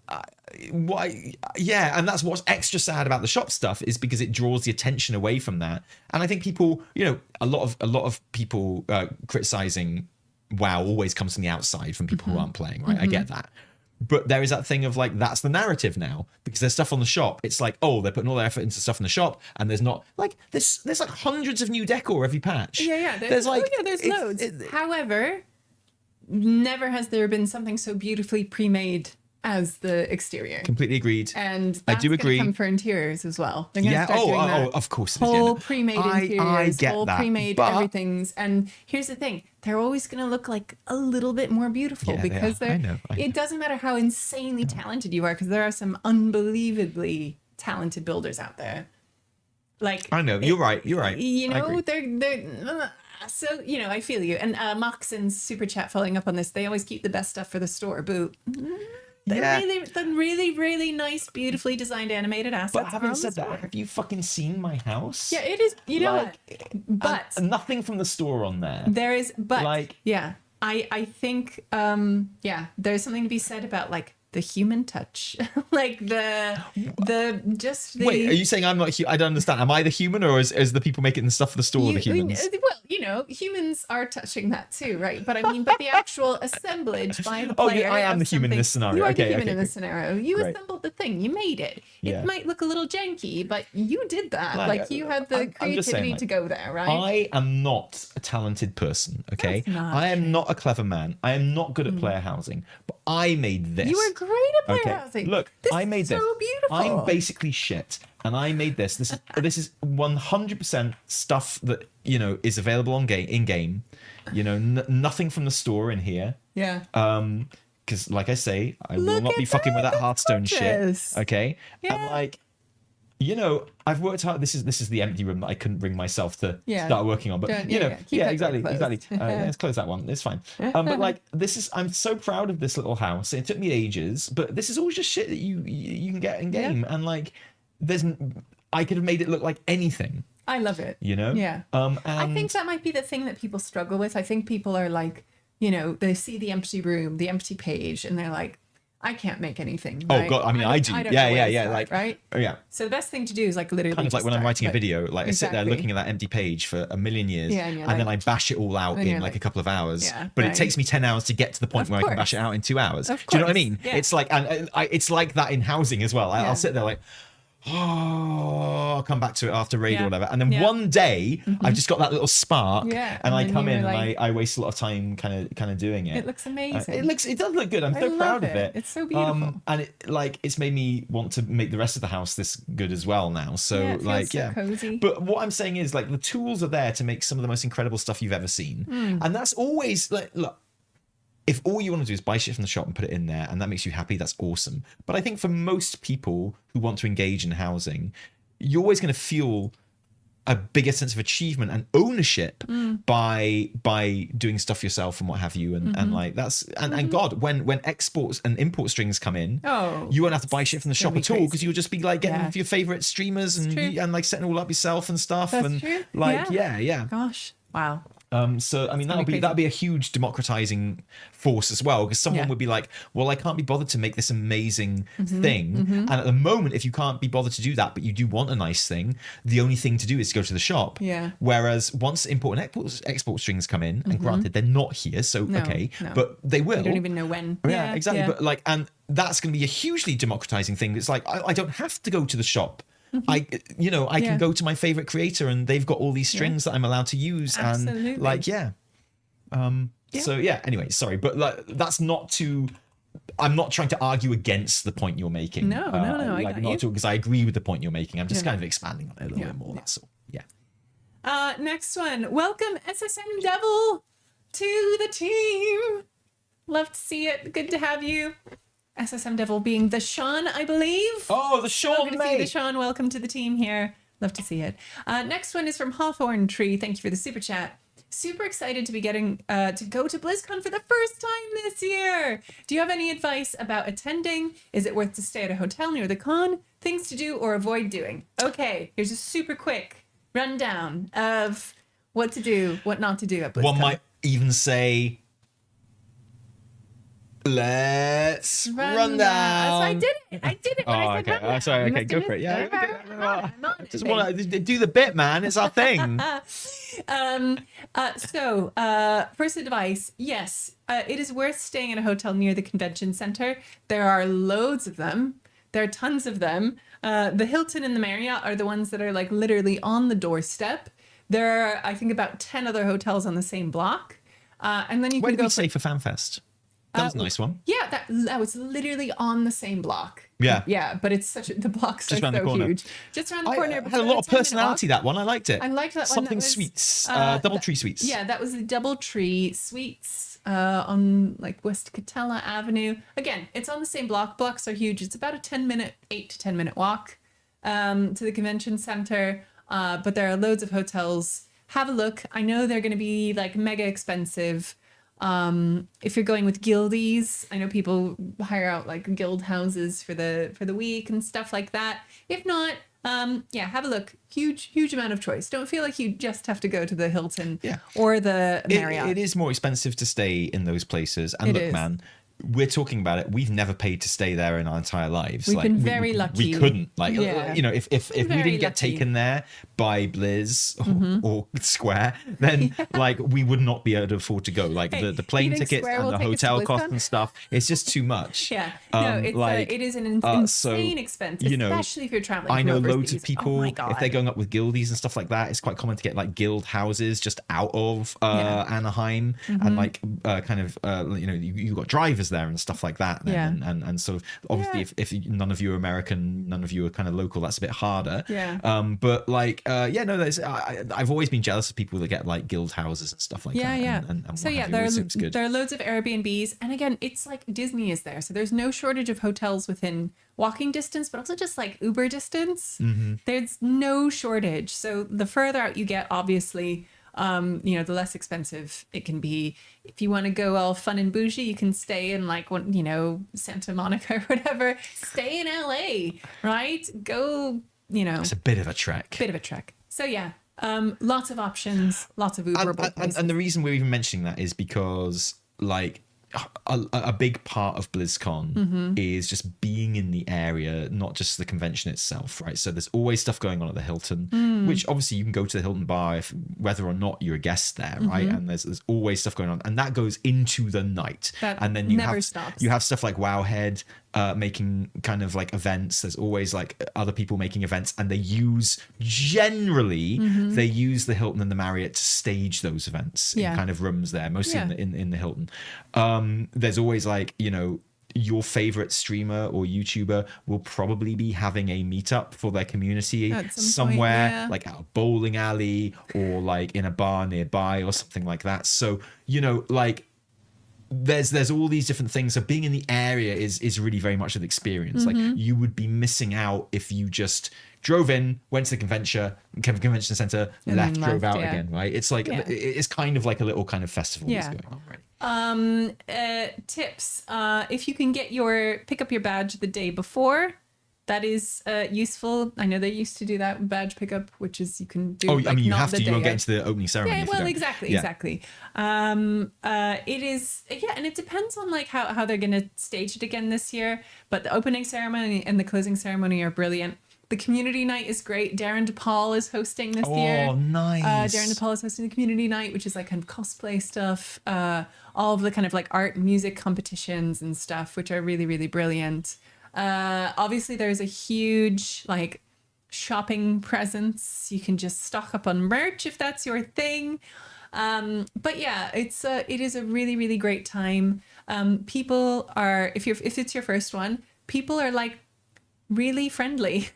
A: why? Yeah, and that's what's extra sad about the shop stuff is because it draws the attention away from that. And I think people, you know, a lot of people criticizing WoW always comes from the outside, from people who aren't playing, right? I get that. But there is that thing of like, that's the narrative now, because there's stuff on the shop. It's like, oh, they're putting all their effort into stuff in the shop, and there's not like there's like hundreds of new decor every patch.
B: Yeah.
A: There's like,
B: there's loads. However, never has there been something so beautifully pre-made as the exterior.
A: Completely agreed.
B: And that's
A: I do agree.
B: Come for interiors as well. They're gonna
A: Yeah.
B: start doing that.
A: Of course. it is,
B: Whole
A: yeah.
B: pre-made
A: I
B: interiors,
A: get
B: whole
A: that,
B: pre-made
A: but-
B: everything's. And here's the thing: they're always going to look like a little bit more beautiful
A: Yeah, they
B: because
A: are.
B: they're.
A: I know.
B: It doesn't matter how insanely talented you are, because there are some unbelievably talented builders out there. Like
A: I know. You're right. You're right.
B: You
A: I
B: know,
A: agree.
B: they're so, you know, I feel you. And Moxon's super chat following up on this. They always keep the best stuff for the store. Boo.
A: Yeah.
B: Really nice, beautifully designed animated assets.
A: But having
B: from
A: said
B: the
A: that,
B: store.
A: have you fucking seen my house?
B: Yeah, it is. You know
A: Like,
B: what? But
A: nothing from the store on there.
B: there is. But
A: like-
B: yeah, I think there's something to be said about like the human touch, like the just the.
A: Wait, are you saying I'm not? I don't understand. Am I the human, or is the people making the stuff for the store the humans?
B: Well, you know, humans are touching that too, right? But I mean, but the actual assemblage by the
A: Oh,
B: player.
A: yeah, I am
B: of
A: the human in this
B: something-
A: scenario.
B: You are
A: Okay,
B: the human
A: okay,
B: in this scenario. You
A: Great.
B: assembled the thing. You made it.
A: Yeah.
B: It might look a little janky, but you did that.
A: Like,
B: Like you had the
A: I'm just saying,
B: creativity
A: like,
B: to go there, right?
A: I am not a talented person, okay?
B: That's not
A: I am
B: true.
A: not a clever man. I am not good at player housing, but I made this.
B: You were great at player
A: Okay,
B: housing.
A: look,
B: This
A: I made
B: is
A: this.
B: so beautiful.
A: I'm basically shit, and I made this. This is 100% stuff that, you know, is available on in game. You know, nothing from the store in here.
B: Yeah.
A: Because like I say, I will
B: Look
A: not be
B: at
A: fucking with
B: that,
A: that Hearthstone
B: that's
A: shit.
B: gorgeous.
A: Okay,
B: Yeah.
A: and like, you know, I've worked hard. This is the empty room that I couldn't bring myself to
B: Yeah.
A: start working on. But
B: Don't-
A: you
B: yeah,
A: know,
B: yeah. Keep that door
A: exactly.
B: closed.
A: Yeah, let's close that one. It's fine. But like, I'm so proud of this little house. It took me ages, but this is all just shit that you can get in game, and like, I could have made it look like anything.
B: I love it.
A: You know.
B: Yeah.
A: And
B: I think that might be the thing that people struggle with. I think people are like, you know, they see the empty room, the empty page, and they're like, I can't make anything.
A: Oh
B: right?
A: God, I mean, I do.
B: don't know
A: Yeah,
B: where
A: yeah,
B: to
A: yeah.
B: start,
A: Like,
B: right.
A: yeah.
B: So the best thing to do is like literally
A: Kind of like
B: just
A: when I'm
B: start,
A: writing a
B: but-
A: video, like I sit there
B: Exactly.
A: looking at that empty page for a million years,
B: Yeah, and
A: and,
B: you're
A: then I
B: like-
A: bash it all out
B: and
A: in
B: you're
A: like a
B: like-
A: couple of hours.
B: Yeah,
A: but it
B: right.
A: takes me 10 hours to get to the point
B: Of
A: where I can
B: course.
A: bash it out in 2 hours.
B: Of
A: Do you know what I
B: course,
A: mean?
B: yeah.
A: It's like, and it's like that in housing as well.
B: Yeah.
A: I'll sit there like, oh, I'll come back to it after raid
B: Yeah.
A: or whatever, and then
B: Yeah.
A: one day I've just got that little spark,
B: Yeah,
A: and I
B: and then
A: come in
B: you're
A: and
B: like-
A: I waste a lot of time kind of doing it.
B: It looks amazing.
A: It does look good. I'm
B: I
A: so
B: love
A: proud of
B: it.
A: it.
B: It's so beautiful.
A: And it's made me want to make the rest of the house this good as well now. So
B: Yeah, it feels
A: like,
B: so
A: yeah.
B: cozy.
A: But what I'm saying is like the tools are there to make some of the most incredible stuff you've ever seen.
B: Hmm.
A: And that's always like, look, if all you want to do is buy shit from the shop and put it in there and that makes you happy, that's awesome. But I think for most people who want to engage in housing, you're always going to feel a bigger sense of achievement and ownership by doing stuff yourself and what have you, and like that's and God, when exports and import strings come in,
B: Oh,
A: you won't have to buy shit from the shop
B: gonna be
A: at all, because
B: crazy.
A: you'll just be like getting
B: Yeah.
A: your favorite streamers and
B: true.
A: and like setting it all up yourself and stuff.
B: That's
A: and
B: true.
A: like
B: Yeah.
A: yeah.
B: Gosh, wow.
A: So I mean
B: gonna be
A: that'll be a huge democratizing force as well, because someone
B: Yeah.
A: would be like, well, I can't be bothered to make this amazing
B: Mm-hmm,
A: thing, and at the moment, if you can't be bothered to do that, but you do want a nice thing, the only thing to do is to go to the shop.
B: Yeah.
A: Whereas once import and export strings come in, and granted they're not here, so
B: No,
A: okay,
B: no.
A: but they will.
B: I don't even know when.
A: Yeah, exactly. But like, and that's going to be a hugely democratizing thing. It's like I don't have to go to the shop. I can
B: Yeah.
A: go to my favorite creator, and they've got all these strings that I'm allowed to use,
B: Absolutely.
A: and like So yeah. Anyway, sorry, but like that's not to. I'm not trying to argue against the point you're making.
B: No, no, I
A: like,
B: got
A: not
B: you.
A: because I agree with the point you're making. I'm just
B: Yeah.
A: kind of expanding on it a little
B: Yeah,
A: bit more.
B: yeah.
A: That's all. Yeah.
B: Next one. Welcome SSM Devil to the team. Love to see it. Good to have you. SSM Devil being the Sean, I believe.
A: Oh, the
B: So
A: Sean,
B: good to see the
A: mate.
B: Sean. Welcome to the team here. Love to see it. Next one is from Hawthorne Tree. Thank you for the super chat. Super excited to be getting to go to BlizzCon for the first time this year. Do you have any advice about attending? Is it worth to stay at a hotel near the con? Things to do or avoid doing? Okay, here's a super quick rundown of what to do, what not to do at BlizzCon.
A: One might even say, let's run down.
B: So I did it. I did it when I said
A: okay.
B: run down.
A: Sorry.
B: You
A: Okay,
B: must
A: go
B: have
A: for it. Yeah.
B: missed it. I'm on it,
A: Just
B: babe.
A: want to do the bit, man. It's our thing.
B: First advice, yes, it is worth staying in a hotel near the convention center. There are loads of them. There are tons of them. The Hilton and the Marriott are the ones that are like literally on the doorstep. There are, I think, about 10 other hotels on the same block. And then you
A: Where
B: can
A: did
B: go
A: we stay for FanFest? That was a nice one.
B: Yeah, that was literally on the same block.
A: Yeah.
B: Yeah, but it's the blocks
A: Just
B: are
A: around the
B: so
A: corner.
B: huge. Just around the corner.
A: Had a lot of personality, that one. I liked it.
B: I liked that one.
A: Something
B: That was,
A: sweets. Doubletree sweets.
B: Yeah, that was the Doubletree Suites on like West Catella Avenue. Again, it's on the same block. Blocks are huge. It's about a 8 to 10 minute walk to the convention center. But there are loads of hotels. Have a look. I know they're going to be like mega expensive. If you're going with guildies, I know people hire out like guild houses for the week and stuff like that. If not, yeah, have a look. Huge amount of choice. Don't feel like you just have to go to the Hilton or the Marriott.
A: It is more expensive to stay in those places. And
B: It
A: look,
B: is.
A: man, we're talking about it. We've never paid to stay there in our entire lives.
B: We've been very lucky.
A: We couldn't. Like,
B: Yeah.
A: you know, if we
B: Very
A: didn't get
B: lucky.
A: taken there by Blizz or Square, then like we would not be able to afford to go. Like
B: Hey,
A: the plane
B: you think
A: tickets
B: Square
A: and
B: will
A: the
B: take us to
A: hotel cost
B: BlizzCon?
A: and stuff. It's just too much.
B: Yeah, no, it is an insane expense,
A: you know,
B: especially if you're traveling.
A: I
B: from
A: know
B: overseas.
A: loads of people,
B: Oh my
A: if
B: God.
A: they're going up with guildies and stuff like that, it's quite common to get like guild houses just out of Anaheim and like kind of, you know, you got drivers there and stuff like that. And so obviously if none of you are American, none of you are kind of local, that's a bit harder.
B: Yeah.
A: But like, there's, I've always been jealous of people that get like guild houses and stuff like that.
B: Yeah.
A: And
B: So
A: what
B: yeah,
A: have you. It always seems good.
B: there are loads of Airbnbs, and again, it's like Disney is there, so there's no shortage of hotels within walking distance, but also just like Uber distance. There's no shortage. So the further out you get, obviously, you know, the less expensive it can be. If you want to go all fun and bougie, you can stay in like one, you know, Santa Monica or whatever. Stay in LA, right? Go, you know,
A: It's a bit of a trek.
B: So yeah, lots of options, lots of Uberable places.
A: And the reason we're even mentioning that is because like a big part of BlizzCon is just being in the area, not just the convention itself, right? So there's always stuff going on at the Hilton, which obviously you can go to the Hilton bar whether or not you're a guest there, right? And there's always stuff going on, and that goes into the night.
B: That
A: and then you
B: never stops.
A: You have stuff like Wowhead making kind of like events. There's always like other people making events, and they use they use the Hilton and the Marriott to stage those events in kind of rooms there, mostly in the Hilton. There's always like, you know, your favorite streamer or YouTuber will probably be having a meetup for their community
B: At some
A: somewhere,
B: point, yeah.
A: like at a bowling alley or like in a bar nearby or something like that. So, you know, like there's all these different things. So being in the area is really very much an experience. Like you would be missing out if you just drove in, went to the convention center,
B: And
A: left,
B: then
A: drove
B: left,
A: out again, right? It's like it's kind of like a little kind of festival that's going on, right?
B: Tips. If you can pick up your badge the day before, that is useful. I know they used to do that with badge pickup, which is you can do.
A: Oh,
B: like,
A: I mean, you
B: not
A: have
B: the
A: to. You
B: day
A: won't get
B: of.
A: into the opening ceremony.
B: Yeah,
A: if you
B: well,
A: don't.
B: exactly. It is, and it depends on like how they're gonna stage it again this year. But the opening ceremony and the closing ceremony are brilliant. The community night is great. Darren DePaul is hosting this year.
A: Oh, nice.
B: Darren DePaul is hosting the community night, which is like kind of cosplay stuff. All of the kind of like art and music competitions and stuff, which are really, really brilliant. Obviously, there's a huge like shopping presence. You can just stock up on merch if that's your thing. But yeah, it is a really, really great time. People are, if it's your first one, people are like really friendly.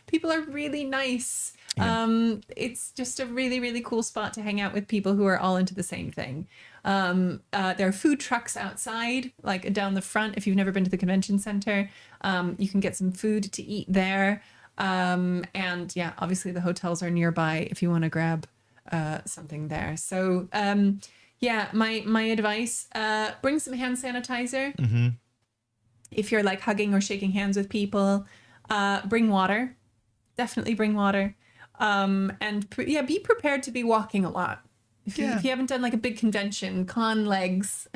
B: People are really nice.
A: Yeah.
B: It's just a really, really cool spot to hang out with people who are all into the same thing. There are food trucks outside, like down the front. If you've never been to the convention center, you can get some food to eat there. And yeah, obviously the hotels are nearby if you want to grab something there. So yeah, my advice, bring some hand sanitizer.
A: Mm-hmm.
B: If you're like hugging or shaking hands with people, bring water. Definitely bring water. And be prepared to be walking a lot. If you haven't done like a big convention, con legs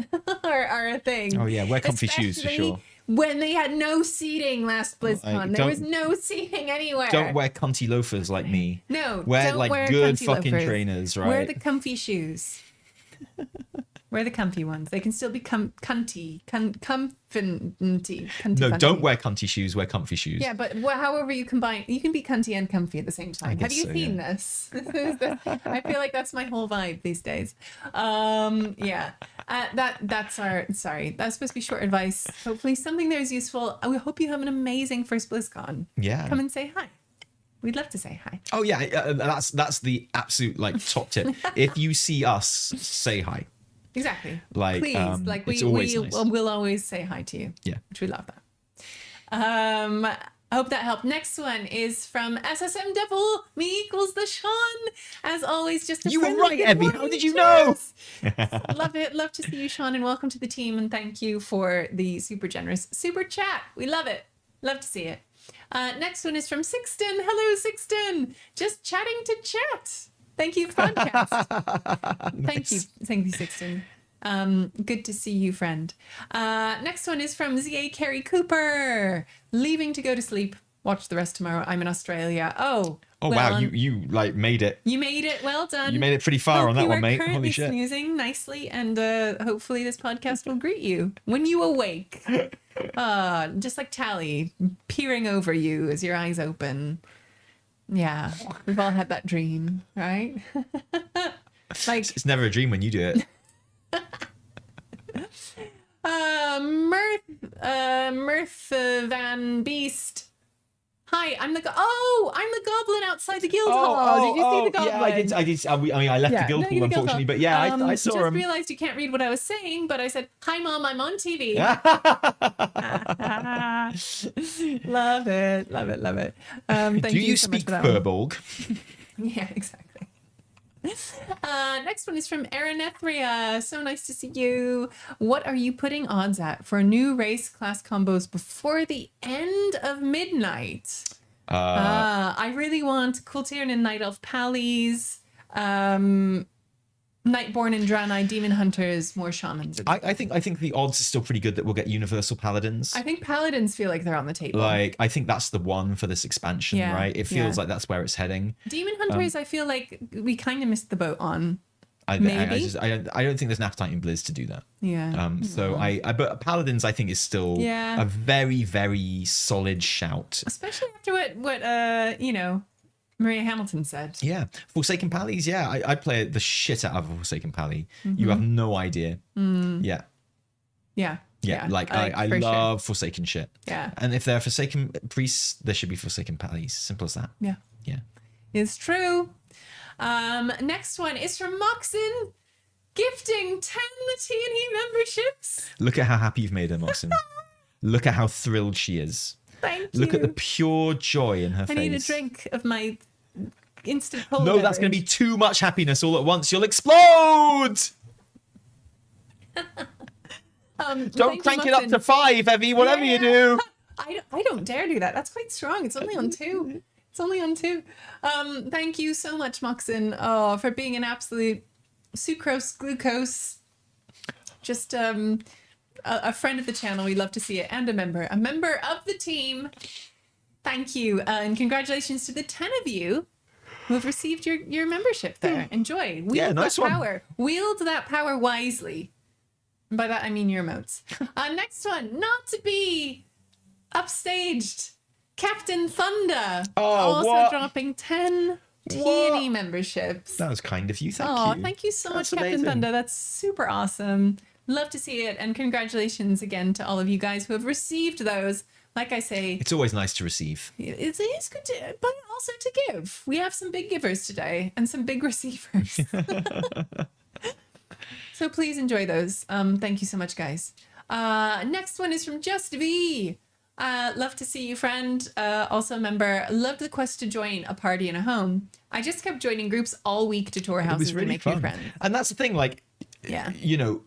B: are a thing.
A: Oh yeah, wear comfy shoes for sure.
B: When they had no seating last BlizzCon, there was no seating anywhere.
A: Don't wear cunty loafers like me.
B: No,
A: wear
B: don't
A: like
B: wear
A: good
B: cunty
A: fucking
B: loafers.
A: trainers, right?
B: Wear the comfy shoes. Wear the comfy ones. They can still be cunty.
A: No, don't wear cunty shoes. Wear comfy shoes.
B: Yeah, but however you combine, you can be cunty and comfy at the same time. Have you seen this? I feel like that's my whole vibe these days. Yeah, that's our. Sorry, that's supposed to be short advice. Hopefully, something there is useful. I hope you have an amazing first BlizzCon.
A: Yeah,
B: come and say hi. We'd love to say hi.
A: Oh yeah, that's the absolute like top tip. If you see us, say hi.
B: Exactly.
A: Like,
B: please, like we'll always say hi to you.
A: Yeah,
B: which we love that. I hope that helped. Next one is from SSM Devil. Me equals the Sean. As always, just a
A: you were right, Evie. How did you know?
B: Love it. Love to see you, Sean, and welcome to the team. And thank you for the super generous super chat. We love it. Love to see it. Next one is from Sixten. Hello, Sixten. Just chatting to chat. Thank you, podcast.
A: Nice.
B: Thank you, Sixten. Good to see you, friend. Next one is from ZA Carey Cooper. Leaving to go to sleep. Watch the rest tomorrow. I'm in Australia. Oh
A: wow, you like made it.
B: You made it. Well done.
A: You made it pretty far on that one, mate. Holy shit.
B: Snoozing nicely, and hopefully this podcast will greet you when you awake. Just like Tally peering over you as your eyes open. Yeah, we've all had that dream, right? Like
A: it's never a dream when you do it.
B: Mirth Van Beast. Hi, I'm the goblin outside the guild hall. Did you see the goblin?
A: Yeah, I did. I mean, I left the guild hall, unfortunately, but yeah, I saw him.
B: Just realized you can't read what I was saying, but I said, "Hi, Mom, I'm on TV." Love it. Thank
A: Do you
B: so much
A: speak
B: for that
A: Furbolg?
B: Yeah, exactly. Next one is from Erinethria. So nice to see you. What are you putting odds at for new race class combos before the end of midnight? I really want Kultiran and Night Elf Pallies, Nightborn and Draenei Demon Hunters, more shamans.
A: I think the odds are still pretty good that we'll get Universal Paladins.
B: I think Paladins feel like they're on the table.
A: Like, I think that's the one for this expansion, right? It feels like that's where it's heading.
B: Demon Hunters, I feel like we kind of missed the boat on.
A: I don't think there's an appetite in Blizz to do that.
B: Yeah.
A: But Paladins I think is still a very, very solid shout.
B: Especially after what Maria Hamilton said.
A: Yeah. Forsaken Pallies, I'd play the shit out of a Forsaken Pally. You have no idea. Yeah. I love Forsaken shit.
B: Yeah.
A: And if they're Forsaken priests, there should be Forsaken Pallies. Simple as that.
B: Yeah.
A: Yeah.
B: It's true. Next one is from Moxon, gifting 10 TNE memberships.
A: Look at how happy you've made her, Moxon. Look at how thrilled she is.
B: Thank you.
A: Look at the pure joy in her face.
B: I need a drink of my instant cold
A: No, that's going to be too much happiness all at once. You'll explode! Don't crank it up to 5, Evie, whatever you do.
B: I don't dare do that. That's quite strong. It's only on 2. Thank you so much, Moxon, for being an absolute sucrose glucose. Just a friend of the channel. We love to see it. And a member of the team. Thank you. And congratulations to the 10 of you who have received your membership there. Enjoy. Wield
A: nice
B: that
A: one.
B: power. Wield that power wisely. And by that, I mean your emotes. Next one. Not to be upstaged. Captain Thunder. Also dropping 10 TNE memberships.
A: That was kind of you. Thank you.
B: Thank you so much, Captain Thunder. That's super awesome. Love to see it. And congratulations again to all of you guys who have received those. like I say,
A: It's always nice to receive.
B: it is good to, but also to give. We have some big givers today and some big receivers. So please enjoy those. Thank you so much, guys. Next one is from Just V. Love to see you, friend. Also a member. Loved the quest to join a party in a home. I just kept joining groups all week to tour houses and make new friends.
A: And that's the thing, like, you know,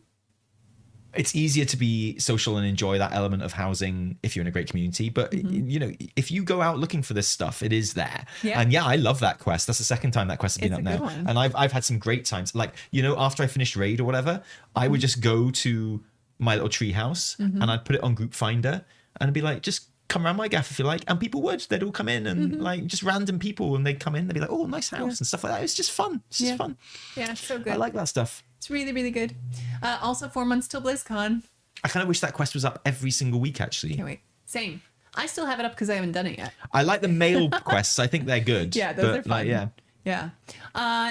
A: it's easier to be social and enjoy that element of housing if you're in a great community. But, you know, if you go out looking for this stuff, it is there. Yeah. And yeah, I love that quest. That's the second time that quest has been up now. And I've had some great times. Like, you know, after I finished Raid or whatever, I would just go to my little tree house and I'd put it on Group Finder and I'd be like, just come around my gaff if you like. And people would. They'd all come in and like just random people, and they'd come in. They'd be like, oh, nice house and stuff like that. It's just fun. It's just fun.
B: Yeah, it's so good.
A: I like that stuff.
B: It's really, really good. Also, 4 months till BlizzCon.
A: I kind of wish that quest was up every single week, actually.
B: Can't wait. Same. I still have it up because I haven't done it yet.
A: I like the mail quests. I think they're good.
B: Yeah, those are fun.
A: Like,
B: yeah.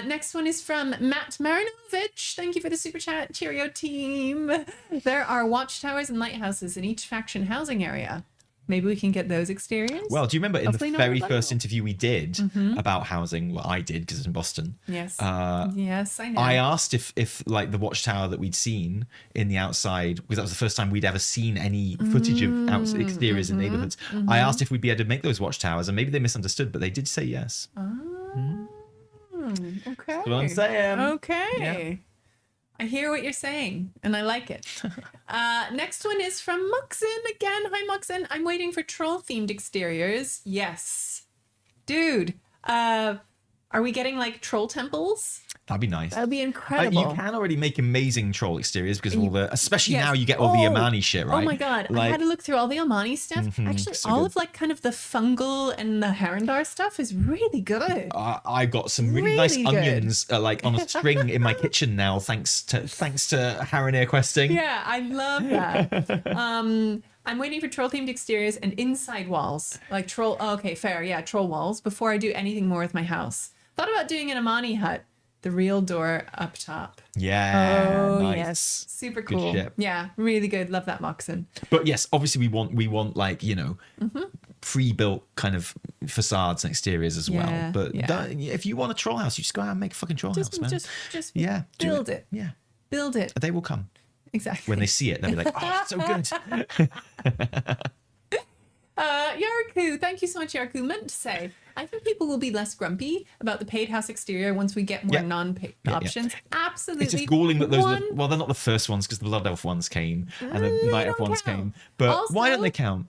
B: Next one is from Matt Marinovich. Thank you for the super chat. Cheerio, team. There are watchtowers and lighthouses in each faction housing area. Maybe we can get those exteriors.
A: Well, do you remember in the very first interview we did about housing? Well, I did because it's in Boston.
B: Yes. Yes, I know.
A: I asked if like the watchtower that we'd seen in the outside, because that was the first time we'd ever seen any footage of exteriors in neighborhoods. I asked if we'd be able to make those watchtowers, and maybe they misunderstood, but they did say yes.
B: Okay.
A: That's what I'm saying.
B: Okay.
A: Yeah.
B: I hear what you're saying, and I like it. Next one is from Muxin again. Hi, Muxin. I'm waiting for troll-themed exteriors. Yes. Dude, are we getting, like, troll temples?
A: That'd be nice.
B: That'd be incredible.
A: You can already make amazing troll exteriors because of all the, especially now you get all the Amani shit, right?
B: Oh my god, I had to look through all the Amani stuff. Actually, so all of like kind of the fungal and the Herondar stuff is really good.
A: I got some really nice onions like on a string in my kitchen now, thanks to Haranir questing.
B: Yeah, I love that. I'm waiting for troll themed exteriors and inside walls, like troll. Oh, okay, fair, yeah, troll walls before I do anything more with my house. Thought about doing an Amani hut. The real door up top.
A: Yeah.
B: Oh,
A: nice.
B: yes. Super cool. Yeah, really good. Love that Moxon.
A: But yes, obviously we want like, you know, pre-built kind of facades and exteriors as well. But if you want a troll house, you just go out and make a fucking troll house, man.
B: Just
A: build
B: it.
A: Yeah.
B: Build it.
A: They will come.
B: Exactly.
A: When they see it, they'll be like, oh, it's so good.
B: Yarku, thank you so much, Yarku. Meant to say, I think people will be less grumpy about the paid house exterior once we get more non-paid options. Absolutely.
A: It's just galling that those well, they're not the first ones because the Blood Elf ones came and the Night Elf ones came. But also, why don't they count?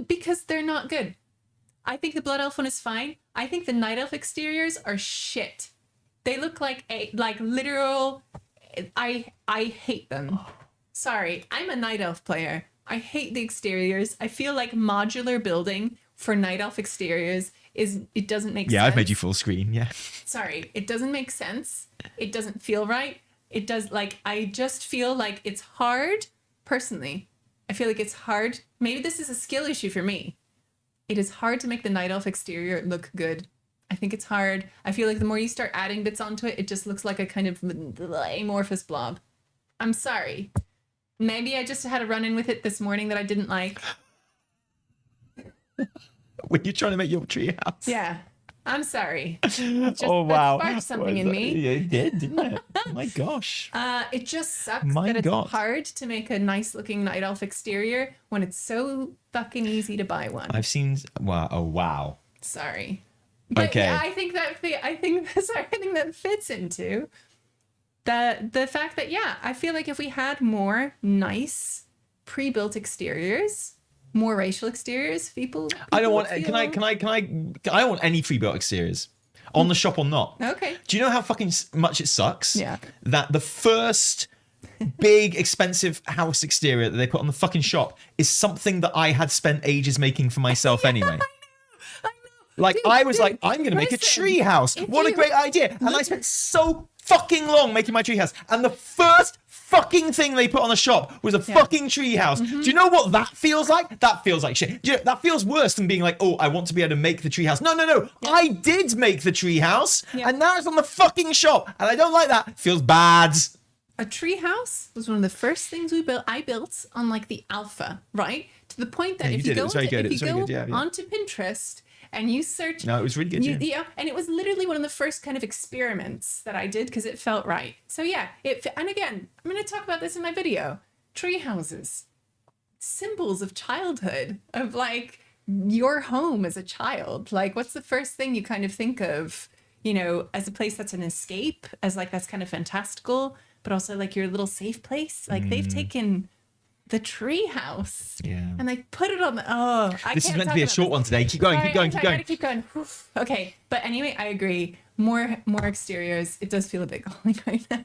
B: Because they're not good. I think the Blood Elf one is fine. I think the Night Elf exteriors are shit. They look like literal. I hate them. Sorry, I'm a Night Elf player. I hate the exteriors. I feel like modular building for Night Elf exteriors it doesn't make sense.
A: Yeah, I've made you full screen, yeah.
B: Sorry, it doesn't make sense. It doesn't feel right. It does, like, I just feel like it's hard, personally. I feel like it's hard. Maybe this is a skill issue for me. It is hard to make the Night Elf exterior look good. I think it's hard. I feel like the more you start adding bits onto it, it just looks like a kind of amorphous blob. I'm sorry. Maybe I just had a run-in with it this morning that I didn't like.
A: When you're trying to make your treehouse.
B: Yeah. I'm sorry.
A: Oh, wow.
B: That sparked something in me.
A: Yeah, it did, didn't it? Oh, my gosh.
B: It just sucks that it's hard to make a nice-looking Night Elf exterior when it's so fucking easy to buy one.
A: I've seen... Wow. Oh, wow.
B: Sorry. But
A: okay.
B: Yeah, I think that fits into... The fact that, I feel like if we had more nice pre-built exteriors, more racial exteriors, people
A: I don't want, can I don't want any pre-built exteriors on the shop or not.
B: Okay.
A: Do you know how fucking much it sucks?
B: Yeah.
A: That the first big expensive house exterior that they put on the fucking shop is something that I had spent ages making for myself anyway.
B: I know.
A: Like, I was like, I'm going to make a tree house. What a great idea. And I spent so fucking long making my treehouse, and the first fucking thing they put on the shop was a fucking treehouse. Do you know what that feels like? That feels like shit. Do you know, that feels worse than being like, oh, I want to be able to make the treehouse. No. I did make the treehouse, and now it's on the fucking shop, and I don't like that. It feels bad.
B: A treehouse was one of the first things I built on like the alpha, right? to the point that
A: Yeah, you
B: if you
A: did. It
B: go,
A: was very good. It was very good. Yeah, yeah.
B: onto Pinterest and you search,
A: No, it was really good. Yeah.
B: yeah, and it was literally one of the first kind of experiments that I did because it felt right. So yeah, and again, I'm going to talk about this in my video. Tree houses, symbols of childhood, of like your home as a child. Like, what's the first thing you kind of think of, you know, as a place that's an escape, as like that's kind of fantastical, but also like your little safe place. Like they've taken the tree house and they put it on the,
A: This is meant to be a short one today. Keep going,
B: Sorry,
A: keep going, keep going.
B: Keep going. Oof. Okay, but anyway, I agree. More exteriors. It does feel a bit galling right now.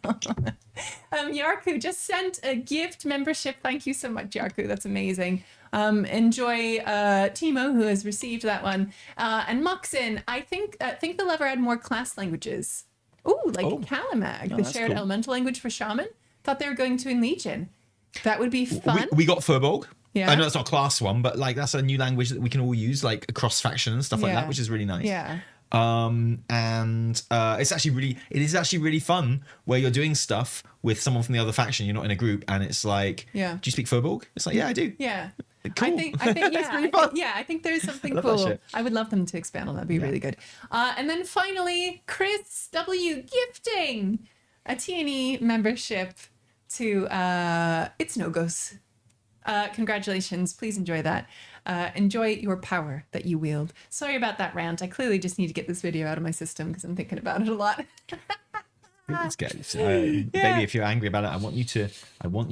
B: Yarku just sent a gift membership. Thank you so much, Yarku. That's amazing. Enjoy Timo, who has received that one. And Moxin, I think the Lover had more class languages. Ooh, like Kalimag, the shared elemental language for shaman. Thought they were going to in Legion. That would be fun.
A: We got Furbolg.
B: Yeah.
A: I know it's not a class one, but like that's a new language that we can all use, like across faction and stuff like that, which is really nice.
B: Yeah.
A: And it is actually really fun where you're doing stuff with someone from the other faction. You're not in a group, and it's like, do you speak Furbolg? It's like, yeah, I do.
B: Yeah.
A: Cool.
B: I think yeah,
A: really fun.
B: I think there's something
A: love
B: cool.
A: that shit.
B: I would love them to expand on that. It'd be really good. And then finally, Chris W gifting a T&E membership to It's No Ghost. Congratulations. Please enjoy that. Enjoy your power that you wield. Sorry about that rant. I clearly just need to get this video out of my system because I'm thinking about it a lot.
A: It's good. Baby, if you're angry about it, I want you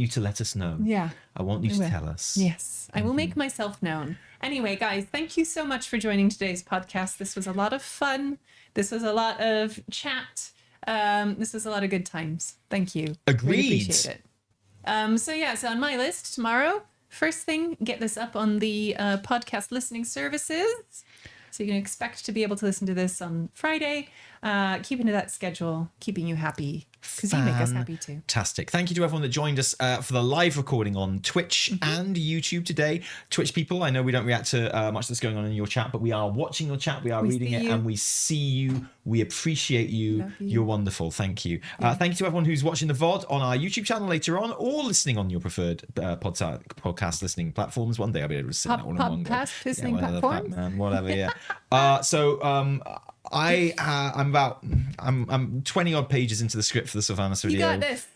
A: to let us know.
B: Yeah.
A: I want you to tell us.
B: Yes, I will make myself known. Anyway, guys, thank you so much for joining today's podcast. This was a lot of fun. This was a lot of chat. This was a lot of good times. Thank you.
A: Agreed.
B: Really appreciate it. So on my list tomorrow, first thing, get this up on the podcast listening services. So you can expect to be able to listen to this on Friday. Keeping to that schedule, keeping you happy, because you make us happy too.
A: Fantastic. Thank you to everyone that joined us for the live recording on Twitch and YouTube today. Twitch people, I know we don't react to much that's going on in your chat, but we are watching your chat, we are reading it, and we see you. We appreciate you. You're wonderful. Thank you. Thank you to everyone who's watching the VOD on our YouTube channel later on, or listening on your preferred podcast listening platforms. One day I'll be able to sit that one in one go.
B: Podcast listening platforms?
A: Whatever, yeah. I'm 20 odd pages into the script for the Sylvanas video.
B: You got this.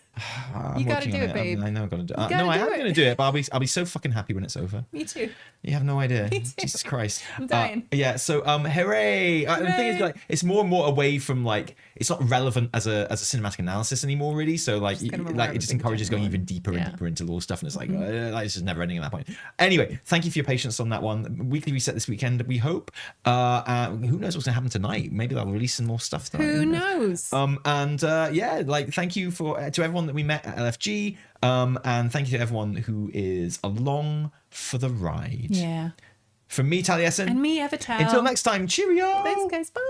B: You got to do it, babe.
A: I know I'm going to do it. No, I am going to do it, but I'll be so fucking happy when it's over.
B: Me too.
A: You have no idea.
B: Me too.
A: Jesus Christ.
B: I'm dying.
A: So hooray. The thing is, like, it's more and more away from, like, it's not relevant as a cinematic analysis anymore, really. So like it just encourages going even deeper and deeper into lore stuff, and it's like it's just never ending at that point. Anyway, thank you for your patience on that one. Weekly reset this weekend, we hope. Who knows what's gonna happen tonight? Maybe they'll release some more stuff tonight.
B: Who knows?
A: Thank you to everyone that we met at LFG. And thank you to everyone who is along for the ride.
B: Yeah.
A: From me, Taliesin.
B: And me, Avatar.
A: Until next time, cheerio.
B: Thanks, guys. Bye.